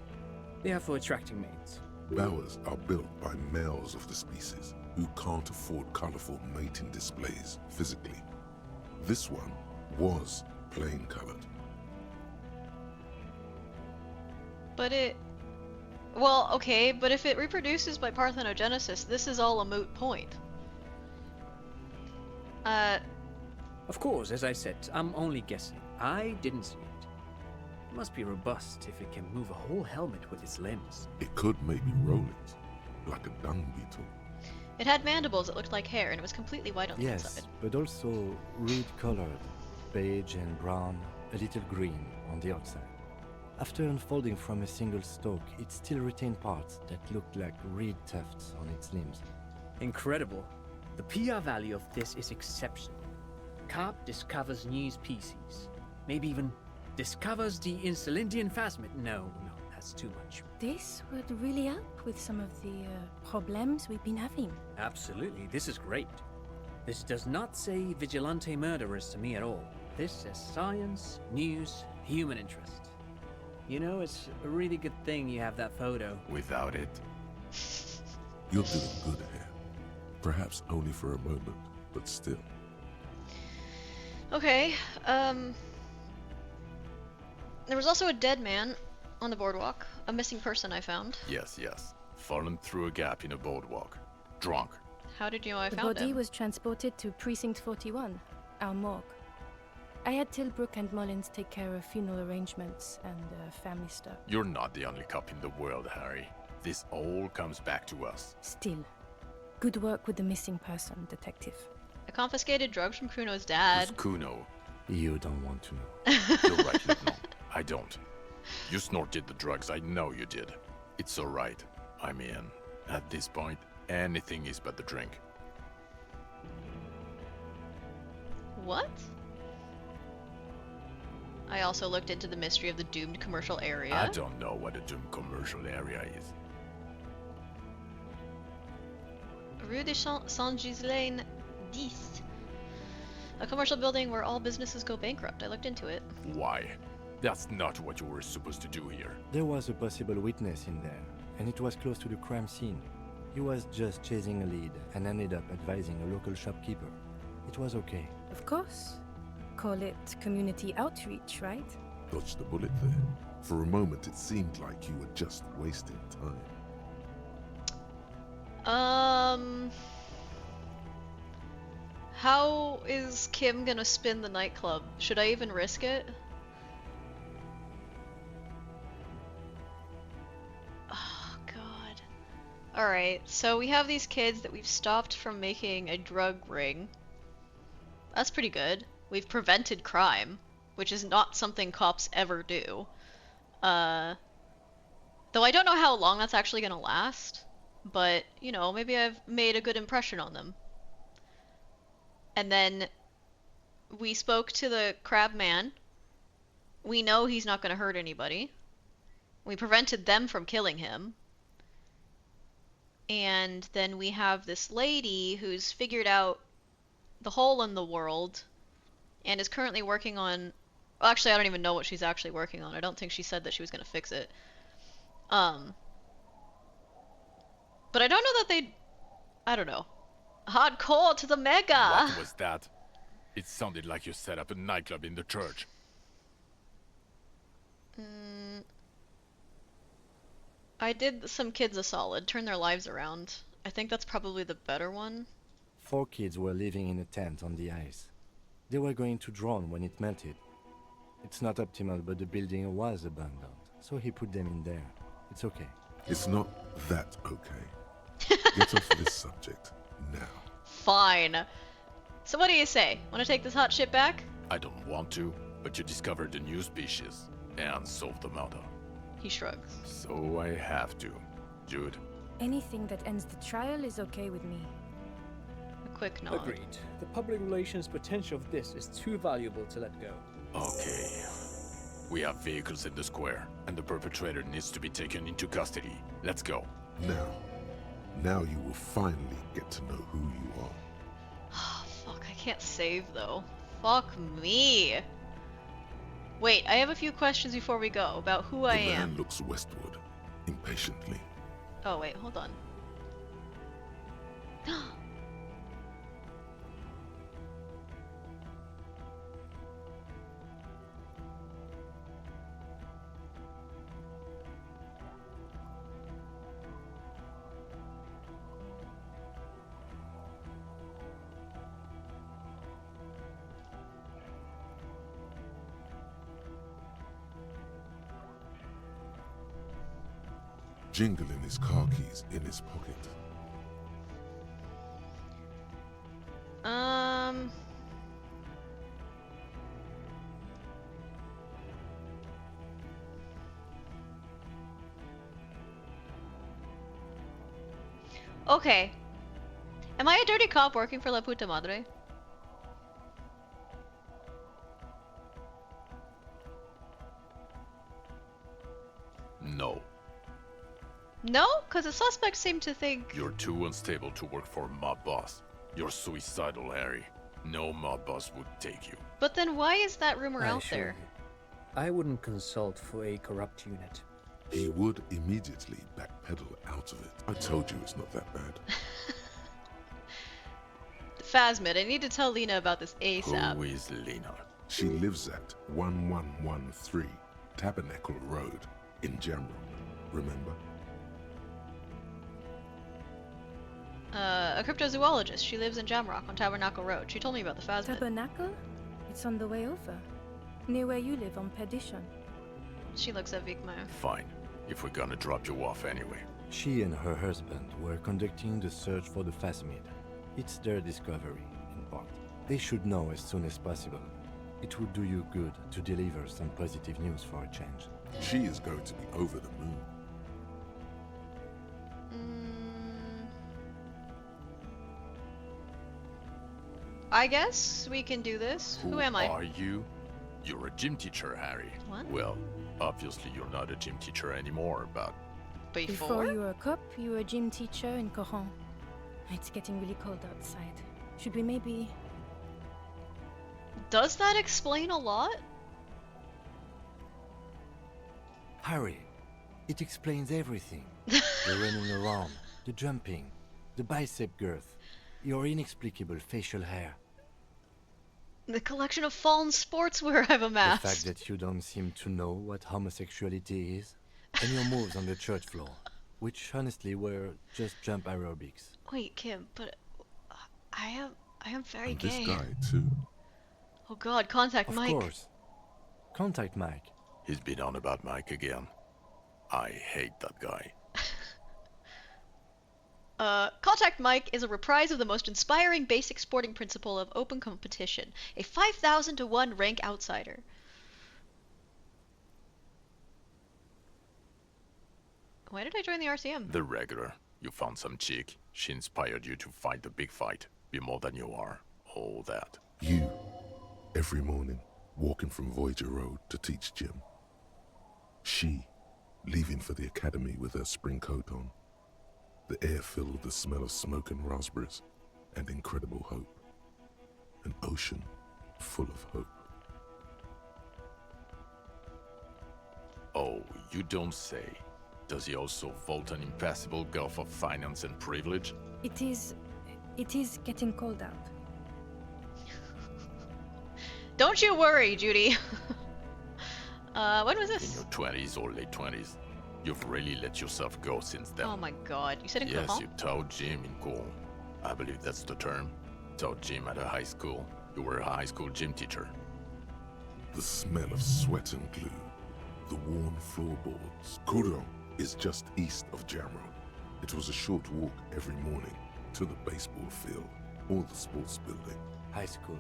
They are for attracting mates. Bowers are built by males of the species who can't afford colorful mating displays physically. This one was plain colored. But it... Well, okay, but if it reproduces by parthenogenesis, this is all a moot point. Of course, as I said, I'm only guessing. I didn't see it. It must be robust if it can move a whole helmet with its limbs. It could maybe roll it, like a dung beetle. It had mandibles that looked like hair, and it was completely white on the Yes, inside. but also reed-colored, beige and brown, a little green on the outside. After unfolding from a single stalk, it still retained parts that looked like reed tufts on its limbs. Incredible. The PR value of this is exceptional. Carp discovers new species. Maybe even discovers the Insulindian phasmid. No, that's too much. This would really help with some of the problems we've been having. Absolutely, this is great. This does not say vigilante murderers to me at all. This says science, news, human interest. You know, it's a really good thing you have that photo. Without it, You're doing good here. Perhaps only for a moment, but still. Okay, there was also a dead man on the boardwalk. A missing person I found. yes. Fallen through a gap in a boardwalk. Drunk. How did you know I The found body him? was transported to Precinct 41, our morgue. I had Tilbrook and Mullins take care of funeral arrangements and family stuff. You're not the only cop in the world, Harry. This all comes back to us. Still, good work with the missing person, detective. I confiscated drugs from Kuno's Who's dad. Kuno? You don't want to know. You're right, Lieutenant. I don't. You snorted the drugs, I know you did. It's alright. I mean, at this point, anything is but the drink. What? I also looked into the mystery of the doomed commercial area. I don't know what a doomed commercial area is. Rue de Saint-Ghislain 10. A commercial building where all businesses go bankrupt. I looked into it. Why? That's not what you were supposed to do here. There was a possible witness in there, and it was close to the crime scene. He was just chasing a lead and ended up advising a local shopkeeper. It was okay. Of course. Call it community outreach, right? Dodged the bullet there. For a moment, it seemed like you were just wasting time. How is Kim gonna spin the nightclub? Should I even risk it? Oh, God. Alright, so we have these kids that we've stopped from making a drug ring. That's pretty good. We've prevented crime, which is not something cops ever do. Though I don't know how long that's actually gonna last, but, you know, maybe I've made a good impression on them. And then we spoke to the crab man. We know he's not gonna hurt anybody. We prevented them from killing him. And then we have this lady who's figured out the hole in the world and is currently working on... Well, actually, I don't even know what she's actually working on. I don't think she said that she was going to fix it. But I don't know that they... I don't know. Hardcore to the mega! What was that? It sounded like you set up a nightclub in the church. I did some kids a solid, turn their lives around. I think that's probably the better one. 4 kids were living in a tent on the ice. They were going to drown when it melted. It's not optimal, but the building was abandoned, so he put them in there. It's okay. It's not that okay. Get off this subject now. Fine. So what do you say? Want to take this hot shit back? I don't want to, but you discovered a new species and solved the matter. He shrugs. So I have to. Jude, Anything that ends the trial is okay with me. A quick nod. Agreed. The public relations potential of this is too valuable to let go. okay. We have vehicles in the square, and the perpetrator needs to be taken into custody. Let's go. Now you will finally get to know who you are. Oh, fuck, I can't save though. Fuck me. Wait, I have a few questions before we go about who I The man am. looks westward, impatiently. Oh, wait, hold on. Jingling his car keys in his pocket. Okay. Am I a dirty cop working for La Puta Madre? No, No? Because the suspects seem to think... you're too unstable to work for a mob boss. You're suicidal, Harry. No mob boss would take you. But then why is that rumor I out assure there? you, I wouldn't consult for a corrupt unit. He would immediately backpedal out of it. I told you it's not that bad. Phasmid, I need to tell Lena about this ASAP. Who is Lena? She lives at 1113 Tabernacle Road in Jamrock. Remember? A cryptozoologist. She lives in Jamrock on Tabernacle Road. She told me about the Phasmid. Tabernacle? It's on the way over. Near where you live on Perdition. She looks at Vigmar. Fine, if we're gonna drop you off anyway. She and her husband were conducting the search for the Phasmid. It's their discovery, in part. They should know as soon as possible. It would do you good to deliver some positive news for a change. She is going to be over the moon. I guess we can do this. Who am I? Are you? You're a gym teacher, Harry. What? Well, obviously you're not a gym teacher anymore, but Before you were a cop, you were a gym teacher in Coron. It's getting really cold outside. Should we maybe... Does that explain a lot? Harry, it explains everything. The running around, the jumping, the bicep girth, your inexplicable facial hair. The collection of fallen sportswear I've The amassed. fact that you don't seem to know what homosexuality is, and your moves on the church floor, which honestly were just jump aerobics. Wait, Kim, but I am very And gay. this guy, too. Oh god, contact Of Mike. course. Contact Mike. he's been on about Mike again. I hate that guy. Contact Mike is a reprise of the most inspiring basic sporting principle of open competition. A 5,000 to 1 rank outsider. Why did I join the RCM? The regular. You found some chick. She inspired you to fight the big fight. Be more than you are. All that. You, every morning, walking from Voyager Road to teach gym. She, leaving for the academy with her spring coat on. The air filled with the smell of smoke and raspberries, and incredible hope. An ocean full of hope. Oh, you don't say. Does he also vault an impassable gulf of finance and privilege? It is getting cold out. Don't you worry, Judy. When was In this? your 20s or late 20s? You've really let yourself go since then. Oh my god. You said in Yes, Cajon? you taught gym in Cool. I believe that's the term. Taught gym at a high school. You were a high school gym teacher. The smell of sweat and glue. The worn floorboards. Coudon is just east of Jamrock. It was a short walk every morning to the baseball field or the sports building. High school.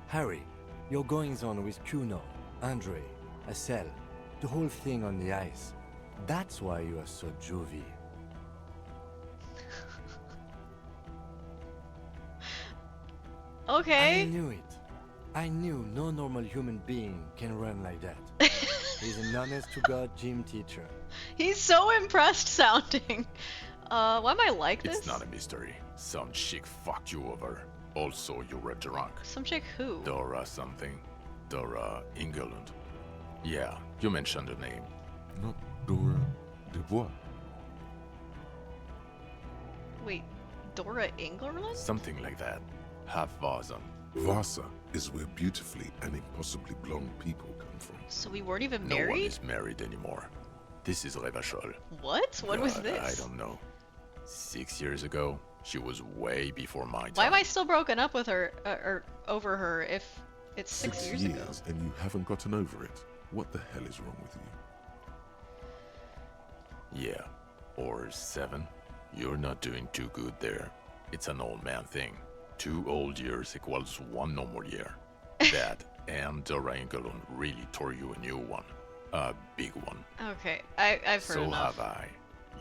Harry, your goings-on with Kuno, Andre, Acel, the whole thing on the ice. That's why you are so juvie. Okay. I knew it. I knew no normal human being can run like that. He's an honest-to-God gym teacher. He's so impressed sounding. Why am I like this? It's not a mystery. Some chick fucked you over. Also, you were drunk. Some chick who? Dora something. Dora England. Yeah, you mentioned the name. Not Dora Dubois. Wait, Dora Engerland? Something like that. Half Vazan. Vasa is where beautifully and impossibly blonde people come from. So we weren't even No one married? is married anymore. This is Revachol. What? When was God, this? I don't know. 6 years ago, she was way before my time. Why am I still broken up with her, or over her, if it's 6 years ago? And you haven't gotten over it. What the hell is wrong with you? Yeah, or 7. You're not doing too good there. It's an old man thing. 2 old years equals 1 normal year. That and Dora Engelund really tore you a new one. A big one. Okay, I've heard So enough. have I.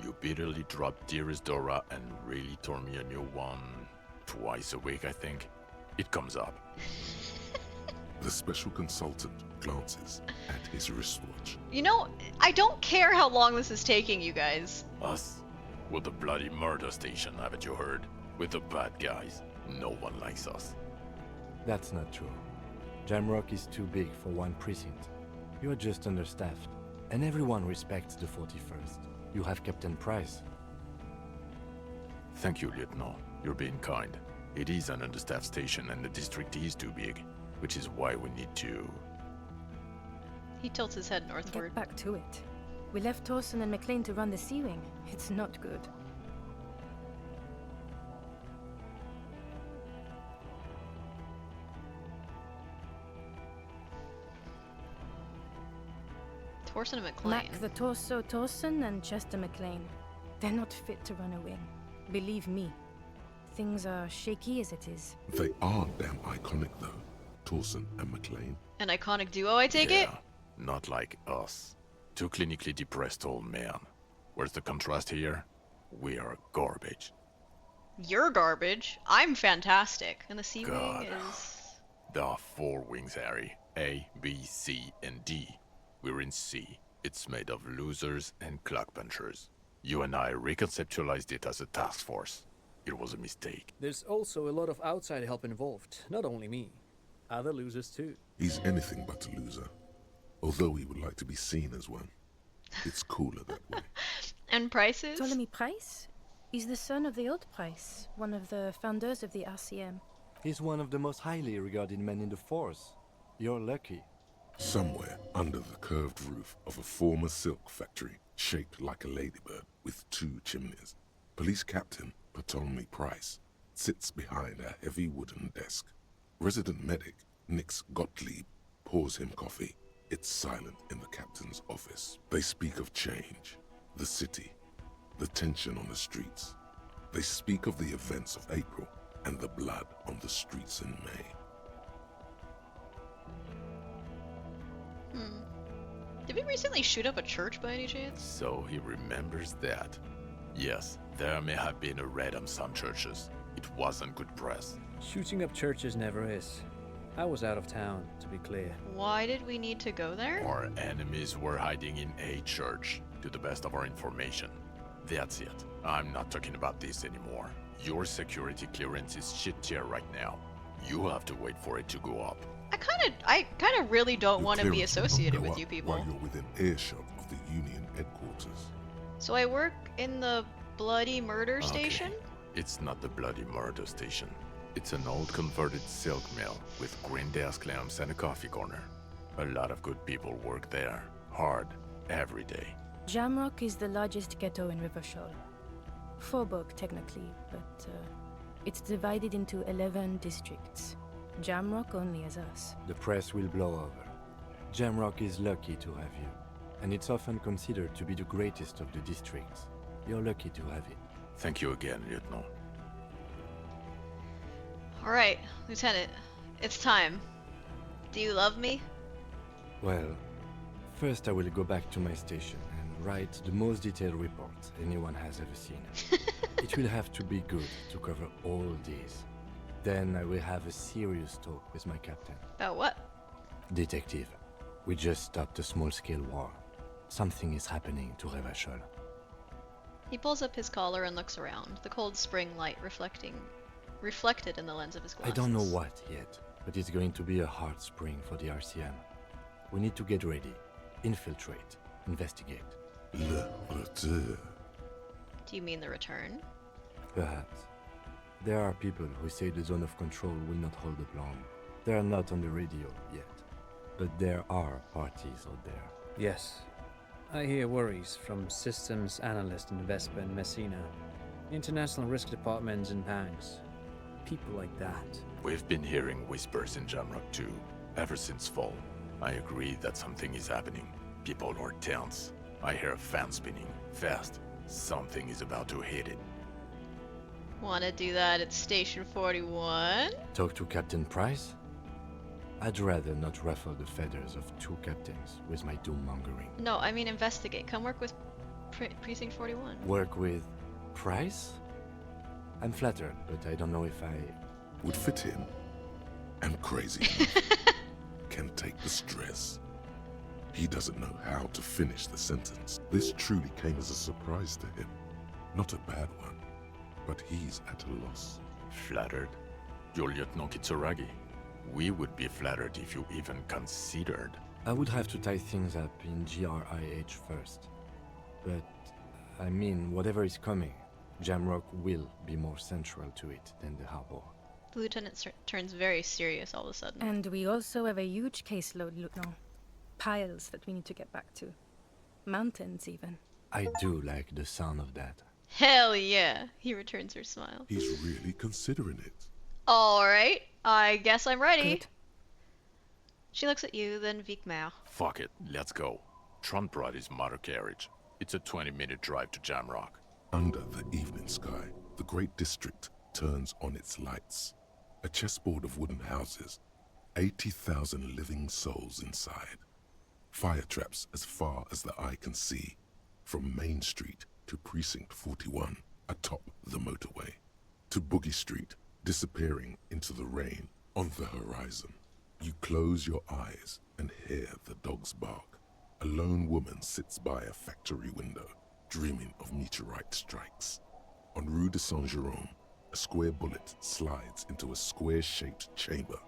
You bitterly dropped Dearest Dora and really tore me a new one twice a week, I think. It comes up. The special consultant glances at his wristwatch. You know, I don't care how long this is taking, you guys. Us? With the bloody murder station, haven't you heard? With the bad guys. No one likes us. That's not true. Jamrock is too big for one precinct. You're just understaffed, and everyone respects the 41st. You have Captain Price. Thank you, Lieutenant. You're being kind. It is an understaffed station and the district is too big, which is why we need to... He tilts his head northward. Get back to it. We left Torsen and McLean to run the Sea Wing. It's not good. Torsen and McLean. Mac the Torso Torsen and Chester McLean. They're not fit to run a wing. Believe me. Things are shaky as it is. They are damn iconic though, Torsen and McLean. An iconic duo, I take it? Not like us. 2 clinically depressed old men. Where's the contrast here? We are garbage. You're garbage. I'm fantastic. And the Sea God. Wing is... There are 4 wings, Harry. A, B, C, and D. We're in C. It's made of losers and clock punchers. You and I reconceptualized it as a task force. It was a mistake. There's also a lot of outside help involved, not only me. Other losers too. He's anything but a loser, although he would like to be seen as one. It's cooler that way. And Prices? Ptolemy Price? He's the son of the old Price, one of the founders of the RCM. He's one of the most highly regarded men in the force. You're lucky. Somewhere under the curved roof of a former silk factory, shaped like a ladybird with 2 chimneys, Police Captain Ptolemy Price sits behind a heavy wooden desk. Resident medic Nix Gottlieb pours him coffee. It's silent in the captain's office. They speak of change, the city, the tension on the streets. They speak of the events of April and the blood on the streets in May. Did we recently shoot up a church by any chance? So he remembers that. Yes, there may have been a raid on some churches. It wasn't good press. Shooting up churches never is. I was out of town, to be clear. Why did we need to go there? Our enemies were hiding in a church, to the best of our information. That's it. I'm not talking about this anymore. Your security clearance is shit tier right now. You have to wait for it to go up. I kind of really don't Your want to be clearance will not associated go with up you people. while you're within earshot of the Union headquarters. So I work in the bloody murder station? It's not the bloody murder station. It's an old converted silk mill with green desk lamps and a coffee corner. A lot of good people work there. Hard. Every day. Jamrock is the largest ghetto in Riverdale. Faubourg, technically, but it's divided into 11 districts. Jamrock only has us. The press will blow over. Jamrock is lucky to have you, and it's often considered to be the greatest of the districts. You're lucky to have it. Thank you again, Lieutenant. Alright, Lieutenant. It's time. Do you love me? Well, first I will go back to my station and write the most detailed report anyone has ever seen. It will have to be good to cover all these. Then I will have a serious talk with my captain. About what? Detective, we just stopped a small-scale war. Something is happening to Revachol. He pulls up his collar and looks around, the cold spring light reflected in the lens of his I glasses. don't know what yet, but it's going to be a hard spring for the RCM. We need to get ready, infiltrate, investigate. Le retour. Do you mean the return? Perhaps. There are people who say the zone of control will not hold up long. They are not on the radio yet, but there are parties out there. Yes. I hear worries from systems analyst in Vespa and Messina, international risk departments in Pangs. People like that. We've been hearing whispers in Jamrock too, ever since fall. I agree that something is happening. People are tense. I hear a fan spinning, fast. Something is about to hit it. Wanna do that at Station 41? Talk to Captain Price? I'd rather not ruffle the feathers of two captains with my doom-mongering. No, I mean investigate. Come work with Precinct 41. Work with Price? I'm flattered, but I don't know if I... Would fit in. I'm crazy. Can take the stress. He doesn't know how to finish the sentence. This truly came as a surprise to him. Not a bad one, but he's at a loss. Flattered? You're Lieutenant Kitsuragi. We would be flattered if you even considered. I would have to tie things up in GRIH first. But, I mean, whatever is coming, Jamrock will be more central to it than the harbor. The lieutenant turns very serious all of a sudden. And we also have a huge caseload, Lieutenant. Piles that we need to get back to. Mountains, even. I do like the sound of that. Hell yeah! He returns her smile. He's really considering it. Alright, I guess I'm ready. Good. She looks at you, then Vikmar. Fuck it, let's go. Trump brought his motor carriage. It's a 20-minute drive to Jamrock. Under the evening sky, the great district turns on its lights. A chessboard of wooden houses, 80,000 living souls inside. Fire traps as far as the eye can see, from Main Street to Precinct 41, atop the motorway, to Boogie Street, disappearing into the rain on the horizon. You close your eyes and hear the dogs bark. A lone woman sits by a factory window, dreaming of meteorite strikes. On Rue de Saint-Jérôme, a square bullet slides into a square-shaped chamber.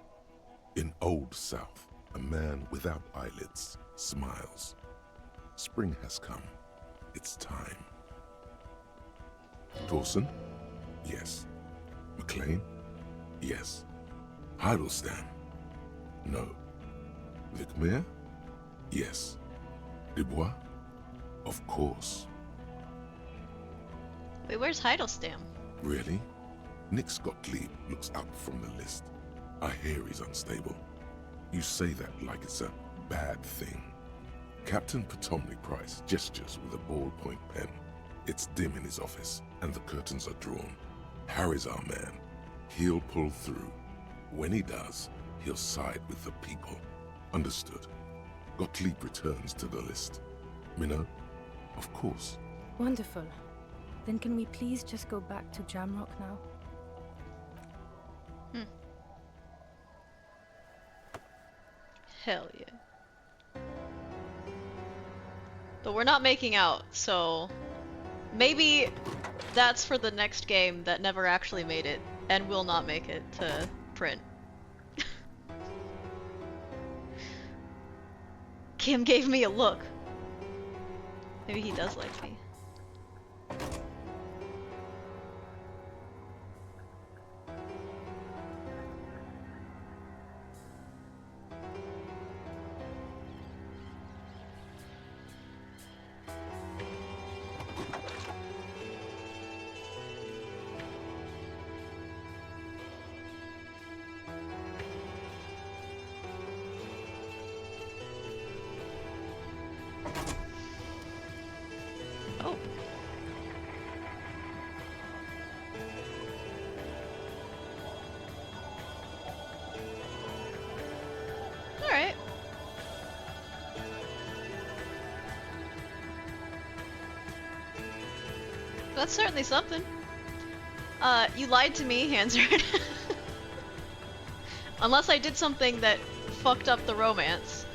In Old South, a man without eyelids smiles. Spring has come. It's time. Dawson? Yes. McLean? Yes. Heidelstein? No. Vicmere? Yes. Dubois? Of course. Wait, where's Heidelstein? Really? Nick Gottlieb looks up from the list. I hear he's unstable. You say that like it's a bad thing. Captain Potomny Price gestures with a ballpoint pen. It's dim in his office, and the curtains are drawn. Harry's our man. He'll pull through. When he does, he'll side with the people. Understood. Gottlieb returns to the list. Minnow? Of course. Wonderful. Then can we please just go back to Jamrock now? Hell yeah. But we're not making out, so maybe that's for the next game that never actually made it and will not make it to print. Kim gave me a look. Maybe he does like me. That's certainly something. You lied to me, Hansard. Unless I did something that fucked up the romance.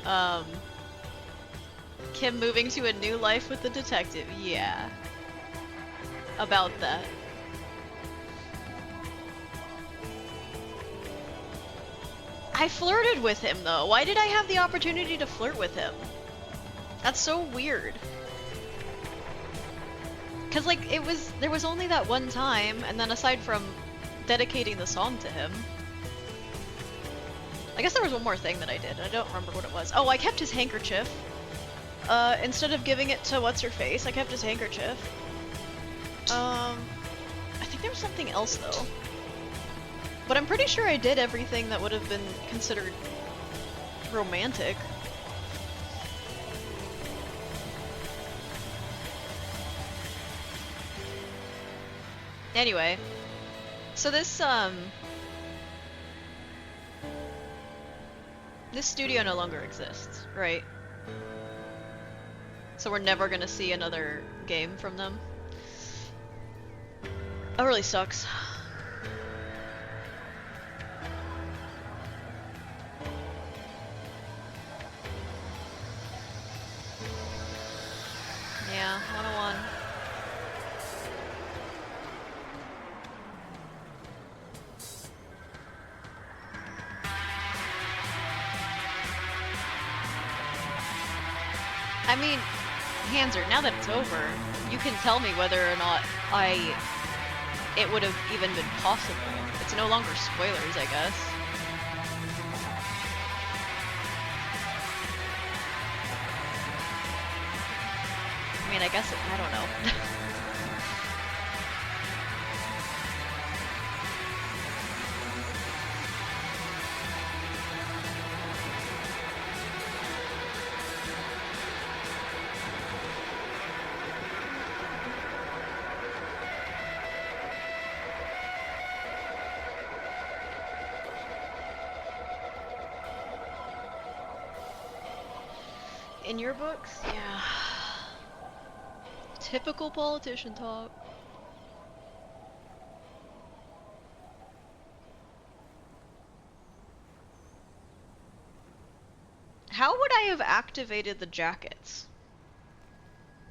Kim moving to a new life with the detective. Yeah. About that. I flirted with him though. Why did I have the opportunity to flirt with him? That's so weird. Cause like there was only that one time, and then aside from dedicating the song to him, I guess there was one more thing that I did. I don't remember what it was. Oh, I kept his handkerchief. Instead of giving it to what's her face, I kept his handkerchief. I think there was something else though. But I'm pretty sure I did everything that would have been considered romantic. Anyway, so this studio no longer exists, right? So we're never gonna see another game from them. That really sucks. Yeah, 101. I mean, Hansard, now that it's over, you can tell me whether or not it would have even been possible. It's no longer spoilers, I guess. I mean, I guess I don't know. In your books? Yeah. Typical politician talk. How would I have activated the jackets?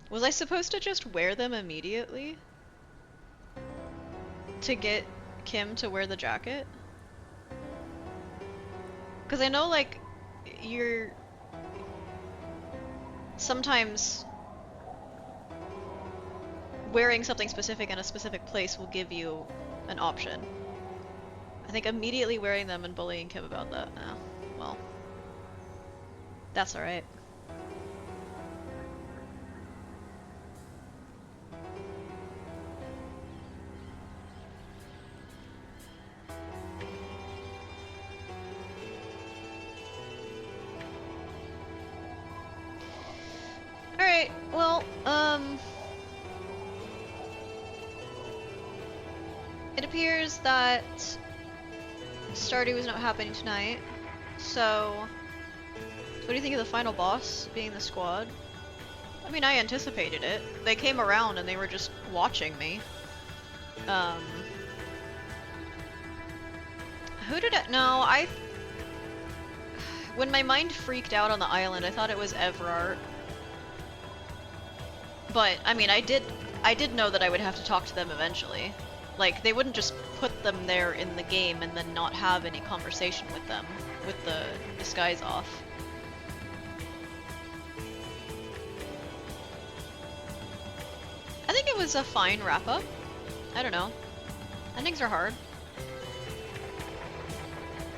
Was I supposed to just wear them immediately? To get Kim to wear the jacket? Because I know, like, you're... sometimes wearing something specific in a specific place will give you an option. I think immediately wearing them and bullying Kim about that. Oh, well. That's alright. Alright, well, it appears that Stardew is not happening tonight, so what do you think of the final boss being the squad? I mean, I anticipated it. They came around and they were just watching me. Who did it? No, when my mind freaked out on the island, I thought it was Everard. But, I mean, I did know that I would have to talk to them eventually. Like, they wouldn't just put them there in the game and then not have any conversation with them, with the disguise off. I think it was a fine wrap-up. I don't know. Endings are hard.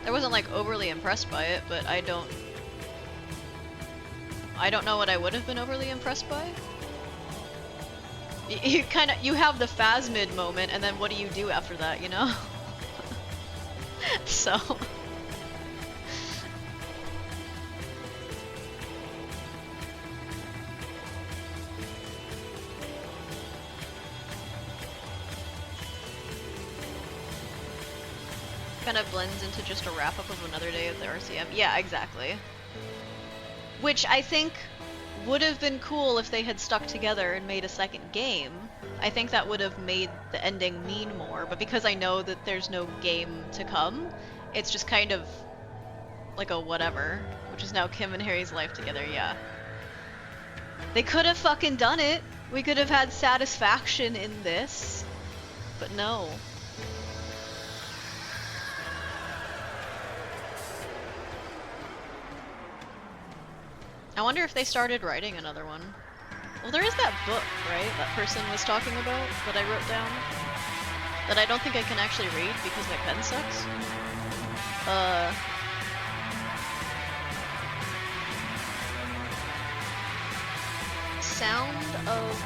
I wasn't, like, overly impressed by it, but I don't know what I would have been overly impressed by. You have the Phasmid moment, and then what do you do after that, you know? So... kind of blends into just a wrap-up of another day of the RCM. Yeah, exactly. Which I think would have been cool if they had stuck together and made a second game, I think that would have made the ending mean more, but because I know that there's no game to come, it's just kind of like a whatever, which is now Kim and Harry's life together, yeah. They could have fucking done it. We could have had satisfaction in this, but no. I wonder if they started writing another one. Well, there is that book, right? That person was talking about that I wrote down. That I don't think I can actually read because my pen sucks. Sound of...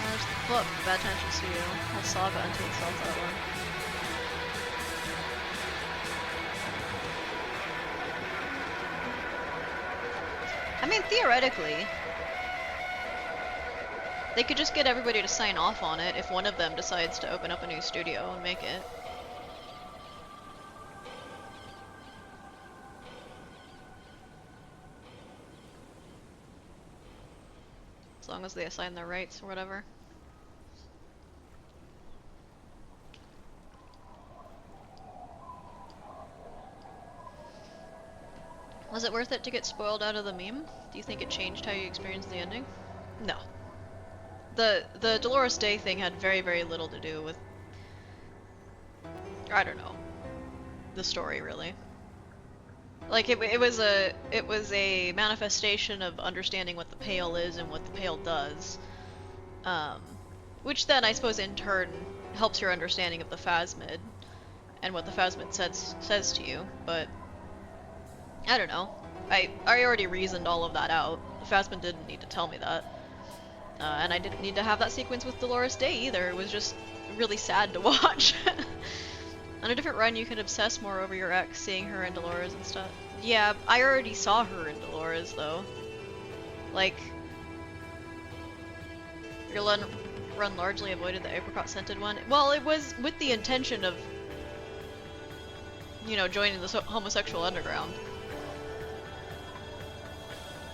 there's the book, Bad Times from Studio. Whole saga until it solves that one. I mean, theoretically, they could just get everybody to sign off on it if one of them decides to open up a new studio and make it. As long as they assign their rights or whatever. Was it worth it to get spoiled out of the meme? Do you think it changed how you experienced the ending? No. The Dolores Day thing had very, very little to do with, I don't know, the story really. Like it was a manifestation of understanding what the Pale is and what the Pale does, which then I suppose in turn helps your understanding of the Phasmid and what the Phasmid says to you. But I don't know. I already reasoned all of that out. The Phasmid didn't need to tell me that. And I didn't need to have that sequence with Dolores Day either. It was just really sad to watch. On a different run, you can obsess more over your ex, seeing her and Dolores and stuff. Yeah, I already saw her in Dolores, though. Like, your run largely avoided the apricot-scented one. Well, it was with the intention of, you know, joining the homosexual underground.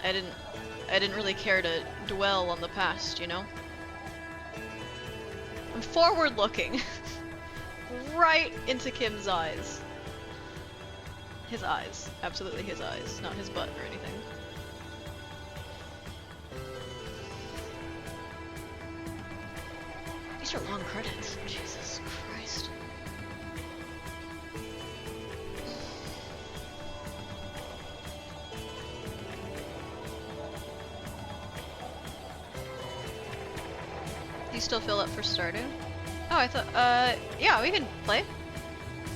I didn't really care to dwell on the past, you know? I'm forward-looking. Right into Kim's eyes. His eyes. Absolutely his eyes, not his butt or anything. These are long credits. Jesus Christ. Do you still feel up for Stardew? Oh, I thought, yeah, we can play.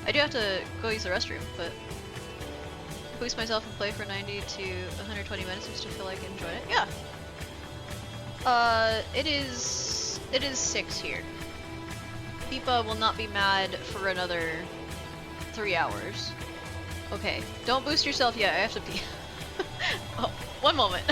I do have to go use the restroom, but boost myself and play for 90 to 120 minutes and still feel like enjoying it. Yeah. It is 6 here. Pipa will not be mad for another 3 hours. Okay, don't boost yourself yet, I have to pee. Oh, one moment.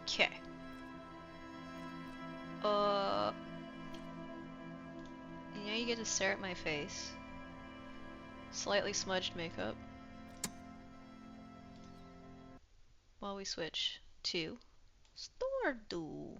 Okay. Now you get to stare at my face. Slightly smudged makeup. While we switch to Stardew.